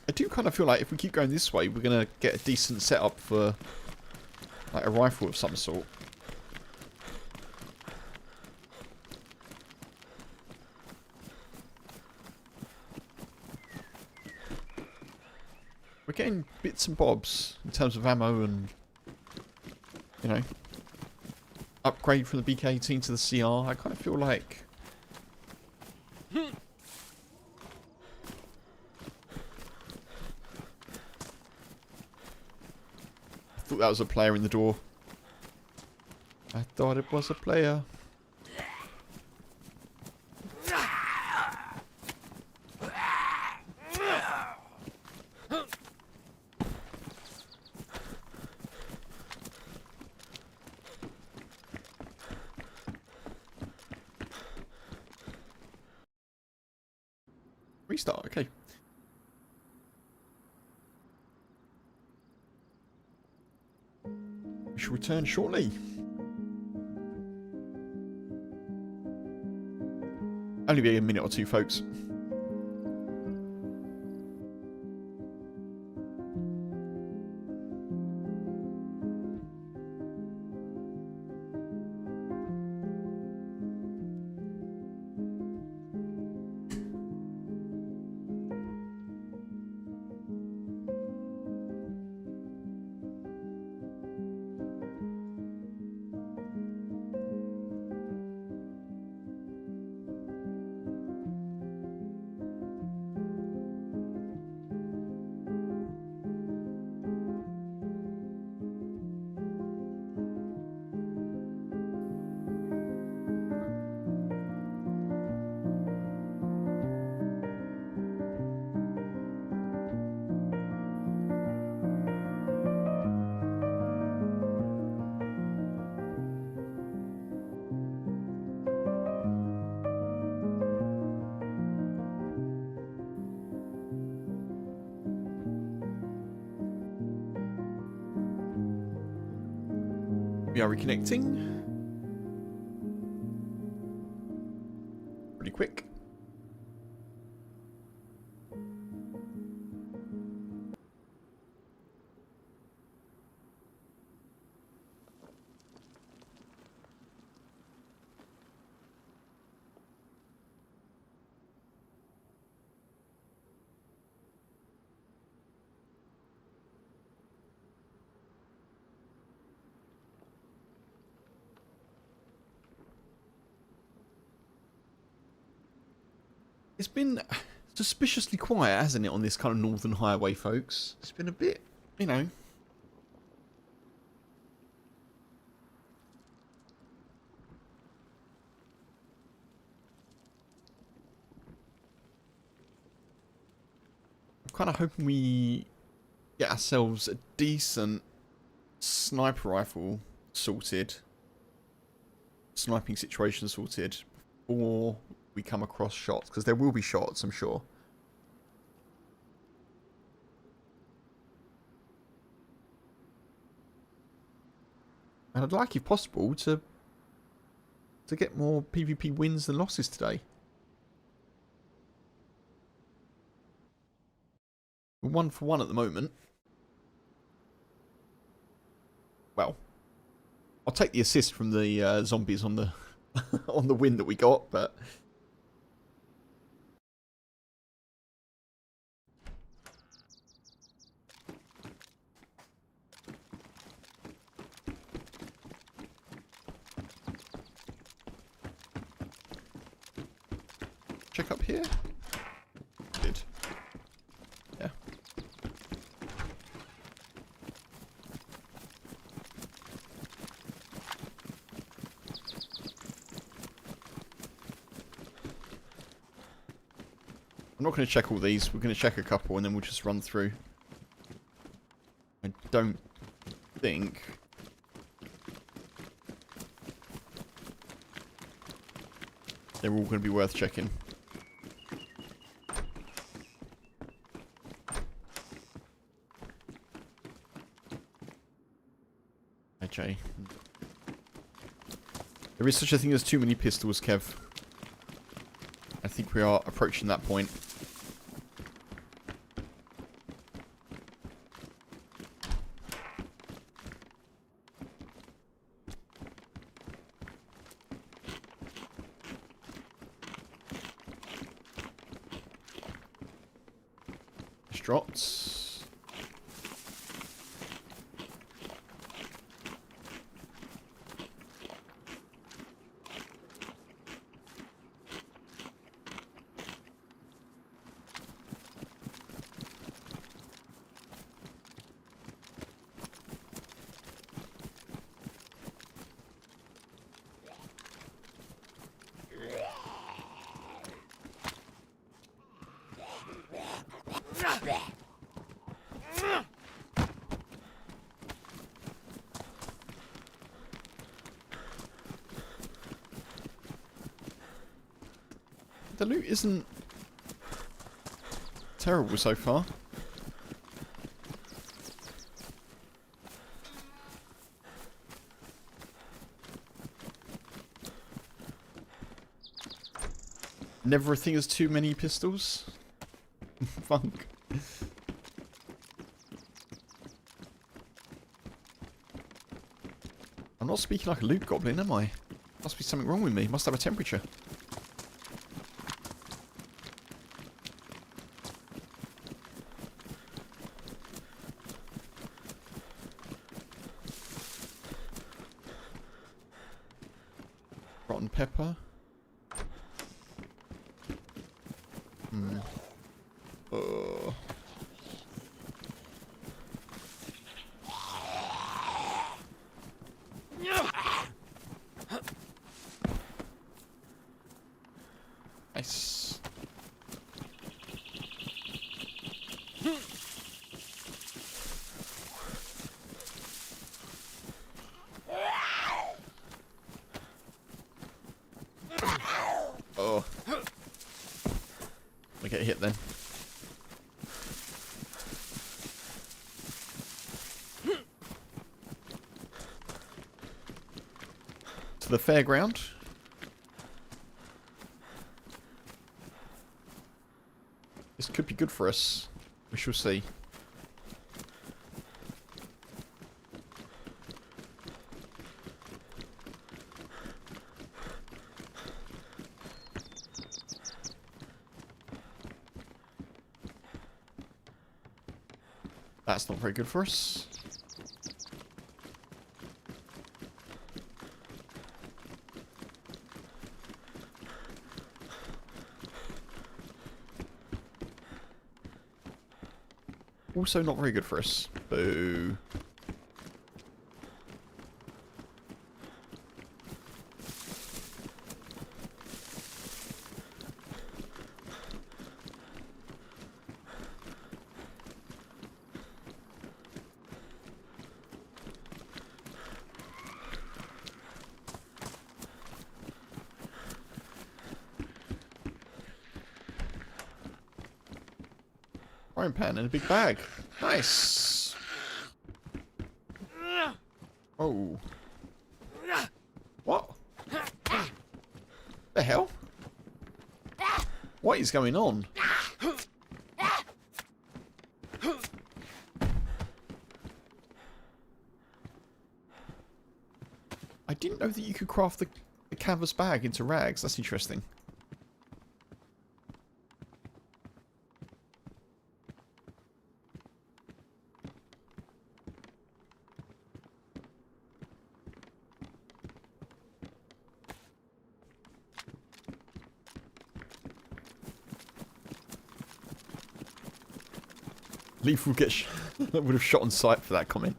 I do kind of feel like if we keep going this way, we're going to get a decent setup for like a rifle of some sort. We're getting bits and bobs in terms of ammo and, you know, upgrade from the BK-18 to the CR. I kind of feel like... I thought that was a player in the door. I thought it was a player. Restart, okay. We shall return shortly. Only be a minute or two, folks. We are reconnecting. Pretty quick. It's been suspiciously quiet, hasn't it, on this kind of northern highway, folks? It's been a bit, you know. I'm kind of hoping we get ourselves a decent sniper rifle sorted. Sniping situation sorted before we come across shots, because there will be shots, I'm sure. And I'd like, if possible, to get more PvP wins than losses today. We're 1 for 1 at the moment. Well, I'll take the assist from the zombies on the on the win that we got, but check up here? Did. Yeah. I'm not going to check all these. We're going to check a couple and then we'll just run through. I don't think... they're all going to be worth checking. Okay. There is such a thing as too many pistols, Kev. I think we are approaching that point. Drops. The loot isn't terrible so far. Never a thing as too many pistols. Funk. I'm not speaking like a loot goblin, am I? Must be something wrong with me. Must have a temperature. Rotten pepper. Oh. Nice. Oh. We get hit then. To the fairground. This could be good for us. We shall see. That's not very good for us. Also not very good for us. Boo. Frying pan in a big bag. Nice. Oh. What? The hell? What is going on? I didn't know that you could craft the canvas bag into rags. That's interesting. Leaf will get would have shot on sight for that comment.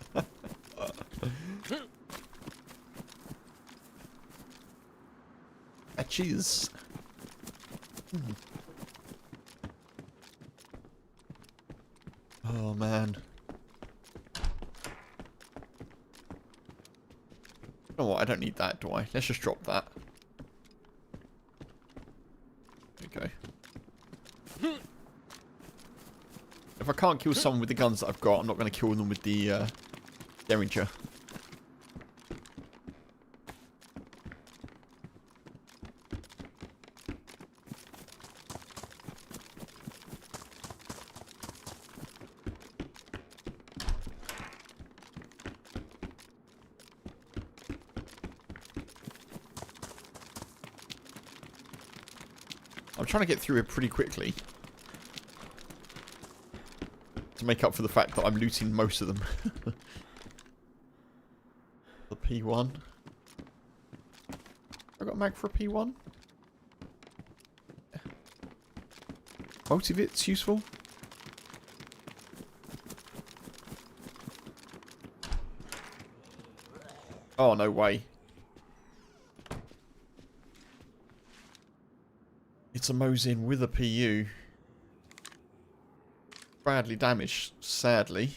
Cheese. Oh man. You know what? I don't need that, do I? Let's just drop that. There we go. If I can't kill someone with the guns that I've got, I'm not going to kill them with the Derringer. I'm trying to get through it pretty quickly to make up for the fact that I'm looting most of them. The P1. I got a mag for a P1. Yeah. Multivit's useful. Oh, no way. It's a Mosin with a PU. Badly damaged, sadly.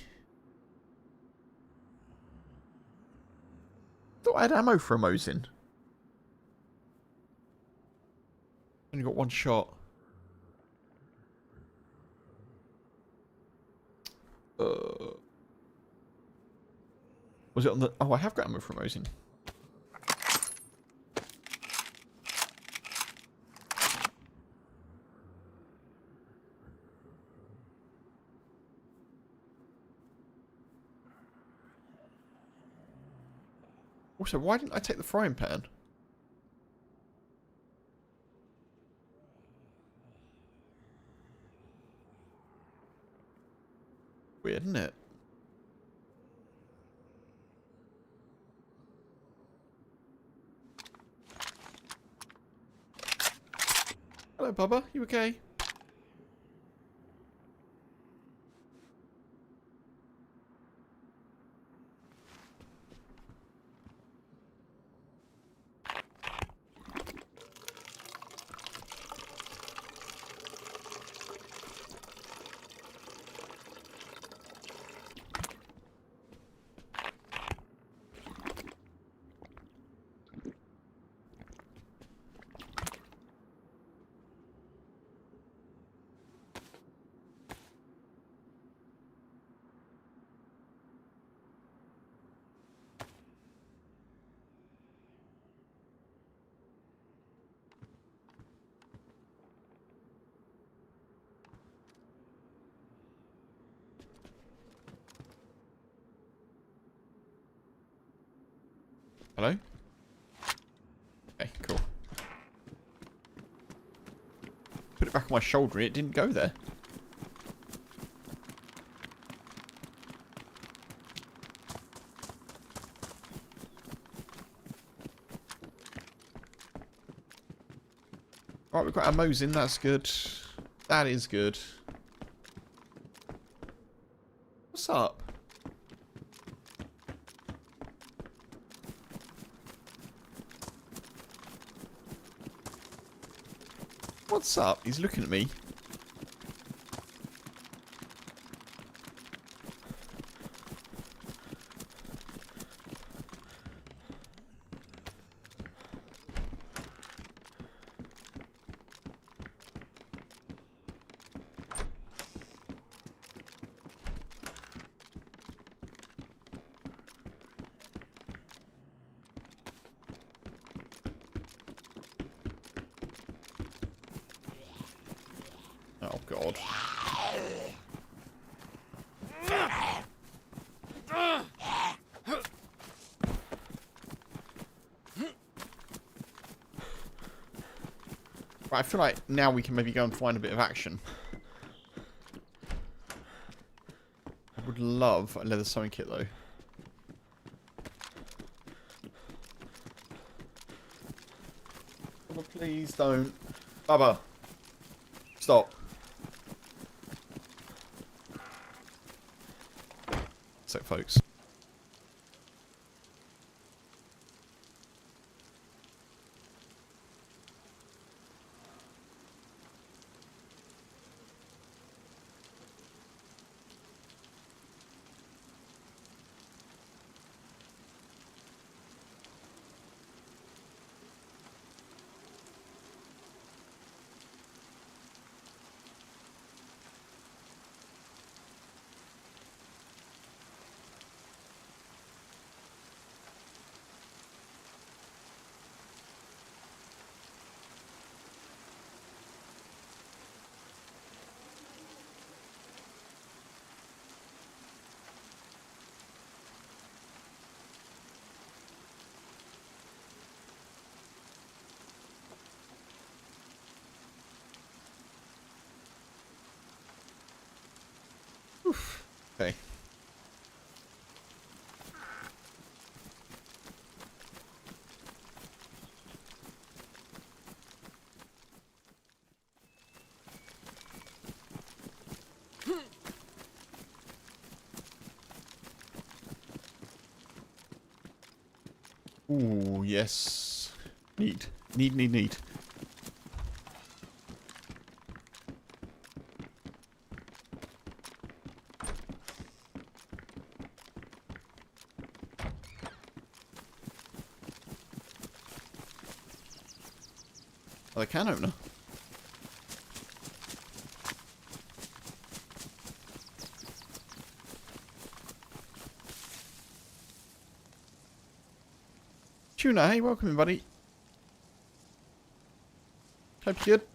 Thought I had ammo for a Mosin. Only got one shot. Was it on the... Oh, I have got ammo for a Mosin. Also, why didn't I take the frying pan? Weird, isn't it? Hello, Bubba. You okay? Hello? Okay, cool. Put it back on my shoulder, it didn't go there. Right, we've got our Mosin, that's good. That is good. What's up? What's up? He's looking at me. Oh, God. Right, I feel like now we can maybe go and find a bit of action. I would love a leather sewing kit, though. Bubba, please don't. Bubba. Stop. So, folks. Oof. Okay. Ooh, yes. Need. Need. Oh, the can opener. Tuna, hey, welcome, buddy. Hope you're good.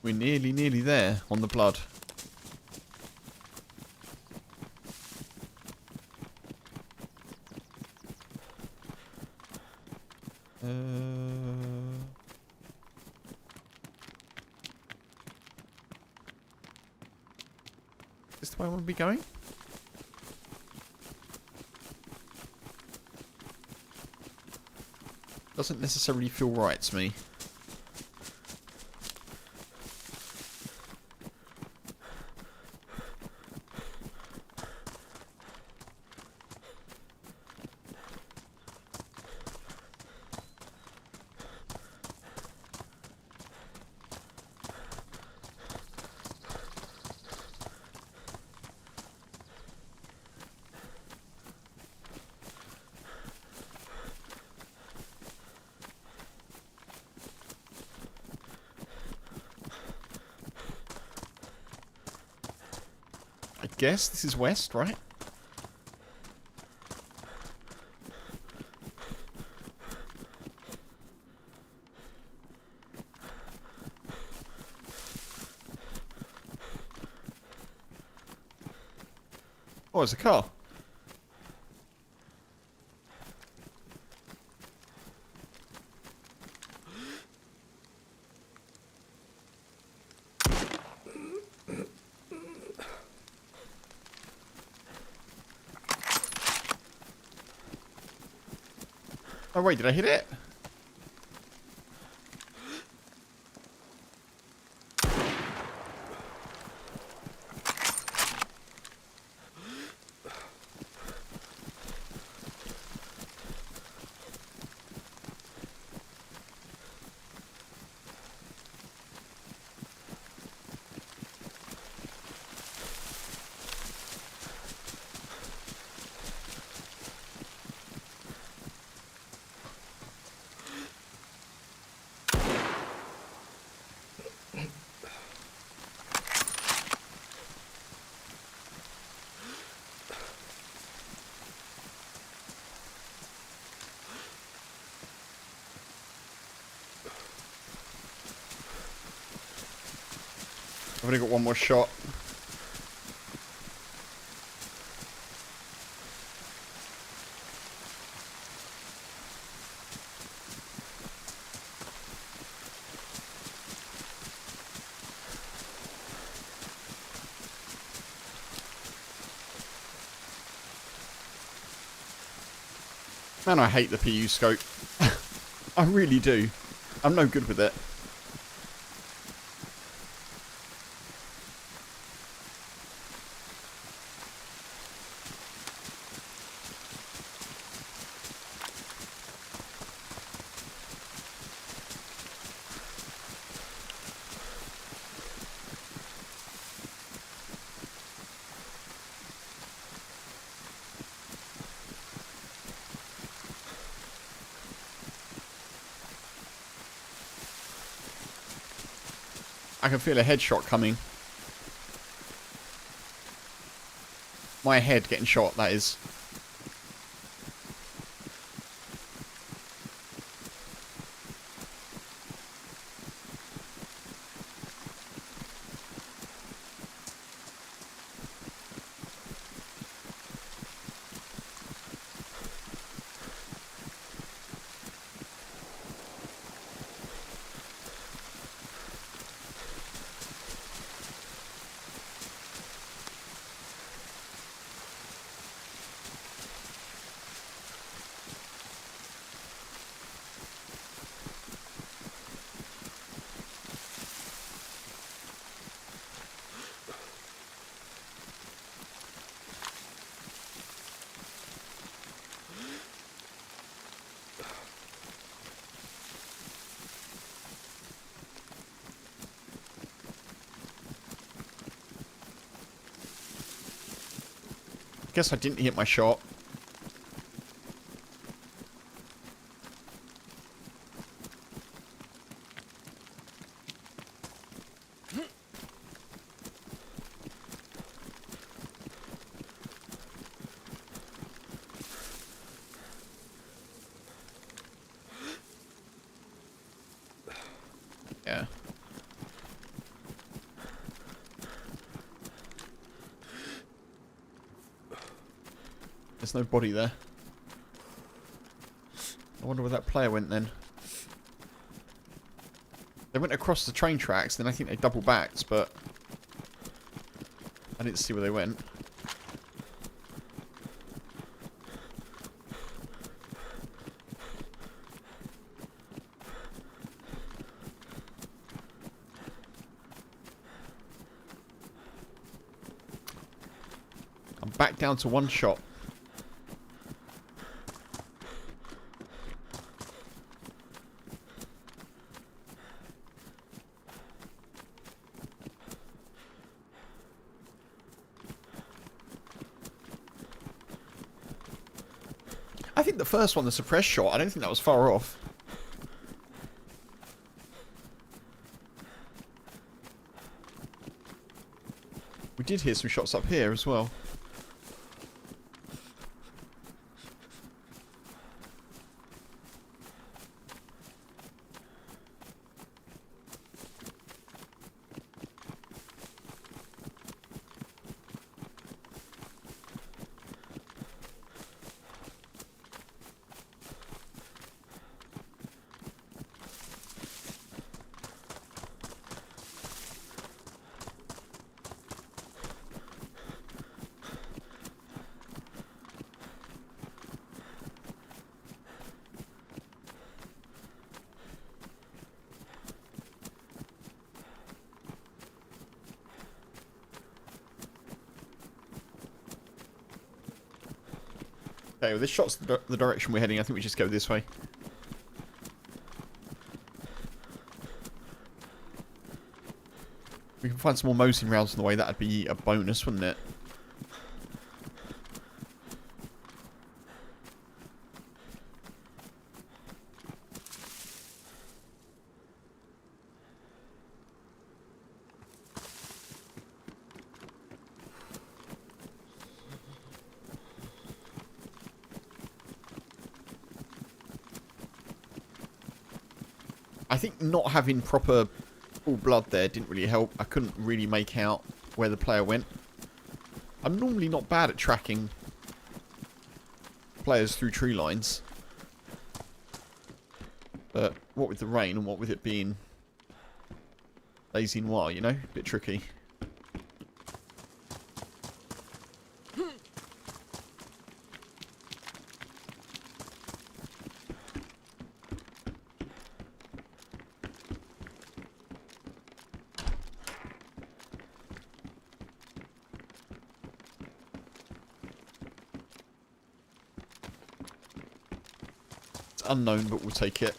We're nearly there on the blood. Is this the way I want to be going? Doesn't necessarily feel right to me. I guess this is west, right? Oh, it's a car. Oh wait, did I hit it? I've only got one more shot. Man, I hate the PU scope. I really do. I'm no good with it. I can feel a headshot coming. My head getting shot, that is. Guess I didn't hit my shot. Yeah. There's no body there. I wonder where that player went then. They went across the train tracks, then I think they double backed, but I didn't see where they went. I'm back down to one shot. I think the first one, the suppressed shot, I don't think that was far off. We did hear some shots up here as well. Okay, well this shot's the direction we're heading. I think we just go this way. We can find some more Mosin rounds on the way. That'd be a bonus, wouldn't it? I think not having proper all blood there didn't really help. I couldn't really make out where the player went. I'm normally not bad at tracking players through tree lines. But what with the rain and what with it being DayZ Noir, you know? A bit tricky. It's unknown, but we'll take it.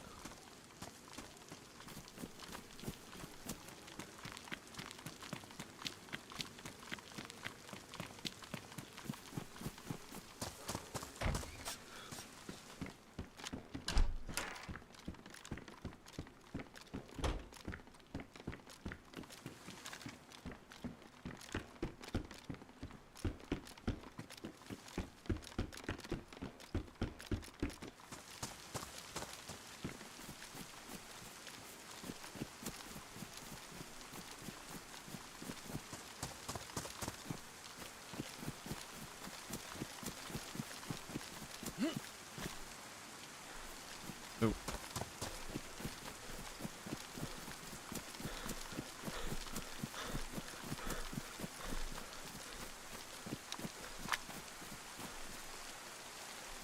Oh.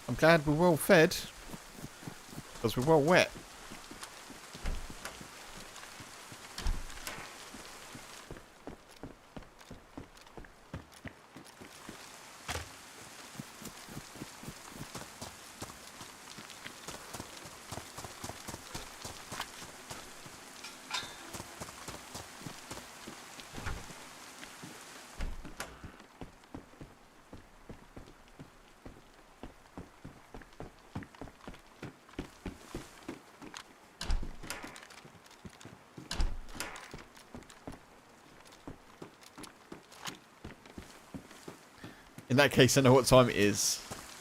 I'm glad we're well fed, because we're well wet. In that case, I know what time it is.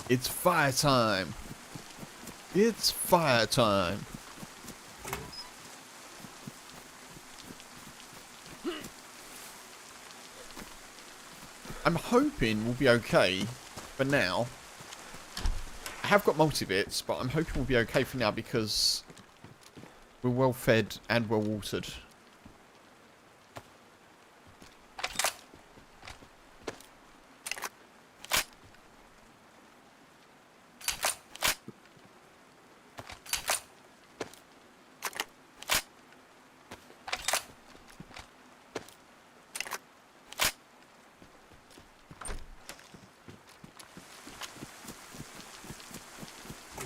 It's fire time. It's fire time. I'm hoping we'll be okay for now. I have got multi-bits, but I'm hoping we'll be okay for now because we're well fed and well watered.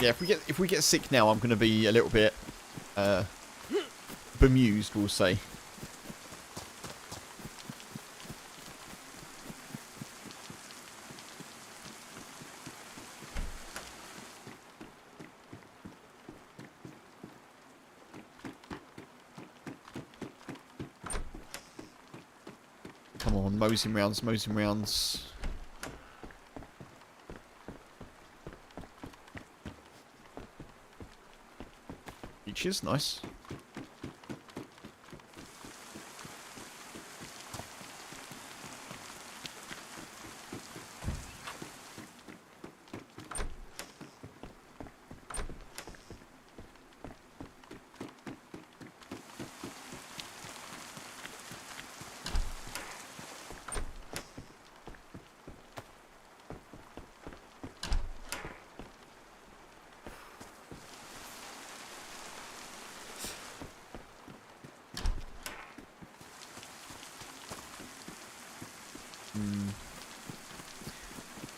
Yeah, if we get sick now, I'm going to be a little bit bemused, we'll say. Come on, moseying rounds, moseying rounds. Peaches, nice.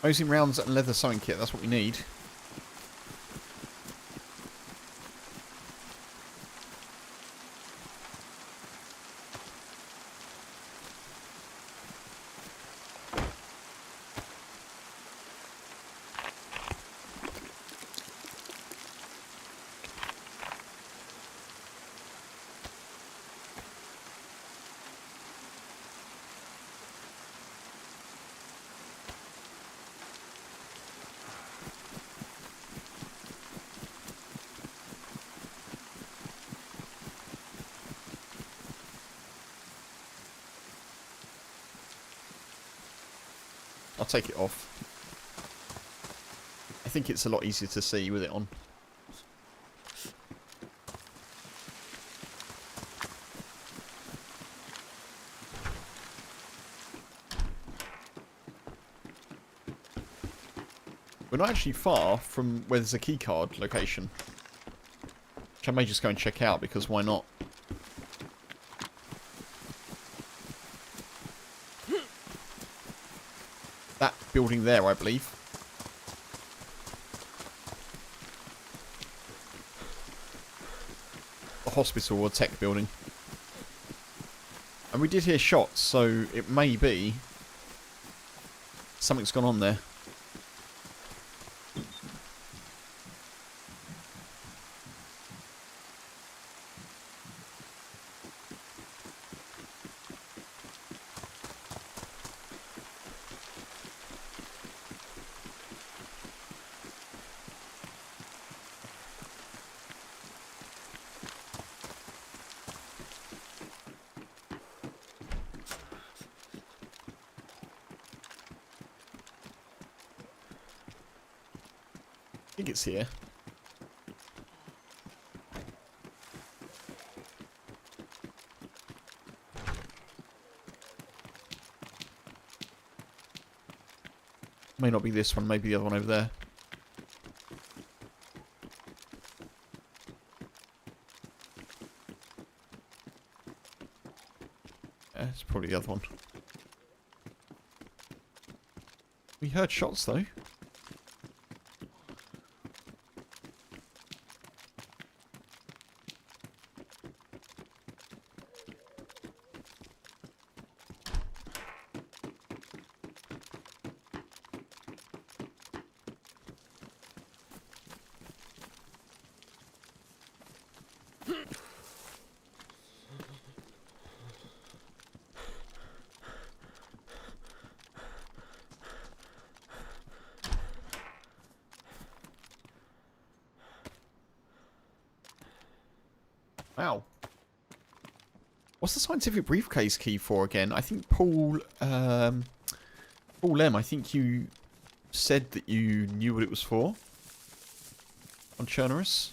Moseying rounds and leather sewing kit, that's what we need. I'll take it off. I think it's a lot easier to see with it on. We're not actually far from where there's a keycard location. Which I may just go and check out, because why not? That building there, I believe. The hospital or tech building. And we did hear shots, so it may be something's gone on there. I think it's here. May not be this one, maybe the other one over there. Yeah, it's probably the other one. We heard shots though. Wow. What's the scientific briefcase key for again? I think Paul M, I think you said that you knew what it was for. On Chernarus.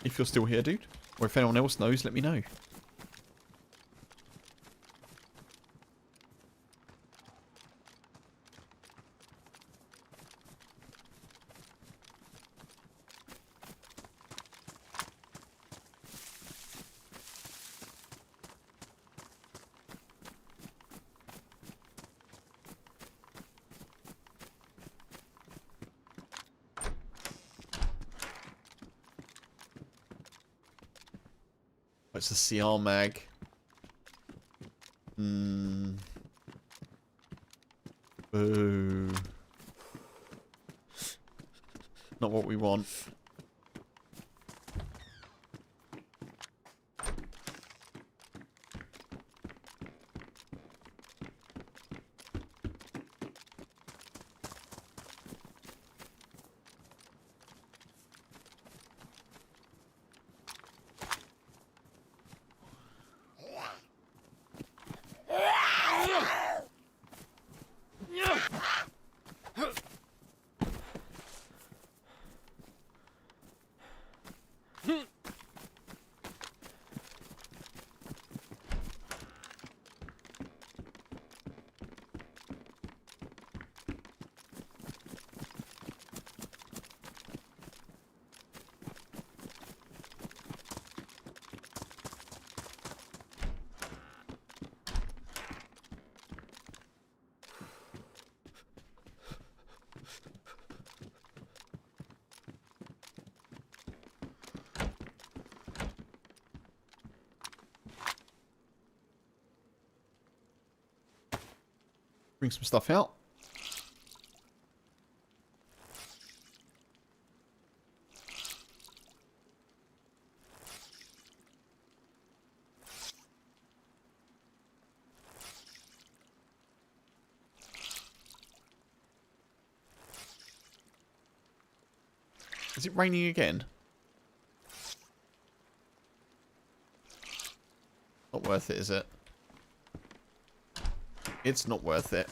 If you're still here, dude. Or if anyone else knows, let me know. It's a CR mag. Boo. Not what we want. Bring some stuff out. Is it raining again? Not worth it, is it? It's not worth it.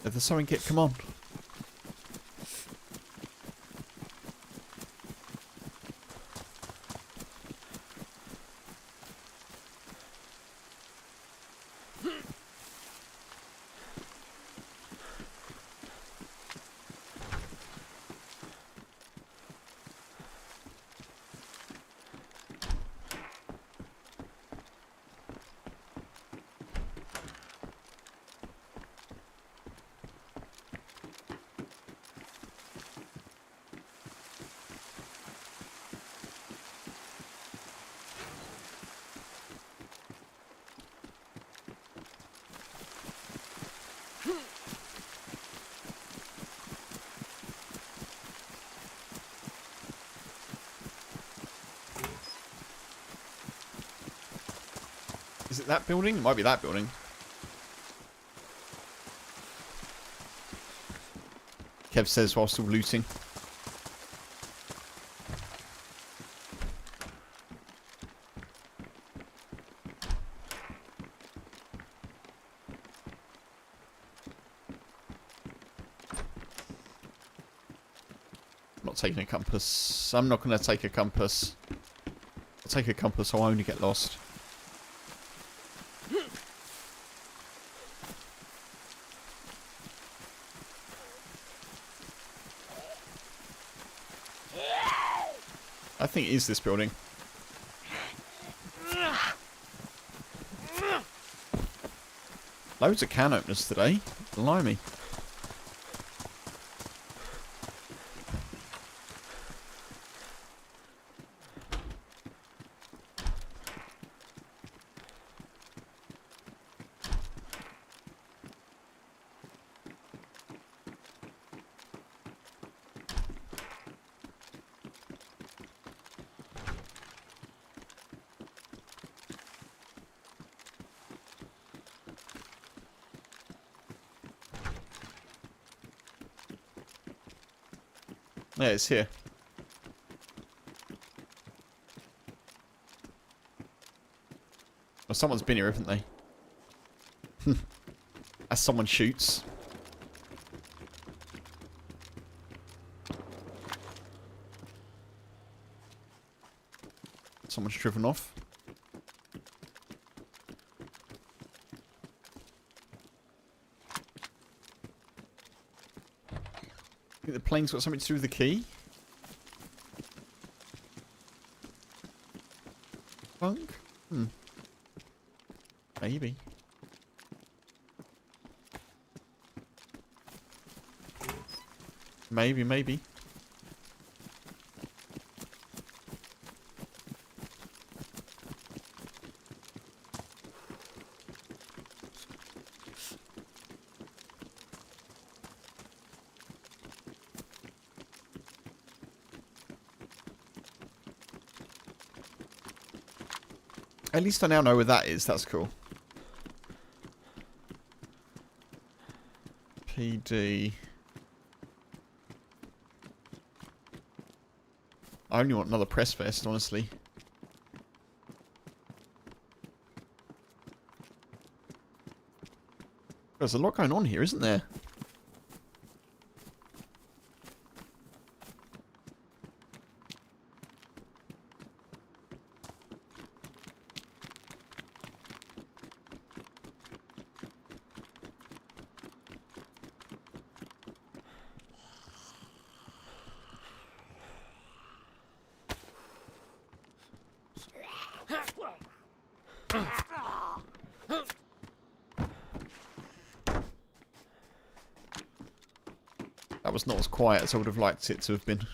If there's something, come on. Is it that building? It might be that building. Kev says while still looting. I'm not taking a compass. I'm not going to take a compass. I'll take a compass, I'll only get lost. I think it is this building. Loads of can openers today. Blimey. Yeah, it's here. Well, someone's been here, haven't they? As someone shoots. Someone's driven off. I think the plane's got something to do with the key. Funk? Maybe. Maybe. At least I now know where that is. That's cool. PD. I only want another press vest, honestly. There's a lot going on here, isn't there? That was not as quiet as I would have liked it to have been.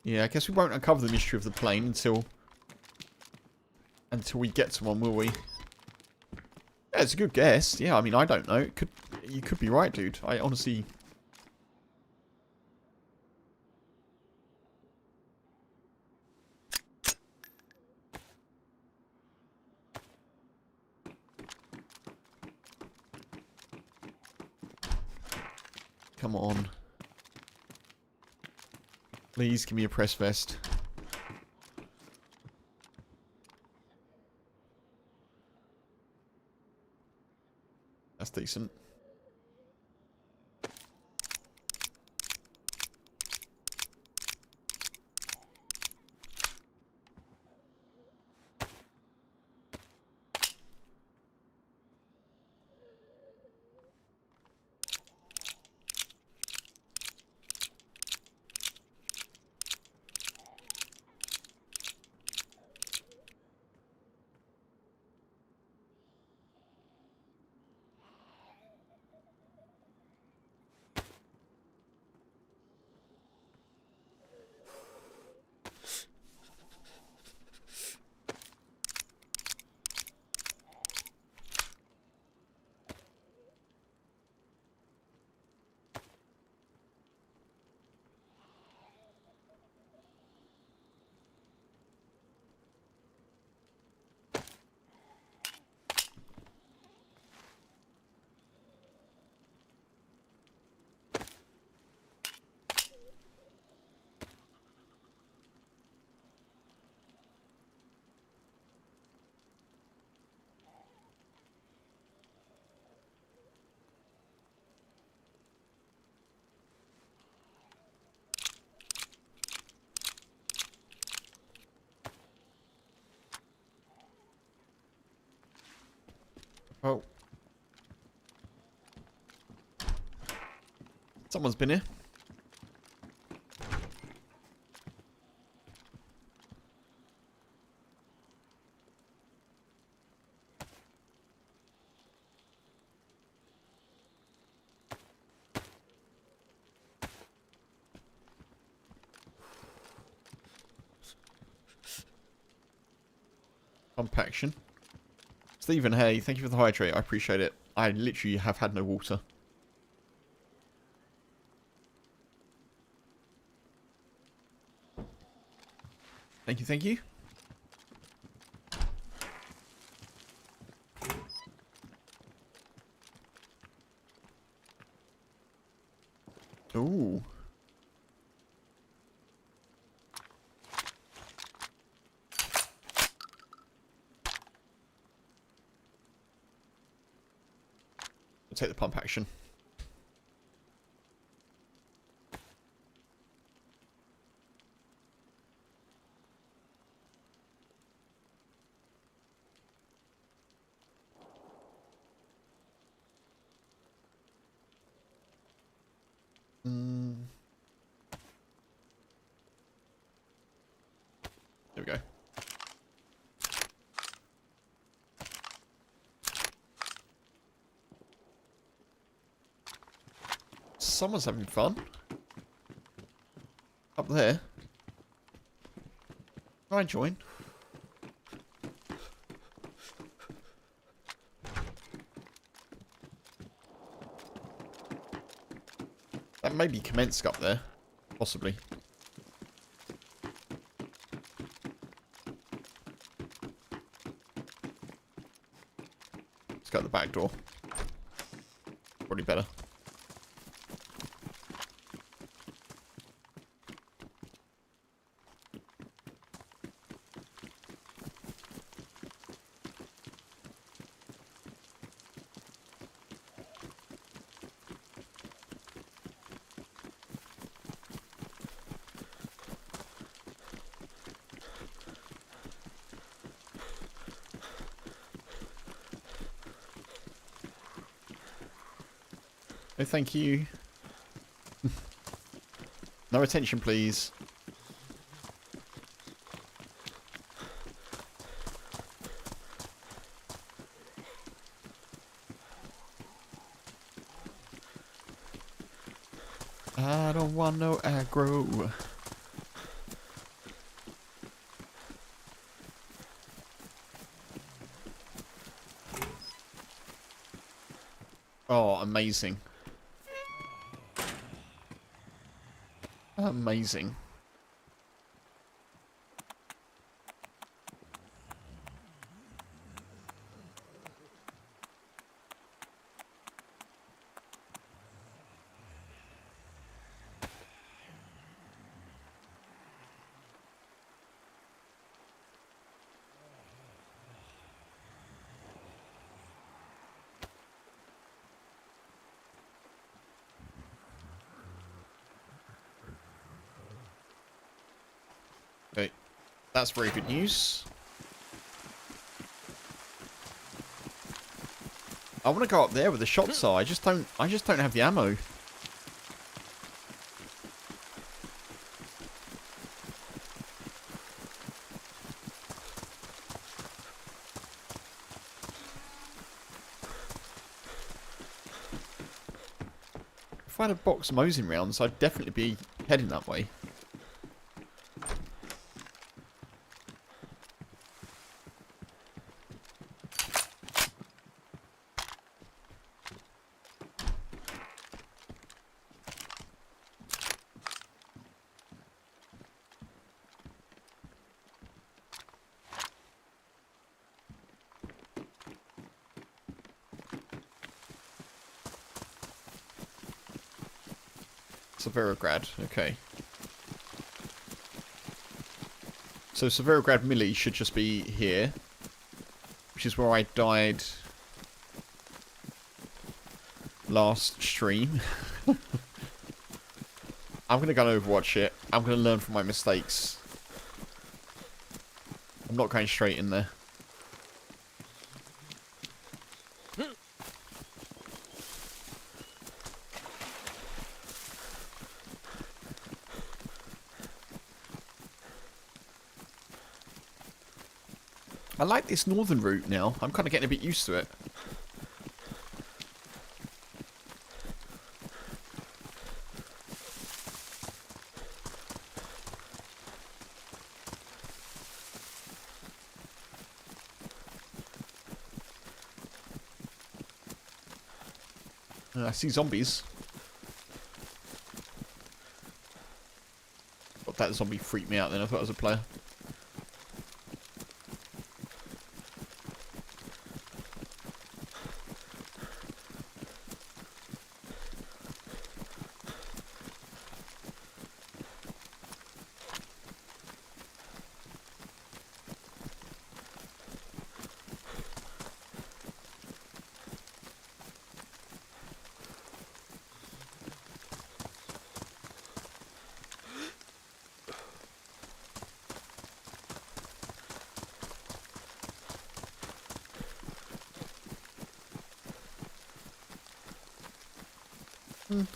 Yeah, I guess we won't uncover the mystery of the plane until we get to one, will we? Yeah, it's a good guess. Yeah, I mean, I don't know. You could be right, dude. I honestly... come on. Please give me a press vest. That's decent. Oh. Someone's been here. Compaction. Stephen, hey, thank you for the hydrate. I appreciate it. I literally have had no water. Thank you, thank you. Ooh. I'll take the pump action. There we go. Someone's having fun. Up there. Can I join? That may be Kamensk up there. Possibly. Let's go at the back door. Probably better. No, thank you. No attention, please. I don't want no aggro. Oh, amazing. Amazing. That's very good news. I want to go up there where the shots are. I just don't have the ammo. If I had a box mosing rounds, I'd definitely be heading that way. Severograd, okay. So Severograd Millie should just be here, which is where I died last stream. I'm going to go and overwatch it. I'm going to learn from my mistakes. I'm not going straight in there. I like this northern route now. I'm kind of getting a bit used to it. I see zombies. But that zombie freaked me out then. I thought I was a player.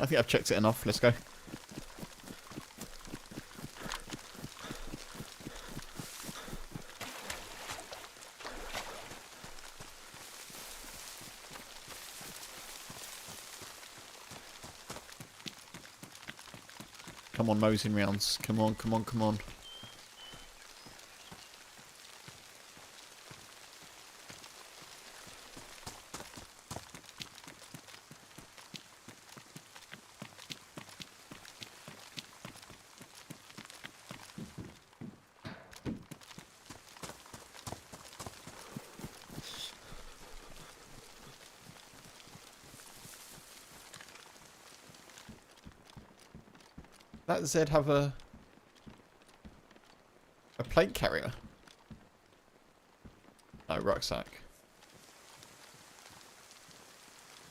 I think I've checked it enough. Let's go. Come on, mosing rounds. Come on, come on, come on. That Zed have a plate carrier? No, rucksack.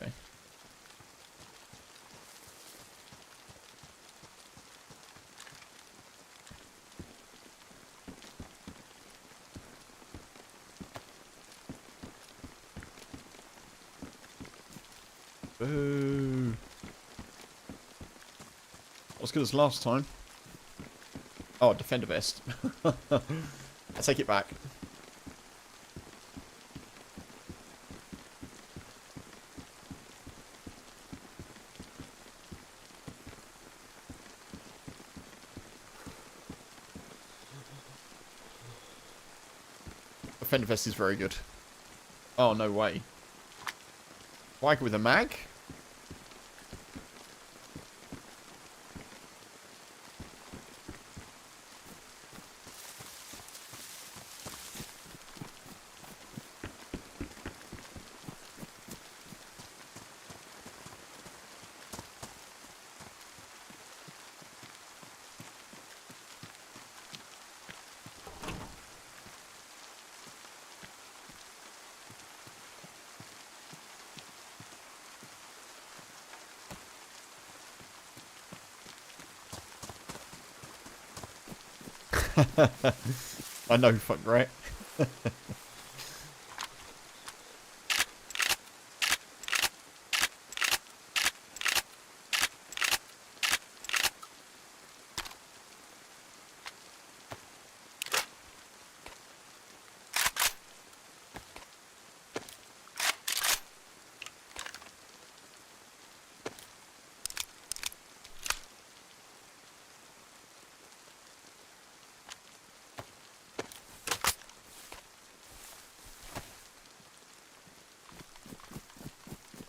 Okay. Boo. Not as good as last time. Oh, defender vest. I take it back. Defender vest is very good. Oh, no way. Why go with a mag? I know, fuck, right?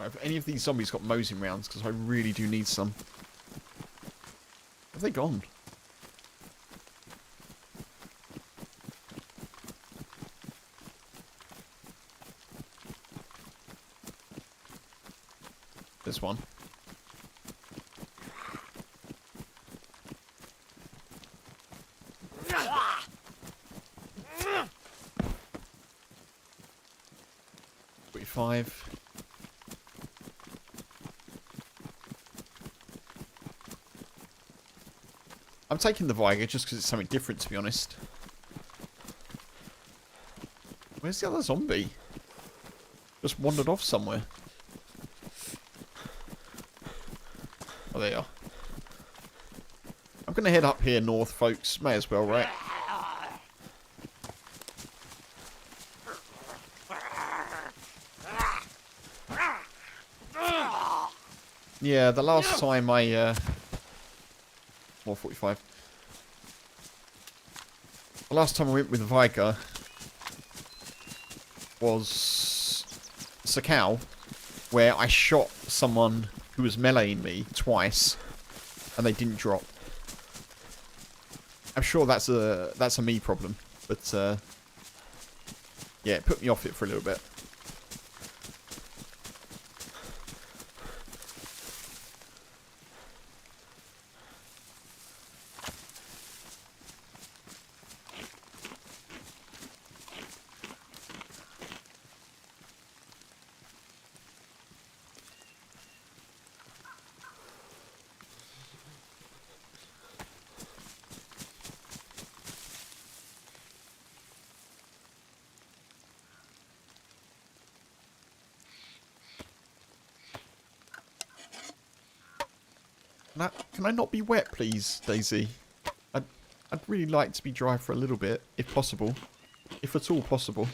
Have any of these zombies got Mosin rounds? Because I really do need some. Have they gone? This one. $45. I'm taking the Viger just because it's something different, to be honest. Where's the other zombie? Just wandered off somewhere. Oh, there you are. I'm going to head up here north, folks. May as well, right? Yeah, the last time I... More 45. The last time I went with Viger was Sakau, where I shot someone who was meleeing me twice, and they didn't drop. I'm sure that's a me problem, but yeah, it put me off it for a little bit. Can I not be wet, please, DayZ? I'd really like to be dry for a little bit, if possible. If at all possible.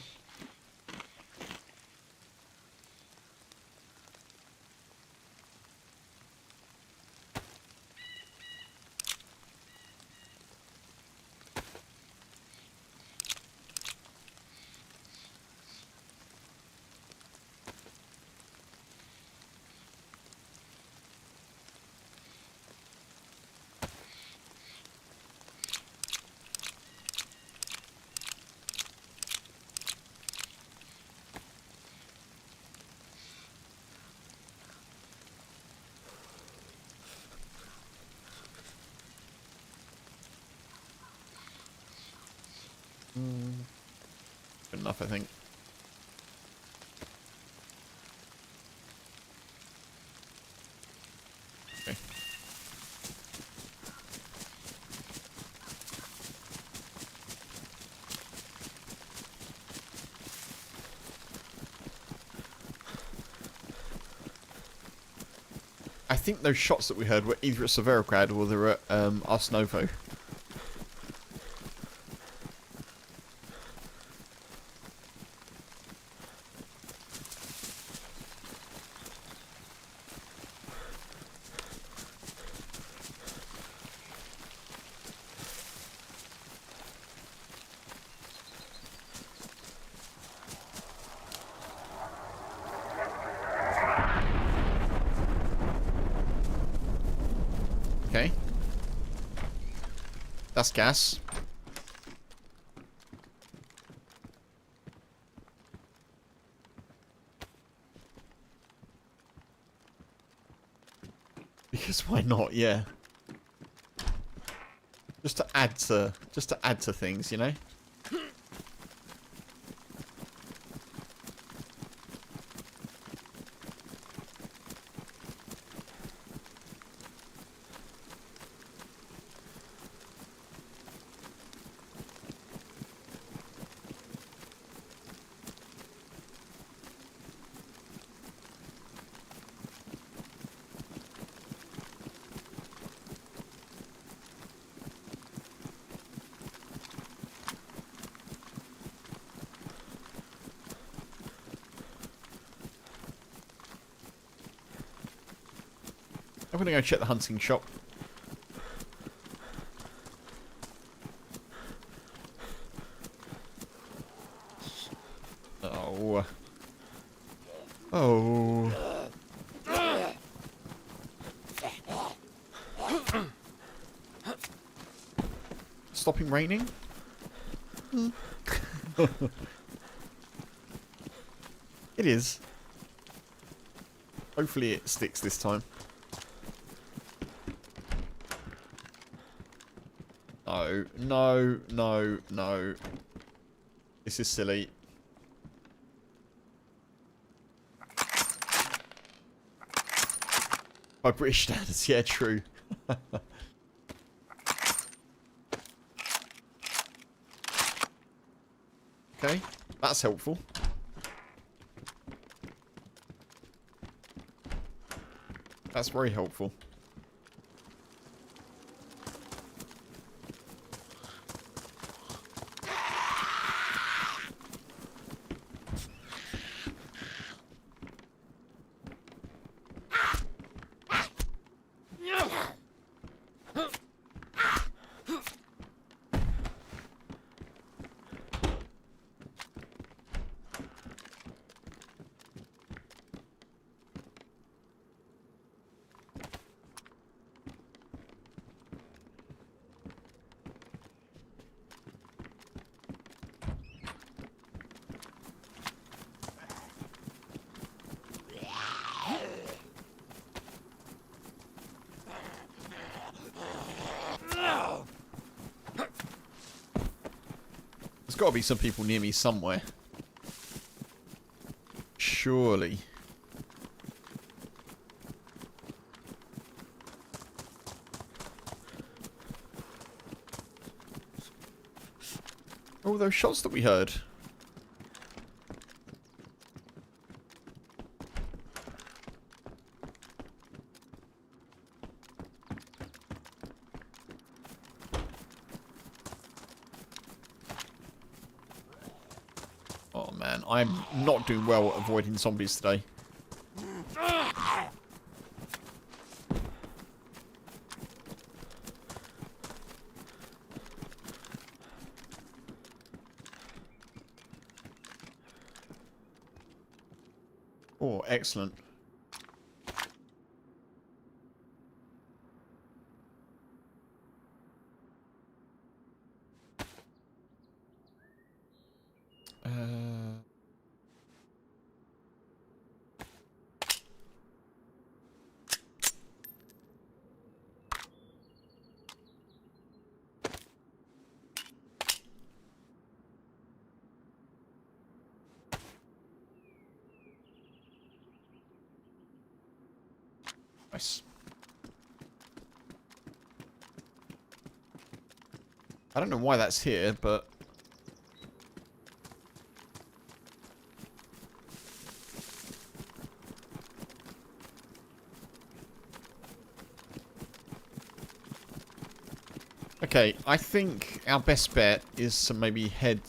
Good enough, I think. Okay. I think those shots that we heard were either at Severograd or they were at Arsnovo. Okay. That's gas. Because why not? Yeah. Just to add to things, you know? I'm going to go check the hunting shop. Oh. Oh. Stopping raining? It is. Hopefully it sticks this time. No, no, no, no. This is silly. By British standards, yeah, true. Okay, that's helpful. That's very helpful. There's got to be some people near me somewhere. Surely. Oh, those shots that we heard. Oh man, I'm not doing well at avoiding zombies today. Oh, excellent. Nice. I don't know why that's here, but... Okay, I think our best bet is to maybe head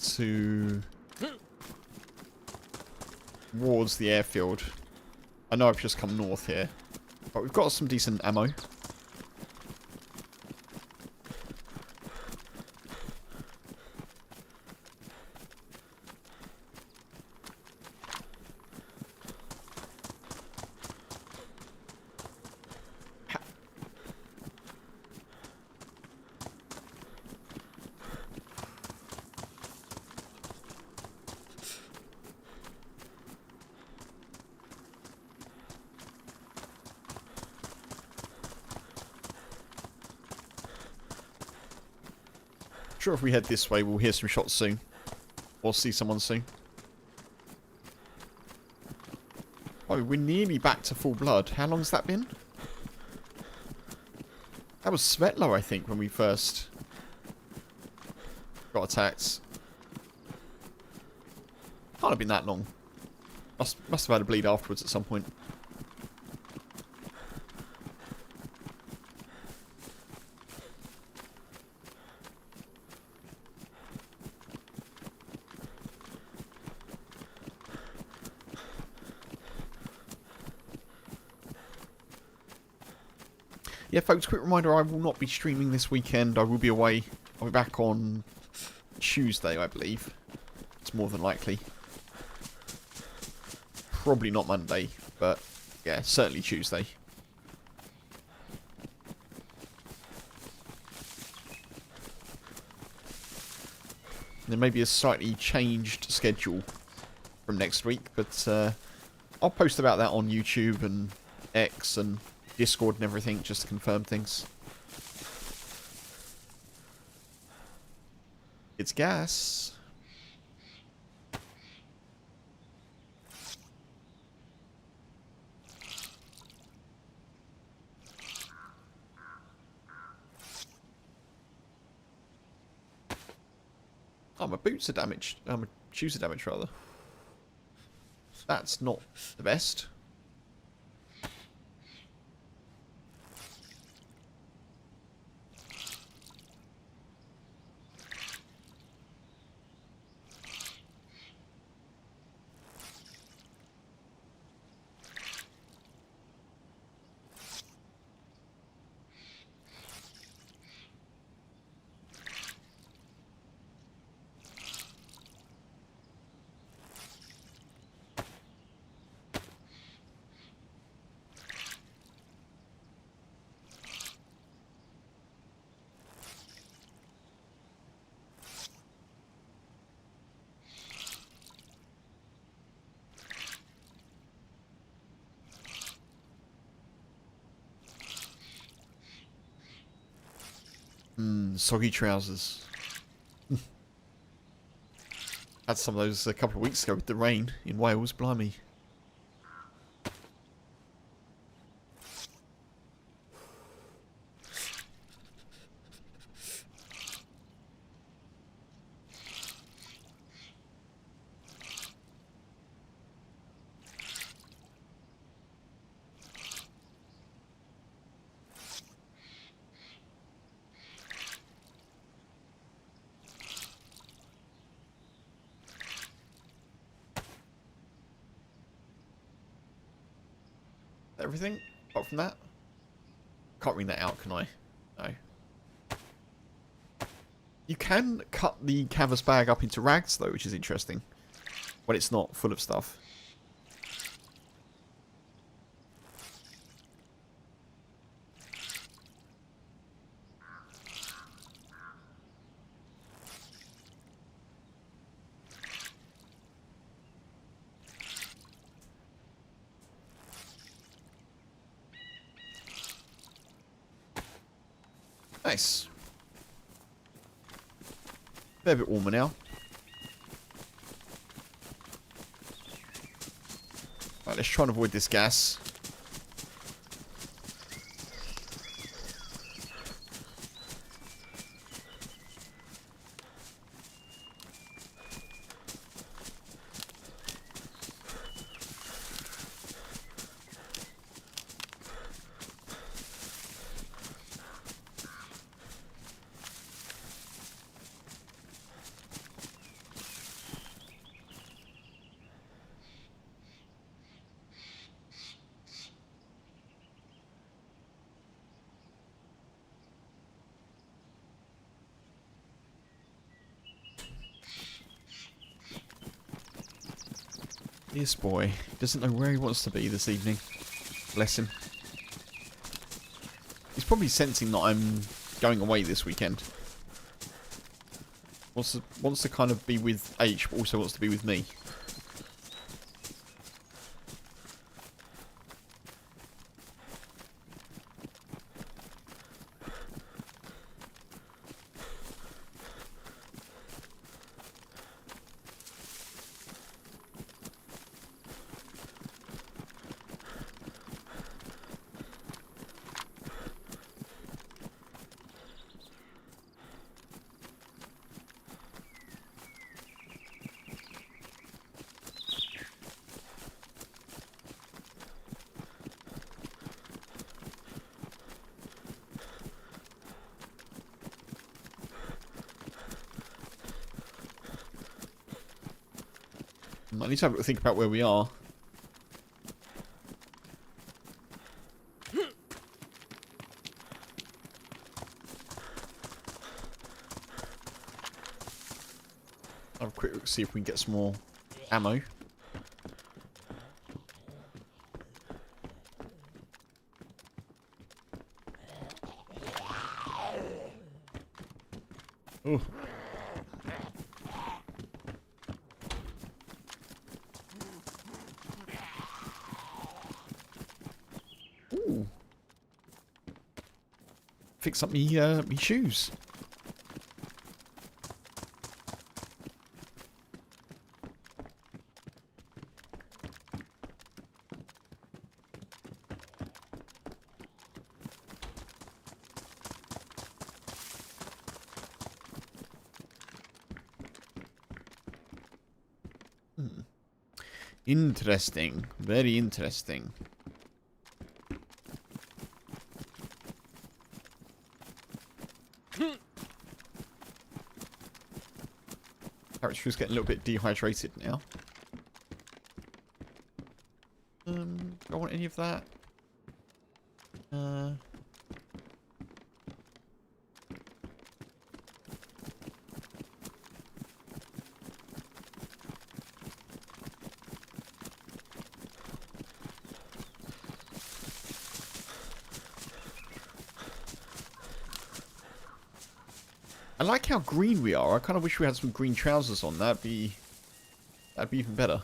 towards the airfield. I know I've just come north here, but we've got some decent ammo. Sure, if we head this way, we'll hear some shots soon. Or see someone soon. Oh, we're nearly back to full blood. How long's that been? That was Svetlo, I think, when we first got attacked. Can't have been that long. Must have had a bleed afterwards at some point. Yeah, folks, quick reminder, I will not be streaming this weekend. I will be away. I'll be back on Tuesday, I believe. It's more than likely. Probably not Monday, but yeah, certainly Tuesday. There may be a slightly changed schedule from next week, but I'll post about that on YouTube and X and Discord and everything, just to confirm things. It's gas. Oh, my boots are damaged. My shoes are damaged, rather. That's not the best. Soggy trousers. Had some of those a couple of weeks ago with the rain in Wales, blimey. Everything apart from that. Can't read that out, can I? No. You can cut the canvas bag up into rags, though, which is interesting. When it's not full of stuff. Nice. Fair bit warmer now. Right, let's try and avoid this gas. This boy doesn't know where he wants to be this evening. Bless him. He's probably sensing that I'm going away this weekend. Wants to kind of be with H, but also wants to be with me. I need to have a think about where we are. I'll have a quick look, see if we can get some more ammo. Oh. Ooh. Fix up me shoes. Interesting. Very interesting. Character's getting a little bit dehydrated now. Do I want any of that? I like how green we are. I kind of wish we had some green trousers on. That'd be even better.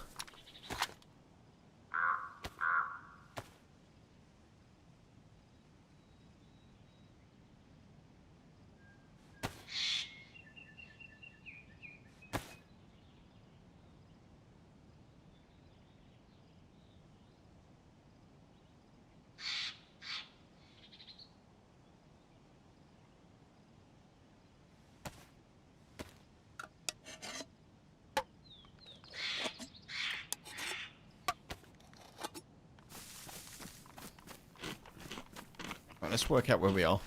Right, let's work out where we are.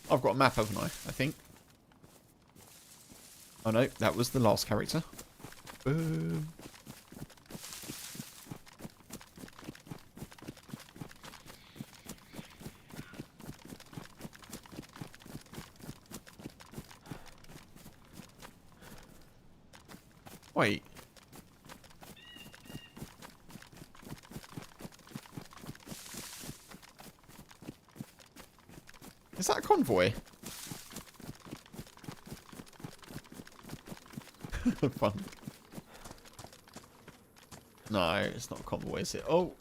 I've got a map, haven't I think. Oh no, that was the last character. Boom. Wait. Is that a convoy? Fun. No, it's not a convoy, is it? Oh!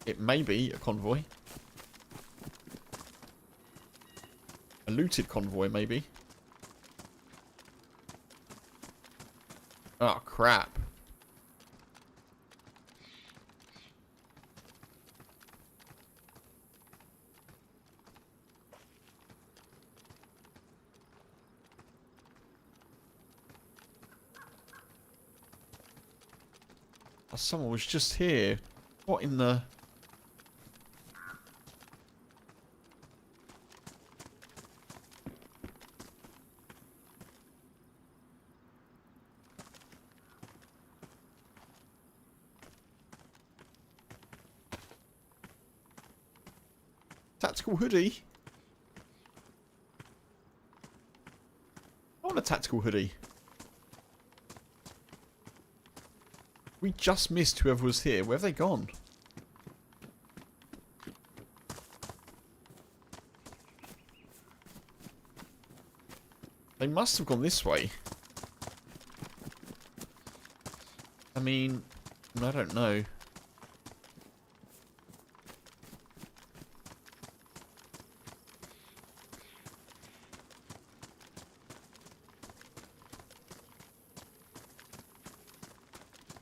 It may be a convoy. A looted convoy, maybe. Oh, crap. Oh, someone was just here. What in the... Tactical hoodie? I want a tactical hoodie. We just missed whoever was here. Where have they gone? They must have gone this way. I mean, I don't know.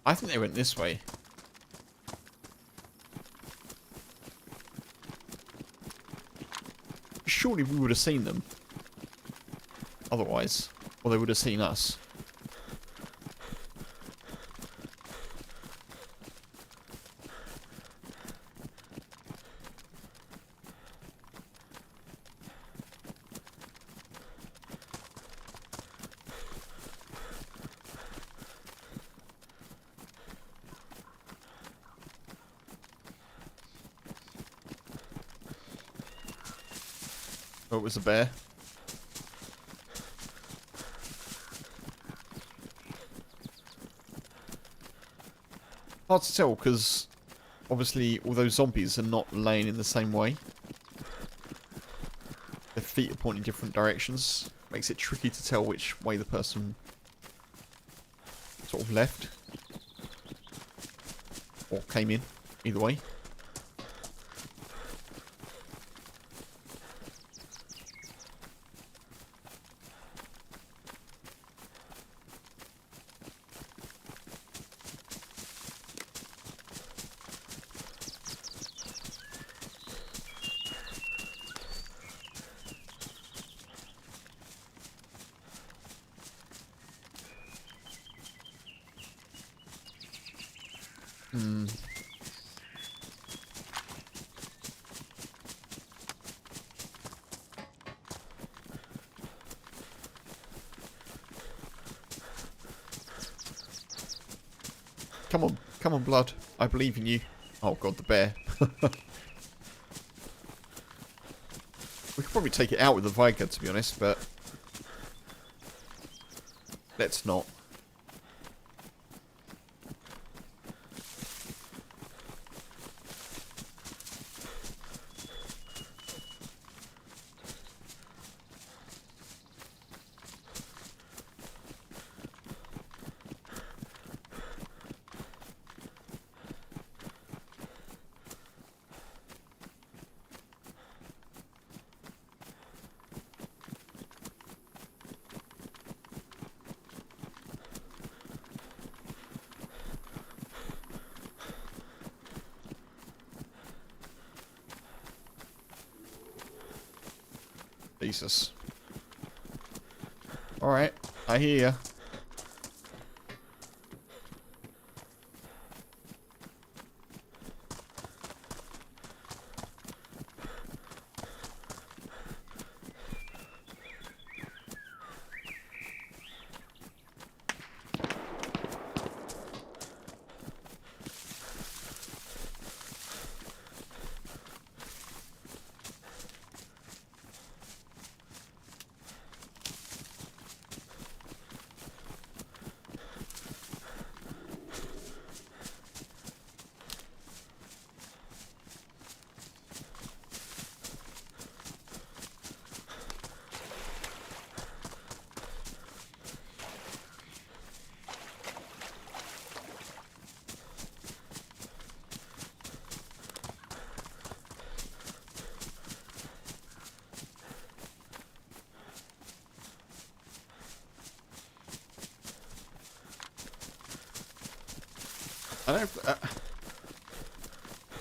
I think they went this way. Surely we would have seen them. Otherwise. Or they would have seen us. Oh, it was a bear. Hard to tell because obviously all those zombies are not laying in the same way. Their feet are pointing different directions. Makes it tricky to tell which way the person sort of left. Or came in. Either way. Come on, blood. I believe in you. Oh god, the bear. We could probably take it out with the Viger, to be honest, but let's not. Jesus. Alright, I hear ya.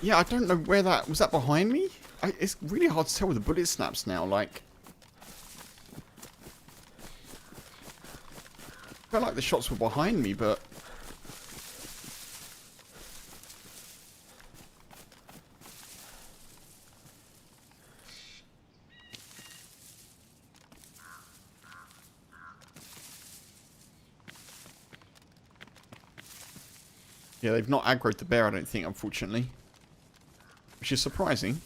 Yeah, I don't know where that... Was that behind me? It's really hard to tell with the bullet snaps now, like... I felt like the shots were behind me, but... Yeah, they've not aggroed the bear, I don't think, unfortunately. Which is surprising.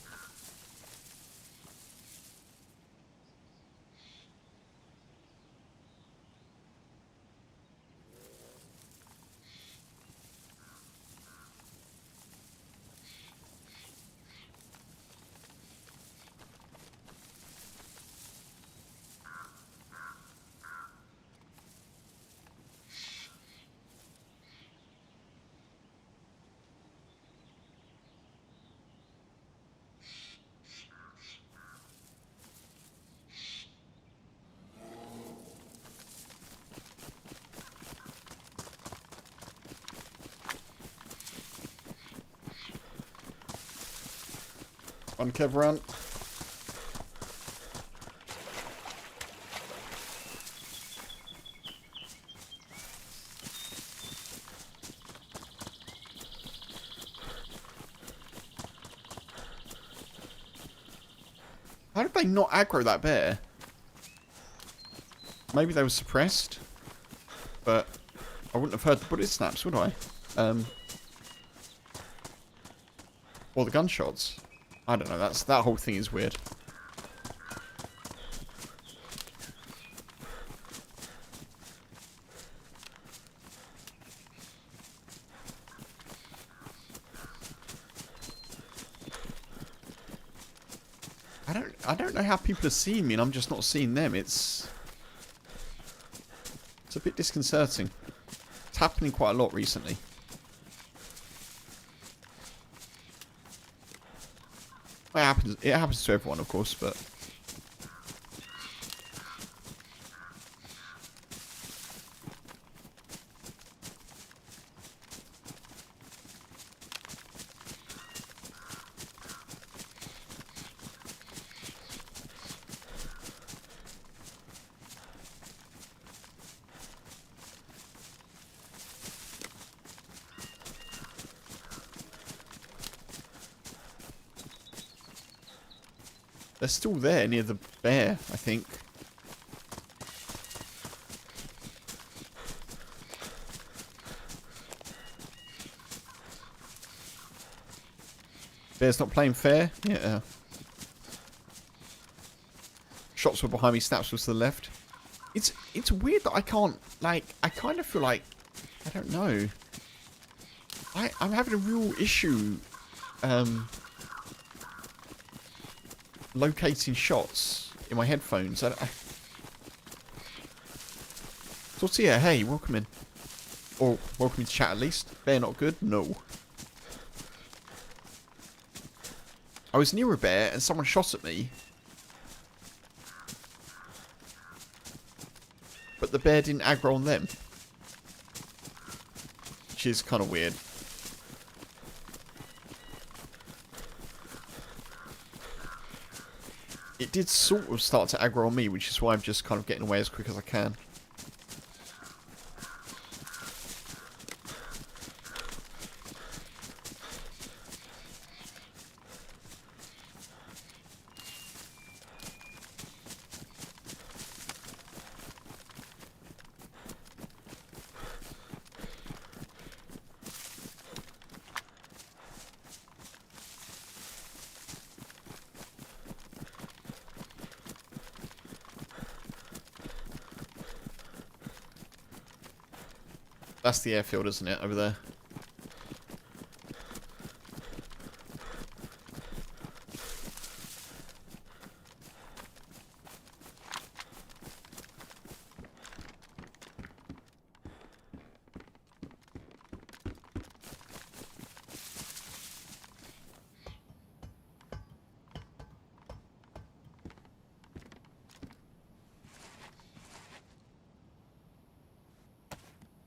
One Kev run. How did they not aggro that bear? Maybe they were suppressed, but I wouldn't have heard the bullet snaps, would I? Or the gunshots. I don't know, that whole thing is weird. I don't know how people are seeing me and I'm just not seeing them. It's a bit disconcerting. It's happening quite a lot recently. It happens to everyone, of course, but they're still there near the bear, I think. Bear's not playing fair? Yeah. Shots were behind me, snaps was to the left. It's weird that I can't, like, I kind of feel like, I don't know. I'm having a real issue locating shots in my headphones. Tortilla, hey, welcome in. Or welcome to chat at least. Bear not good? No. I was near a bear and someone shot at me. But the bear didn't aggro on them. Which is kind of weird. It did sort of start to aggro on me, which is why I'm just kind of getting away as quick as I can. That's the airfield, isn't it, over there?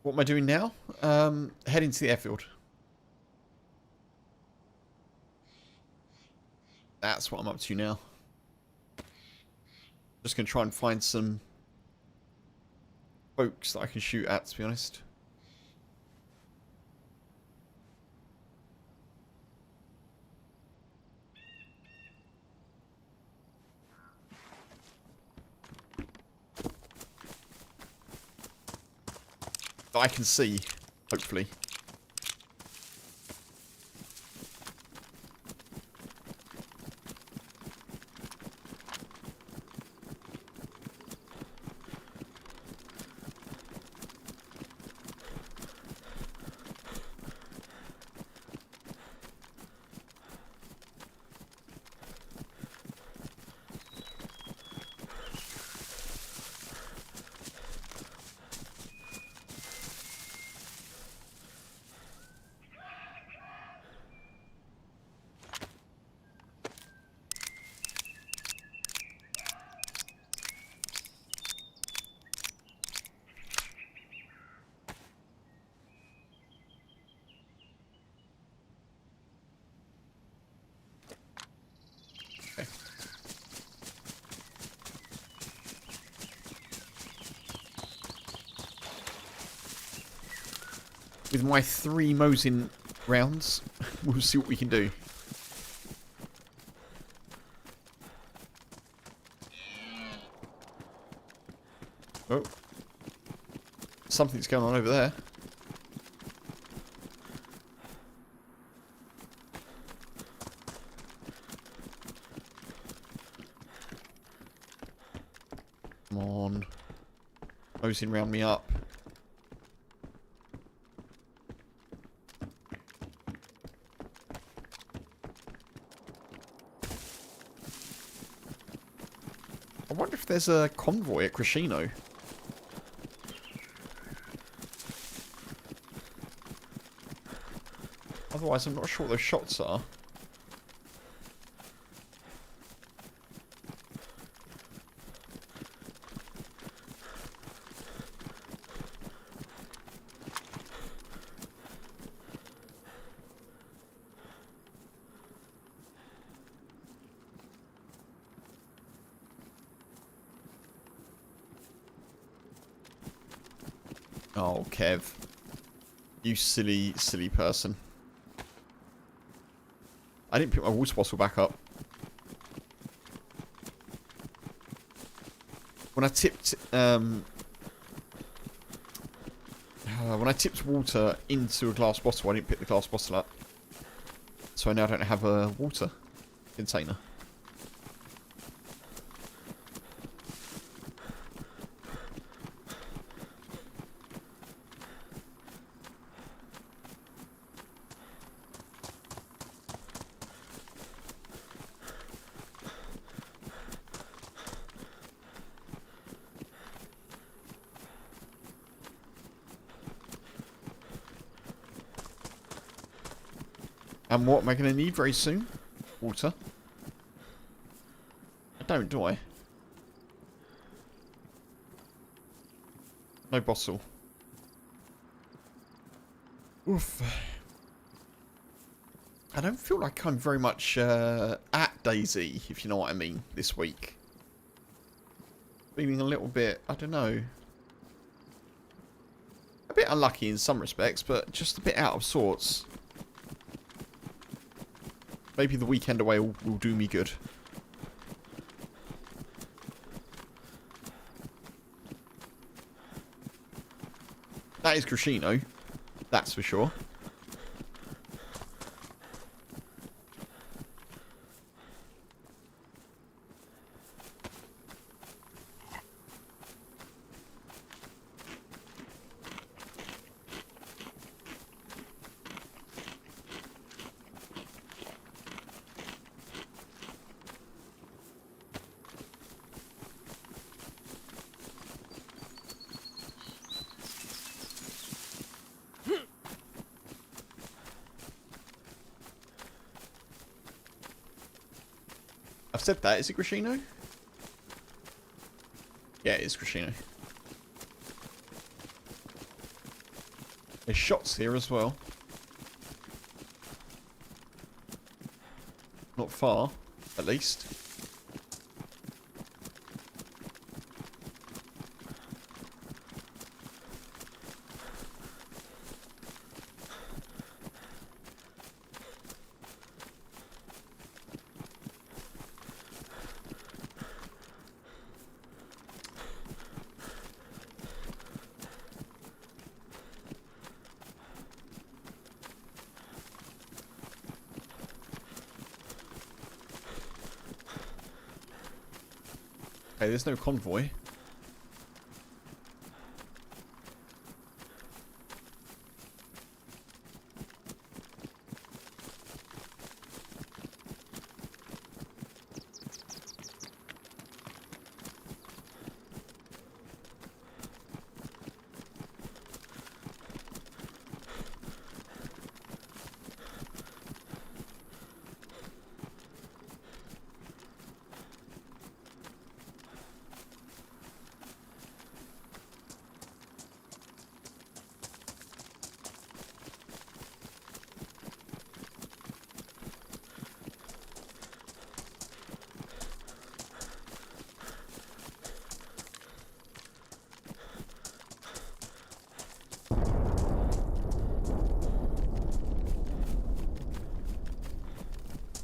What am I doing now? Heading to the airfield. That's what I'm up to now. Just going to try and find some folks that I can shoot at, to be honest. That I can see, hopefully. With my 3 Mosin rounds, we'll see what we can do. Oh. Something's going on over there. Come on. Mosin round me up. there's a convoy at Crescino. Otherwise, I'm not sure what those shots are. Oh, Kev. You silly, silly person. I didn't pick my water bottle back up. When I tipped, when I tipped water into a glass bottle, I didn't pick the glass bottle up. So now I don't have a water container. And what am I going to need very soon? Water. I don't, do I? No bottle. Oof. I don't feel like I'm very much at DayZ, if you know what I mean, this week. Feeling a little bit, I don't know. A bit unlucky in some respects, but just a bit out of sorts. Maybe the weekend away will do me good. That is Crescino. That's for sure. I've said that. Is it Crescino? Yeah, it is Crescino. There's shots here as well. Not far, at least. Okay, there's no convoy.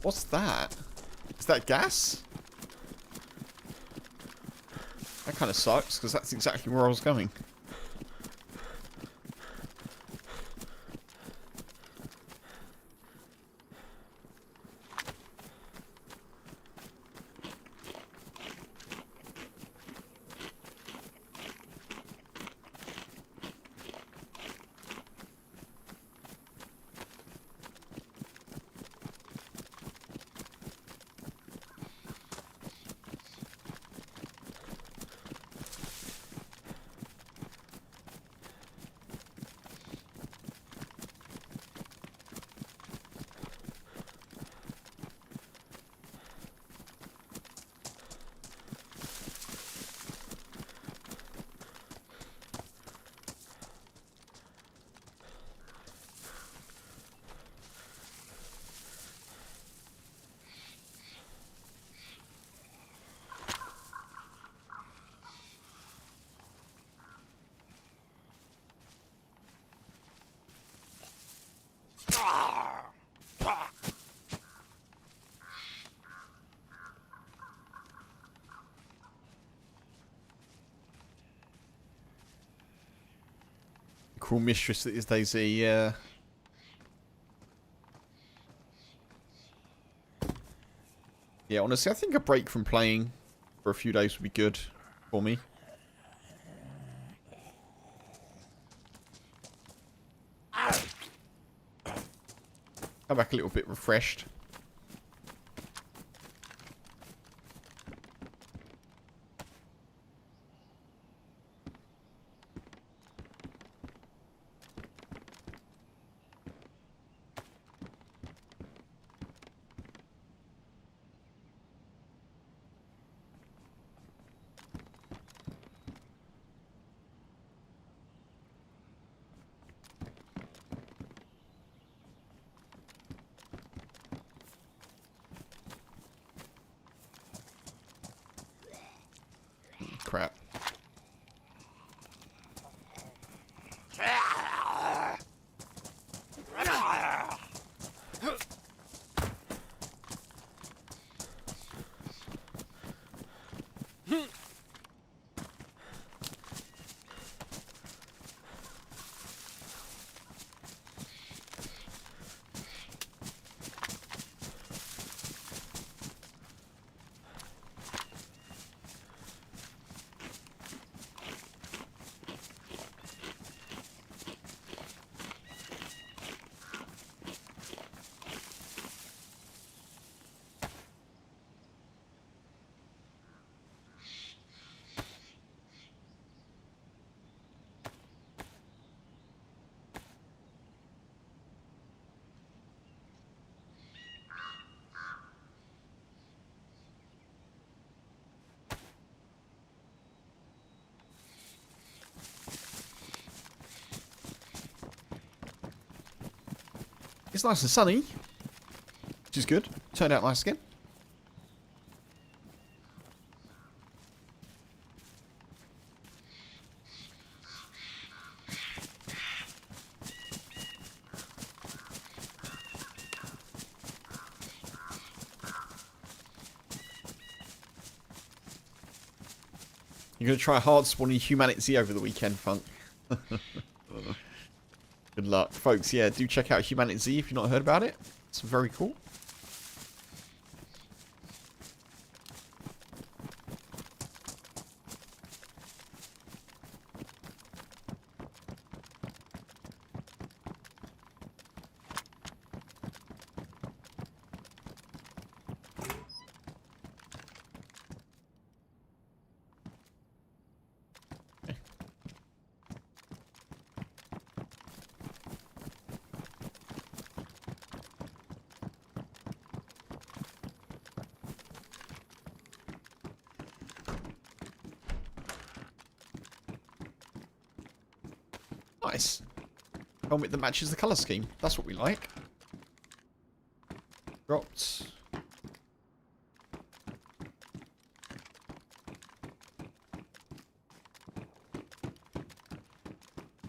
What's that? Is that gas? That kind of sucks, because that's exactly where I was going. cruel mistress that is DayZ, yeah. Yeah, honestly, I think a break from playing for a few days would be good for me. Come back a little bit refreshed. Crap. It's nice and sunny, which is good. Turned out nice again. You're going to try hard spawning Humanity over the weekend, Funk. Good luck. Folks, yeah, do check out Humanity if you've not heard about it. It's very cool. Nice. Helmet that matches the colour scheme. That's what we like. Dropped.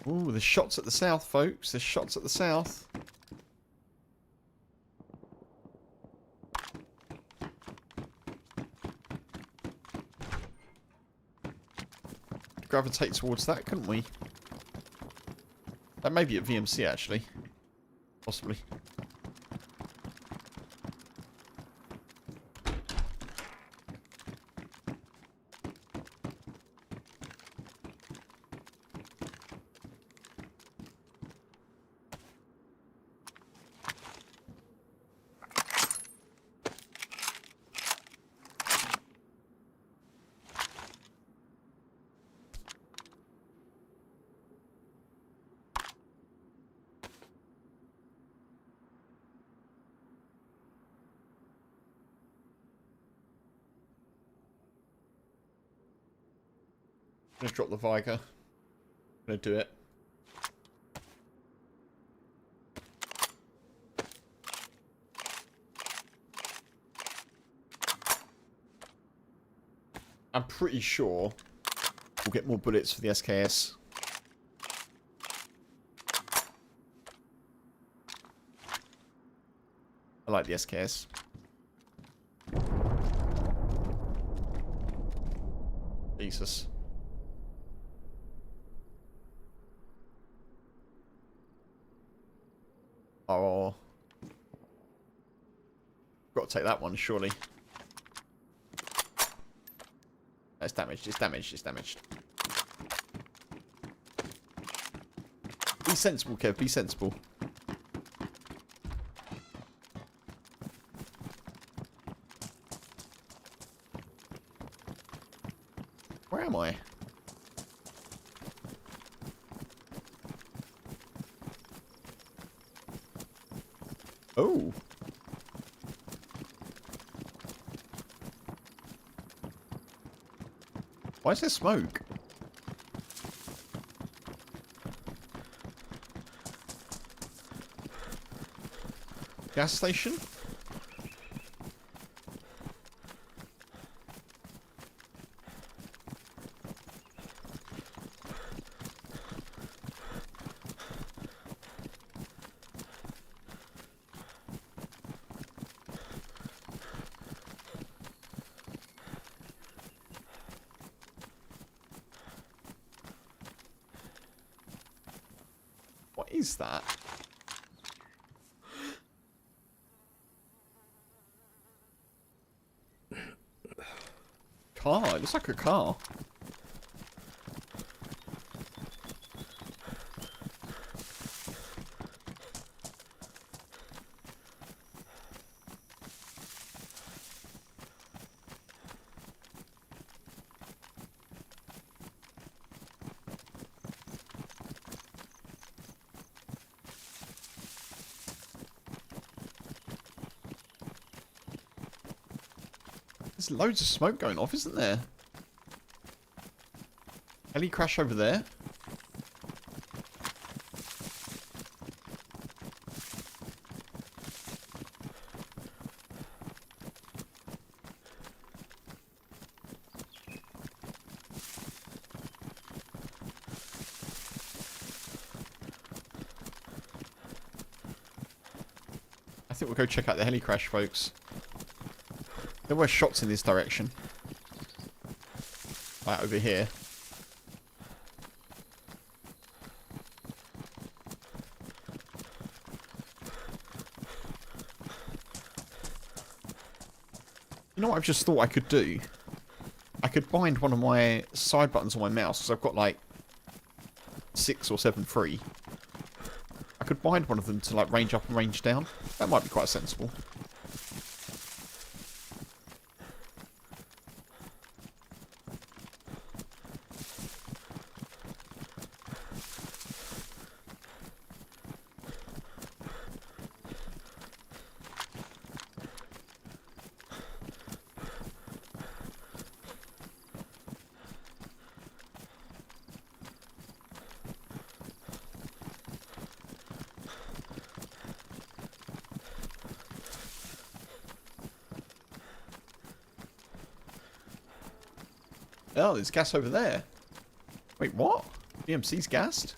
Ooh, there's shots at the south, folks. There's shots at the south. Gravitate towards that, couldn't we? That may be at VMC, actually. Possibly. I'm gonna drop the Viger. I'm gonna do it. I'm pretty sure we'll get more bullets for the SKS. I like the SKS. Jesus. Oh. Got to take that one, surely. It's damaged, it's damaged, it's damaged. Be sensible, Kev, be sensible. Where am I? Oh. Why is there smoke? Gas station? What is that? Car? It looks like a car. There's loads of smoke going off, isn't there? Heli crash over there. I think we'll go check out the heli crash, folks. There were shots in this direction. Right, over here. You know what I've just thought I could do? I could bind one of my side buttons on my mouse, because I've got like 6 or 7 free. I could bind one of them to like range up and range down. That might be quite sensible. Oh, there's gas over there. Wait, what? BMC's gassed?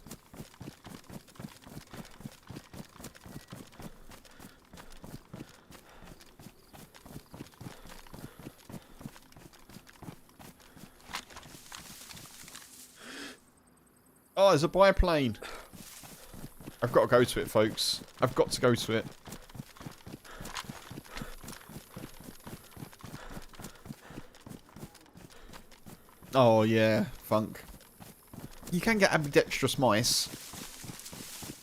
Oh, there's a biplane. I've got to go to it, folks. I've got to go to it. Oh, yeah. Funk. You can get ambidextrous mice.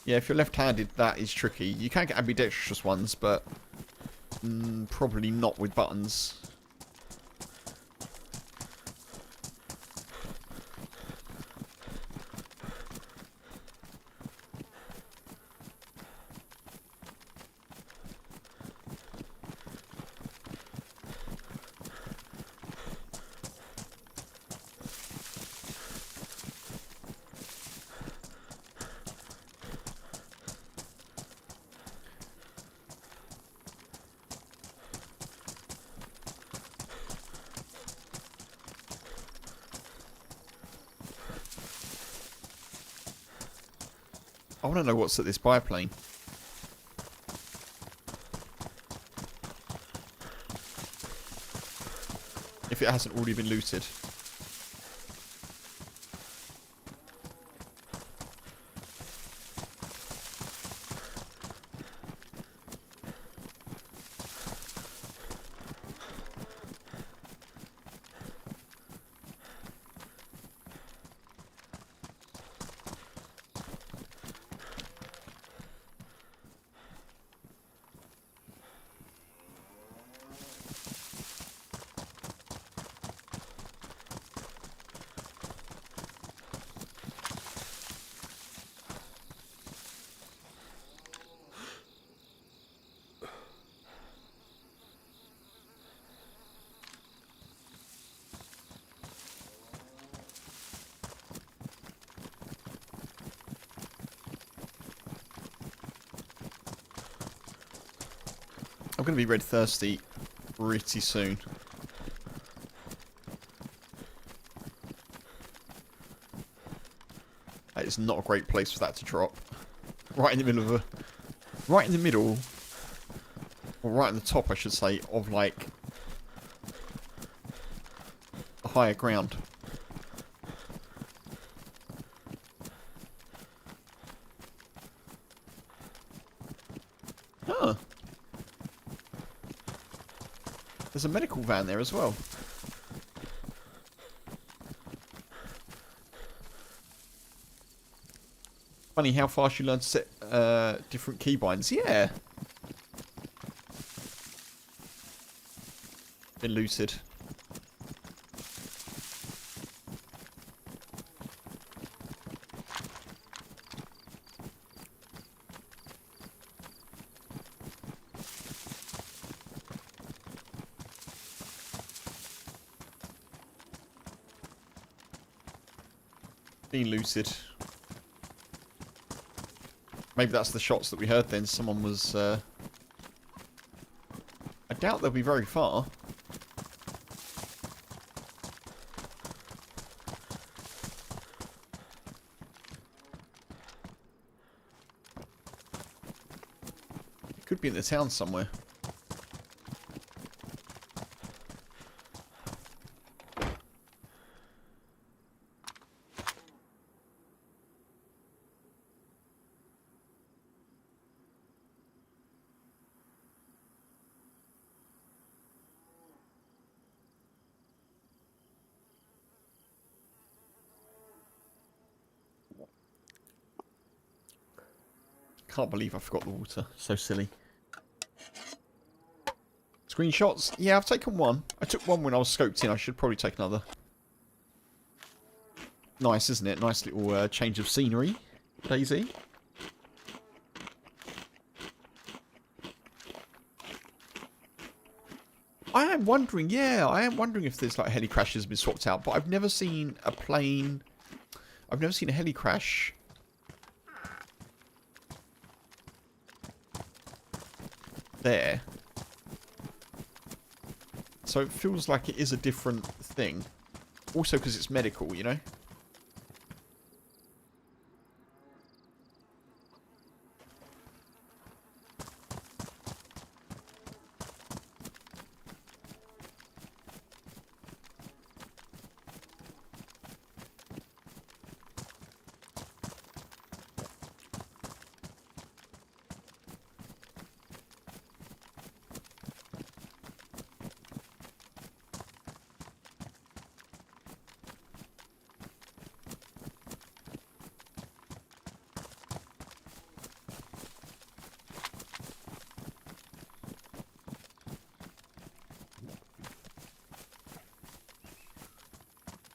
Yeah, if you're left-handed, that is tricky. You can get ambidextrous ones, but probably not with buttons. I want to know what's at this biplane. If it hasn't already been looted. I'm going to be red thirsty pretty soon. That is not a great place for that to drop. Right in the middle of a... Right in the middle... Or right on the top, I should say, of, like... the higher ground. Huh. There's a medical van there as well. Funny how fast you learn to set different keybinds. Yeah. Been lucid. Being lucid. Maybe that's the shots that we heard then. Someone was... I doubt they'll be very far. It could be in the town somewhere. Can't believe I forgot the water. So silly. Screenshots? Yeah, I've taken one. I took one when I was scoped in. I should probably take another. Nice, isn't it? Nice little change of scenery. DayZ. I am wondering, yeah, I am wondering if there's like heli crashes been swapped out, but I've never seen a plane... I've never seen a heli crash... there. So it feels like it is a different thing. Also because it's medical, you know?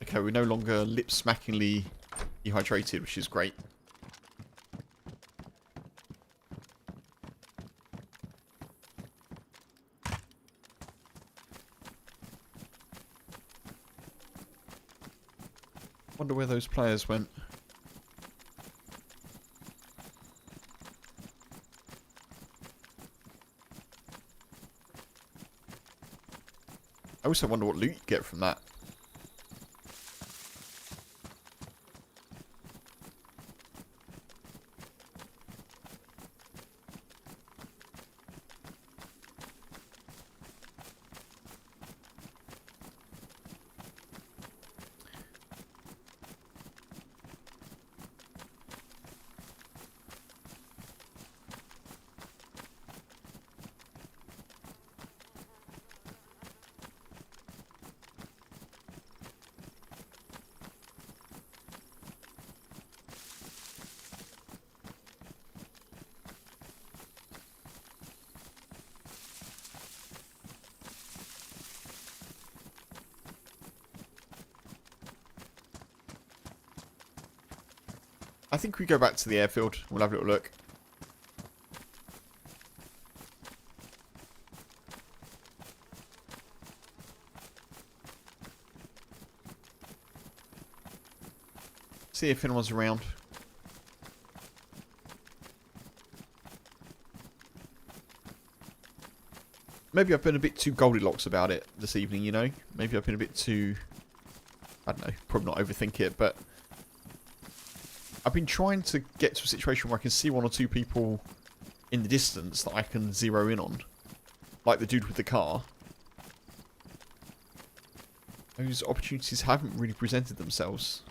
Okay, we're no longer lip-smackingly dehydrated, which is great. Wonder where those players went. I also wonder what loot you get from that. I think we go back to the airfield. We'll have a little look. See if anyone's around. maybe I've been a bit too Goldilocks about it this evening, you know? Maybe I've been a bit too... I don't know, probably not overthink it, but... I've been trying to get to a situation where I can see one or two people in the distance that I can zero in on. Like the dude with the car. Those opportunities haven't really presented themselves.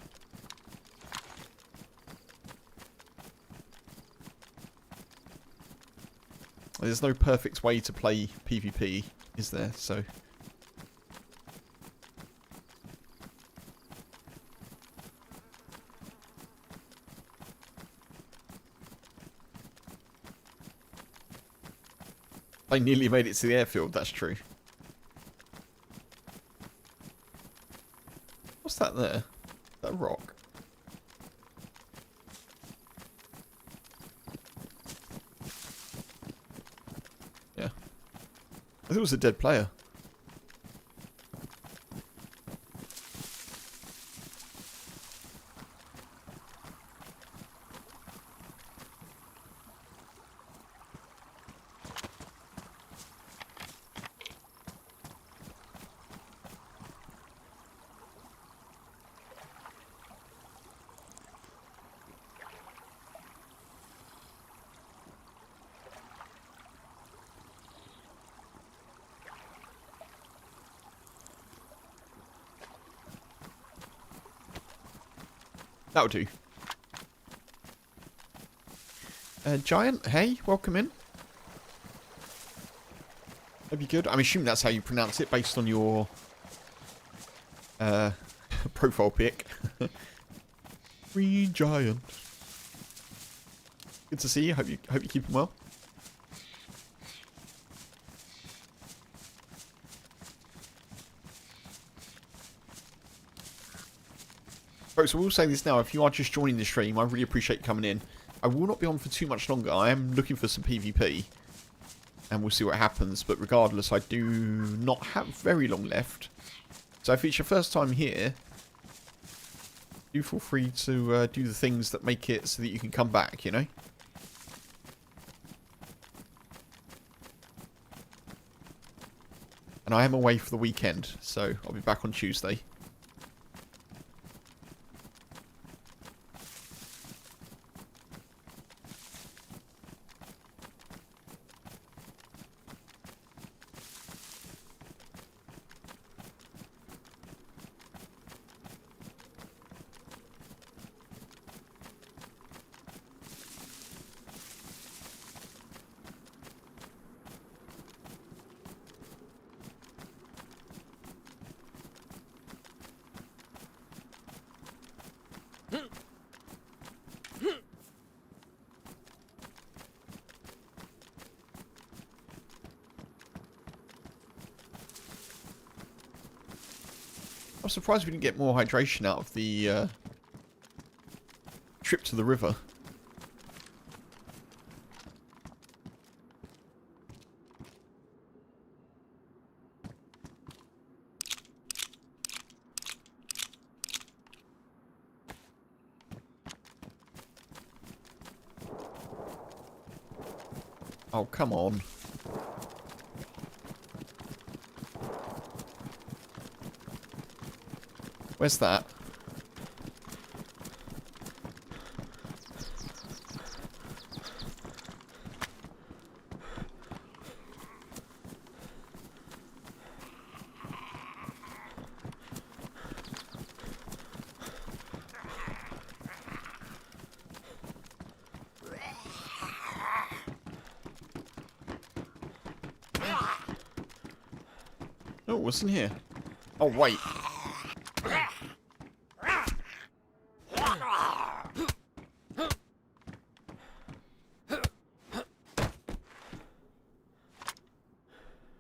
There's no perfect way to play PvP, is there? So... I nearly made it to the airfield, that's true. What's that there? Is that a rock? Yeah. I thought it was a dead player. That'll do. Giant, hey, welcome in. Hope you're good. I'm assuming that's how you pronounce it based on your profile pic. Free Giant. Good to see you. Hope you keep them well. Folks, I will say this now, if you are just joining the stream, I really appreciate you coming in. I will not be on for too much longer. I am looking for some PvP. And we'll see what happens. But regardless, I do not have very long left. So if it's your first time here, do feel free to do the things that make it so that you can come back, you know? And I am away for the weekend, so I'll be back on Tuesday. I'm surprised we didn't get more hydration out of the trip to the river. Oh, come on. Where's that? Oh, what's in here? Oh, wait.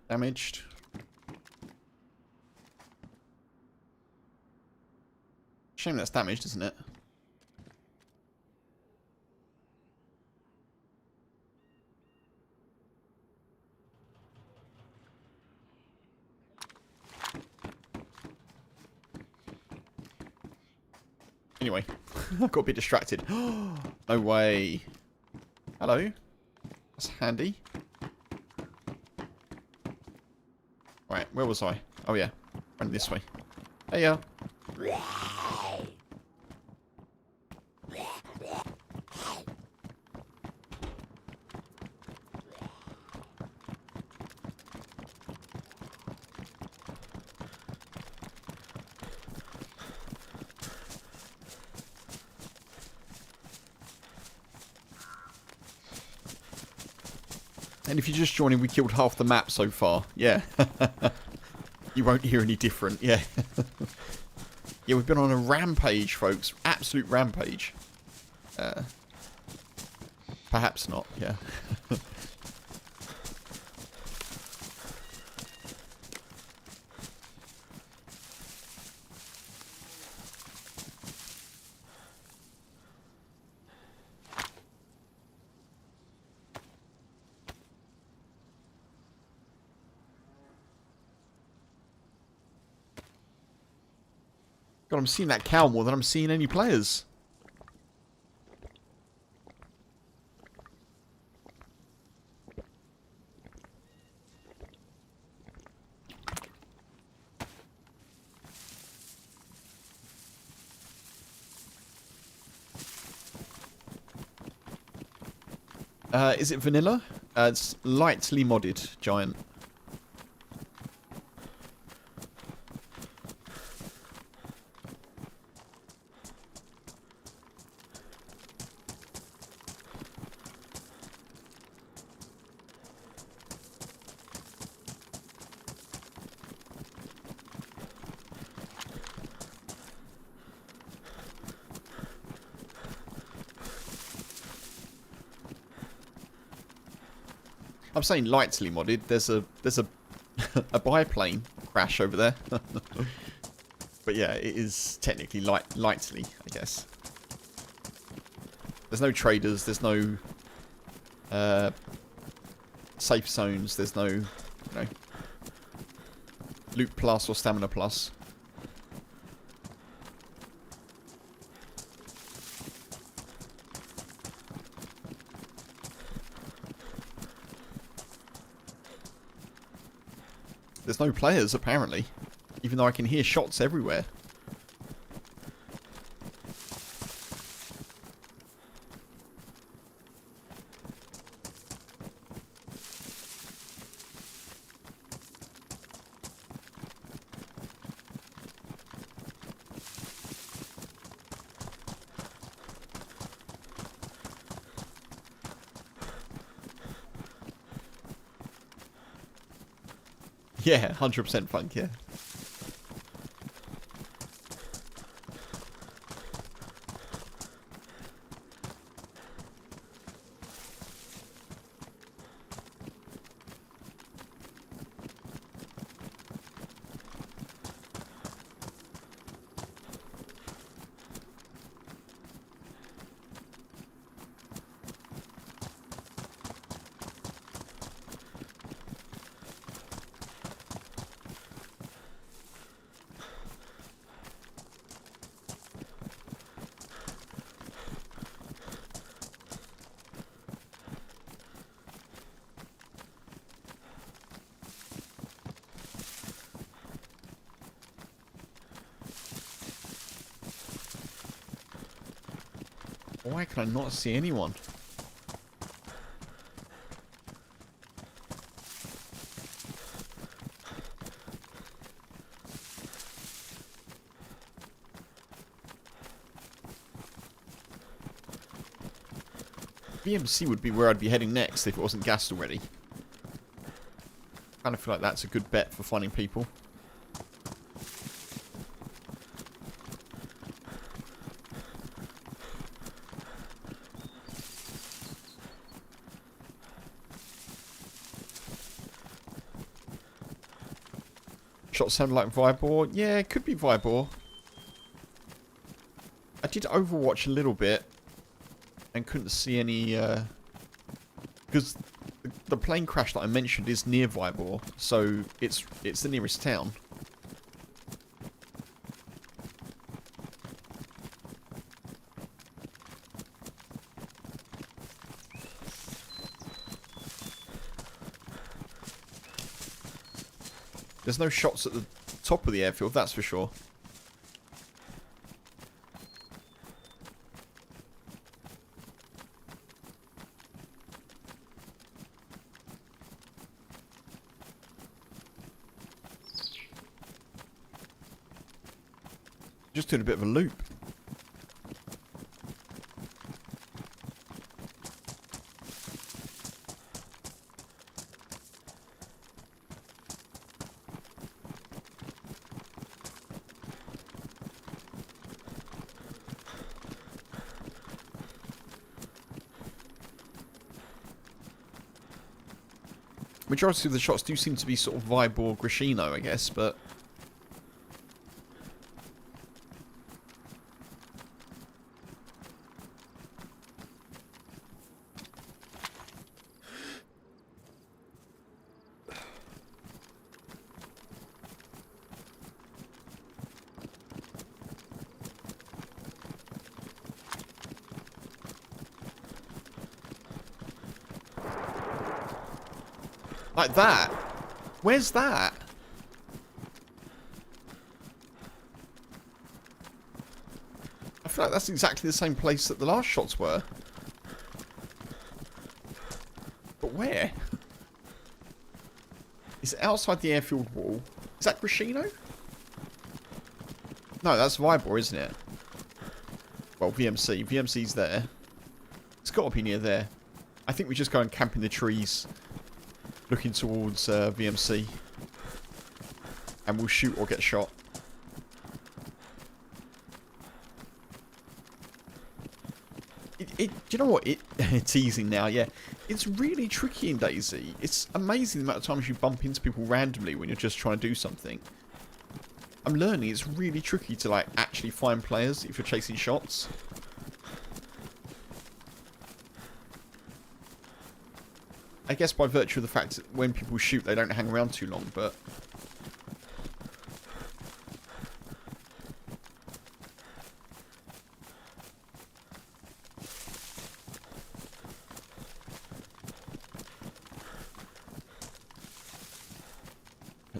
Damaged. Shame that's damaged, isn't it? Anyway, I got a bit distracted. No way. Hello. That's handy. Right, where was I? Oh yeah, run this way. Hey ya. And if you're just joining, we killed half the map so far. Yeah. You won't hear any different. Yeah. Yeah, we've been on a rampage, folks. Absolute rampage. Perhaps not, yeah. God, I'm seeing that cow more than I'm seeing any players. Is it vanilla? It's lightly modded, giant. I'm saying lightly modded. There's a a biplane crash over there. But yeah, it is technically lightly, I guess. There's no traders. There's no safe zones. There's no, you know, loot plus or stamina plus. There's no players, apparently. Even though I can hear shots everywhere. Yeah, 100% funk, yeah. Why can I not see anyone? BMC would be where I'd be heading next if it wasn't gassed already. I kind of feel like that's a good bet for finding people. Shots sound like Vibor. Yeah, it could be Vibor. I did Overwatch a little bit and couldn't see any because the plane crash that I mentioned is near Vibor, so it's the nearest town. There's no shots at the top of the airfield, that's for sure. Just doing a bit of a loop. Majority of the shots do seem to be sort of Vibe or Grishino, I guess, but... Like that? Where's that? I feel like that's exactly the same place that the last shots were. But where? Is it outside the airfield wall? Is that Grishino? No, that's Vibor, isn't it? Well, VMC. VMC's there. It's got to be near there. I think we just go and camp in the trees. Looking towards VMC. And we'll shoot or get shot. Do you know what? Teasing now, yeah. It's really tricky in DayZ. It's amazing the amount of times you bump into people randomly when you're just trying to do something. I'm learning it's really tricky to like actually find players if you're chasing shots. I guess by virtue of the fact that when people shoot, they don't hang around too long, but...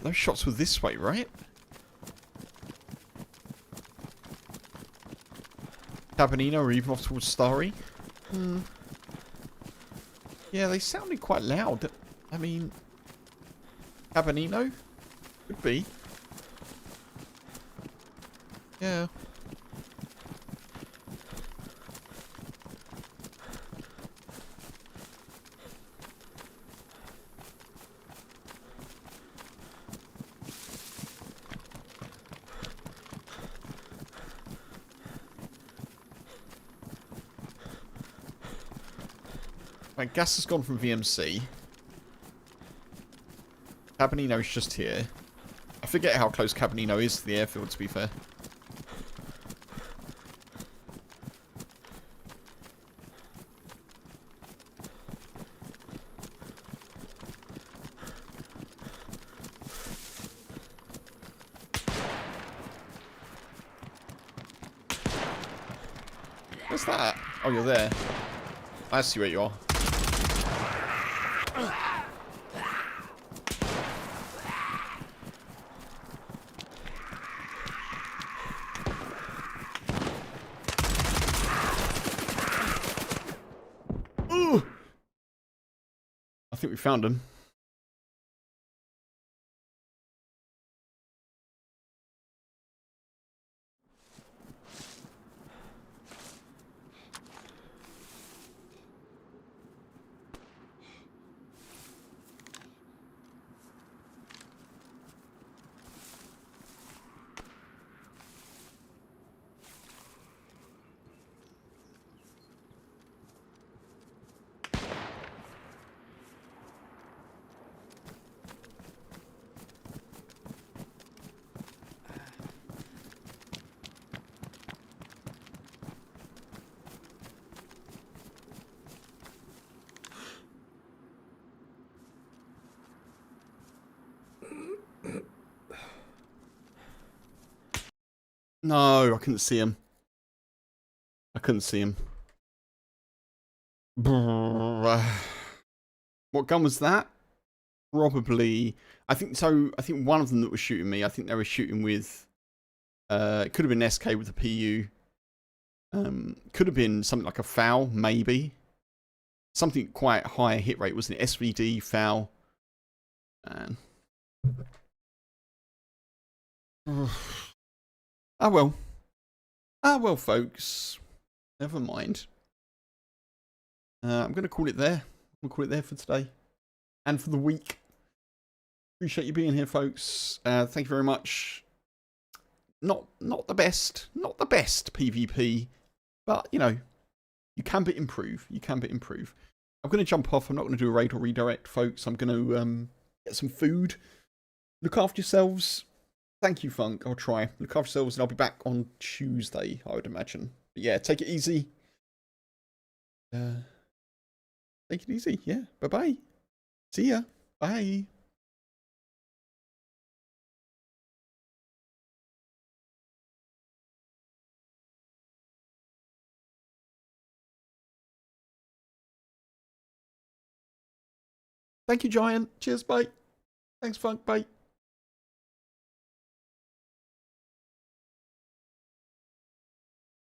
Those shots were this way, right? Cabanino or even off towards Starry? Yeah, they sounded quite loud. I mean... Cabanino? Could be. Yeah. Right, gas has gone from VMC. Cabanino's just here. I forget how close Cabanino is to the airfield, to be fair. What's that? Oh, you're there. I see where you are. Ooh! I think we found him. No, I couldn't see him. I couldn't see him. What gun was that? probably, I think so. I think one of them that was shooting me, I think they were shooting with, it could have been SK with a PU. Could have been something like a foul, maybe. Something quite high hit rate, wasn't it? SVD, foul. And oh well. Ah well, folks. Never mind. I'm going to call it there. We'll call it there for today. And for the week. Appreciate you being here, folks. Thank you very much. Not the best. Not the best PvP. But, you know, you can but improve. You can but improve. I'm going to jump off. I'm not going to do a raid or redirect, folks. I'm going to get some food. Look after yourselves. Thank you, Funk. I'll try. Look after yourselves, and I'll be back on Tuesday, I would imagine. But yeah, take it easy. Take it easy. Yeah. Bye-bye. See ya. Bye. Thank you, Giant. Cheers. Bye. Thanks, Funk. Bye.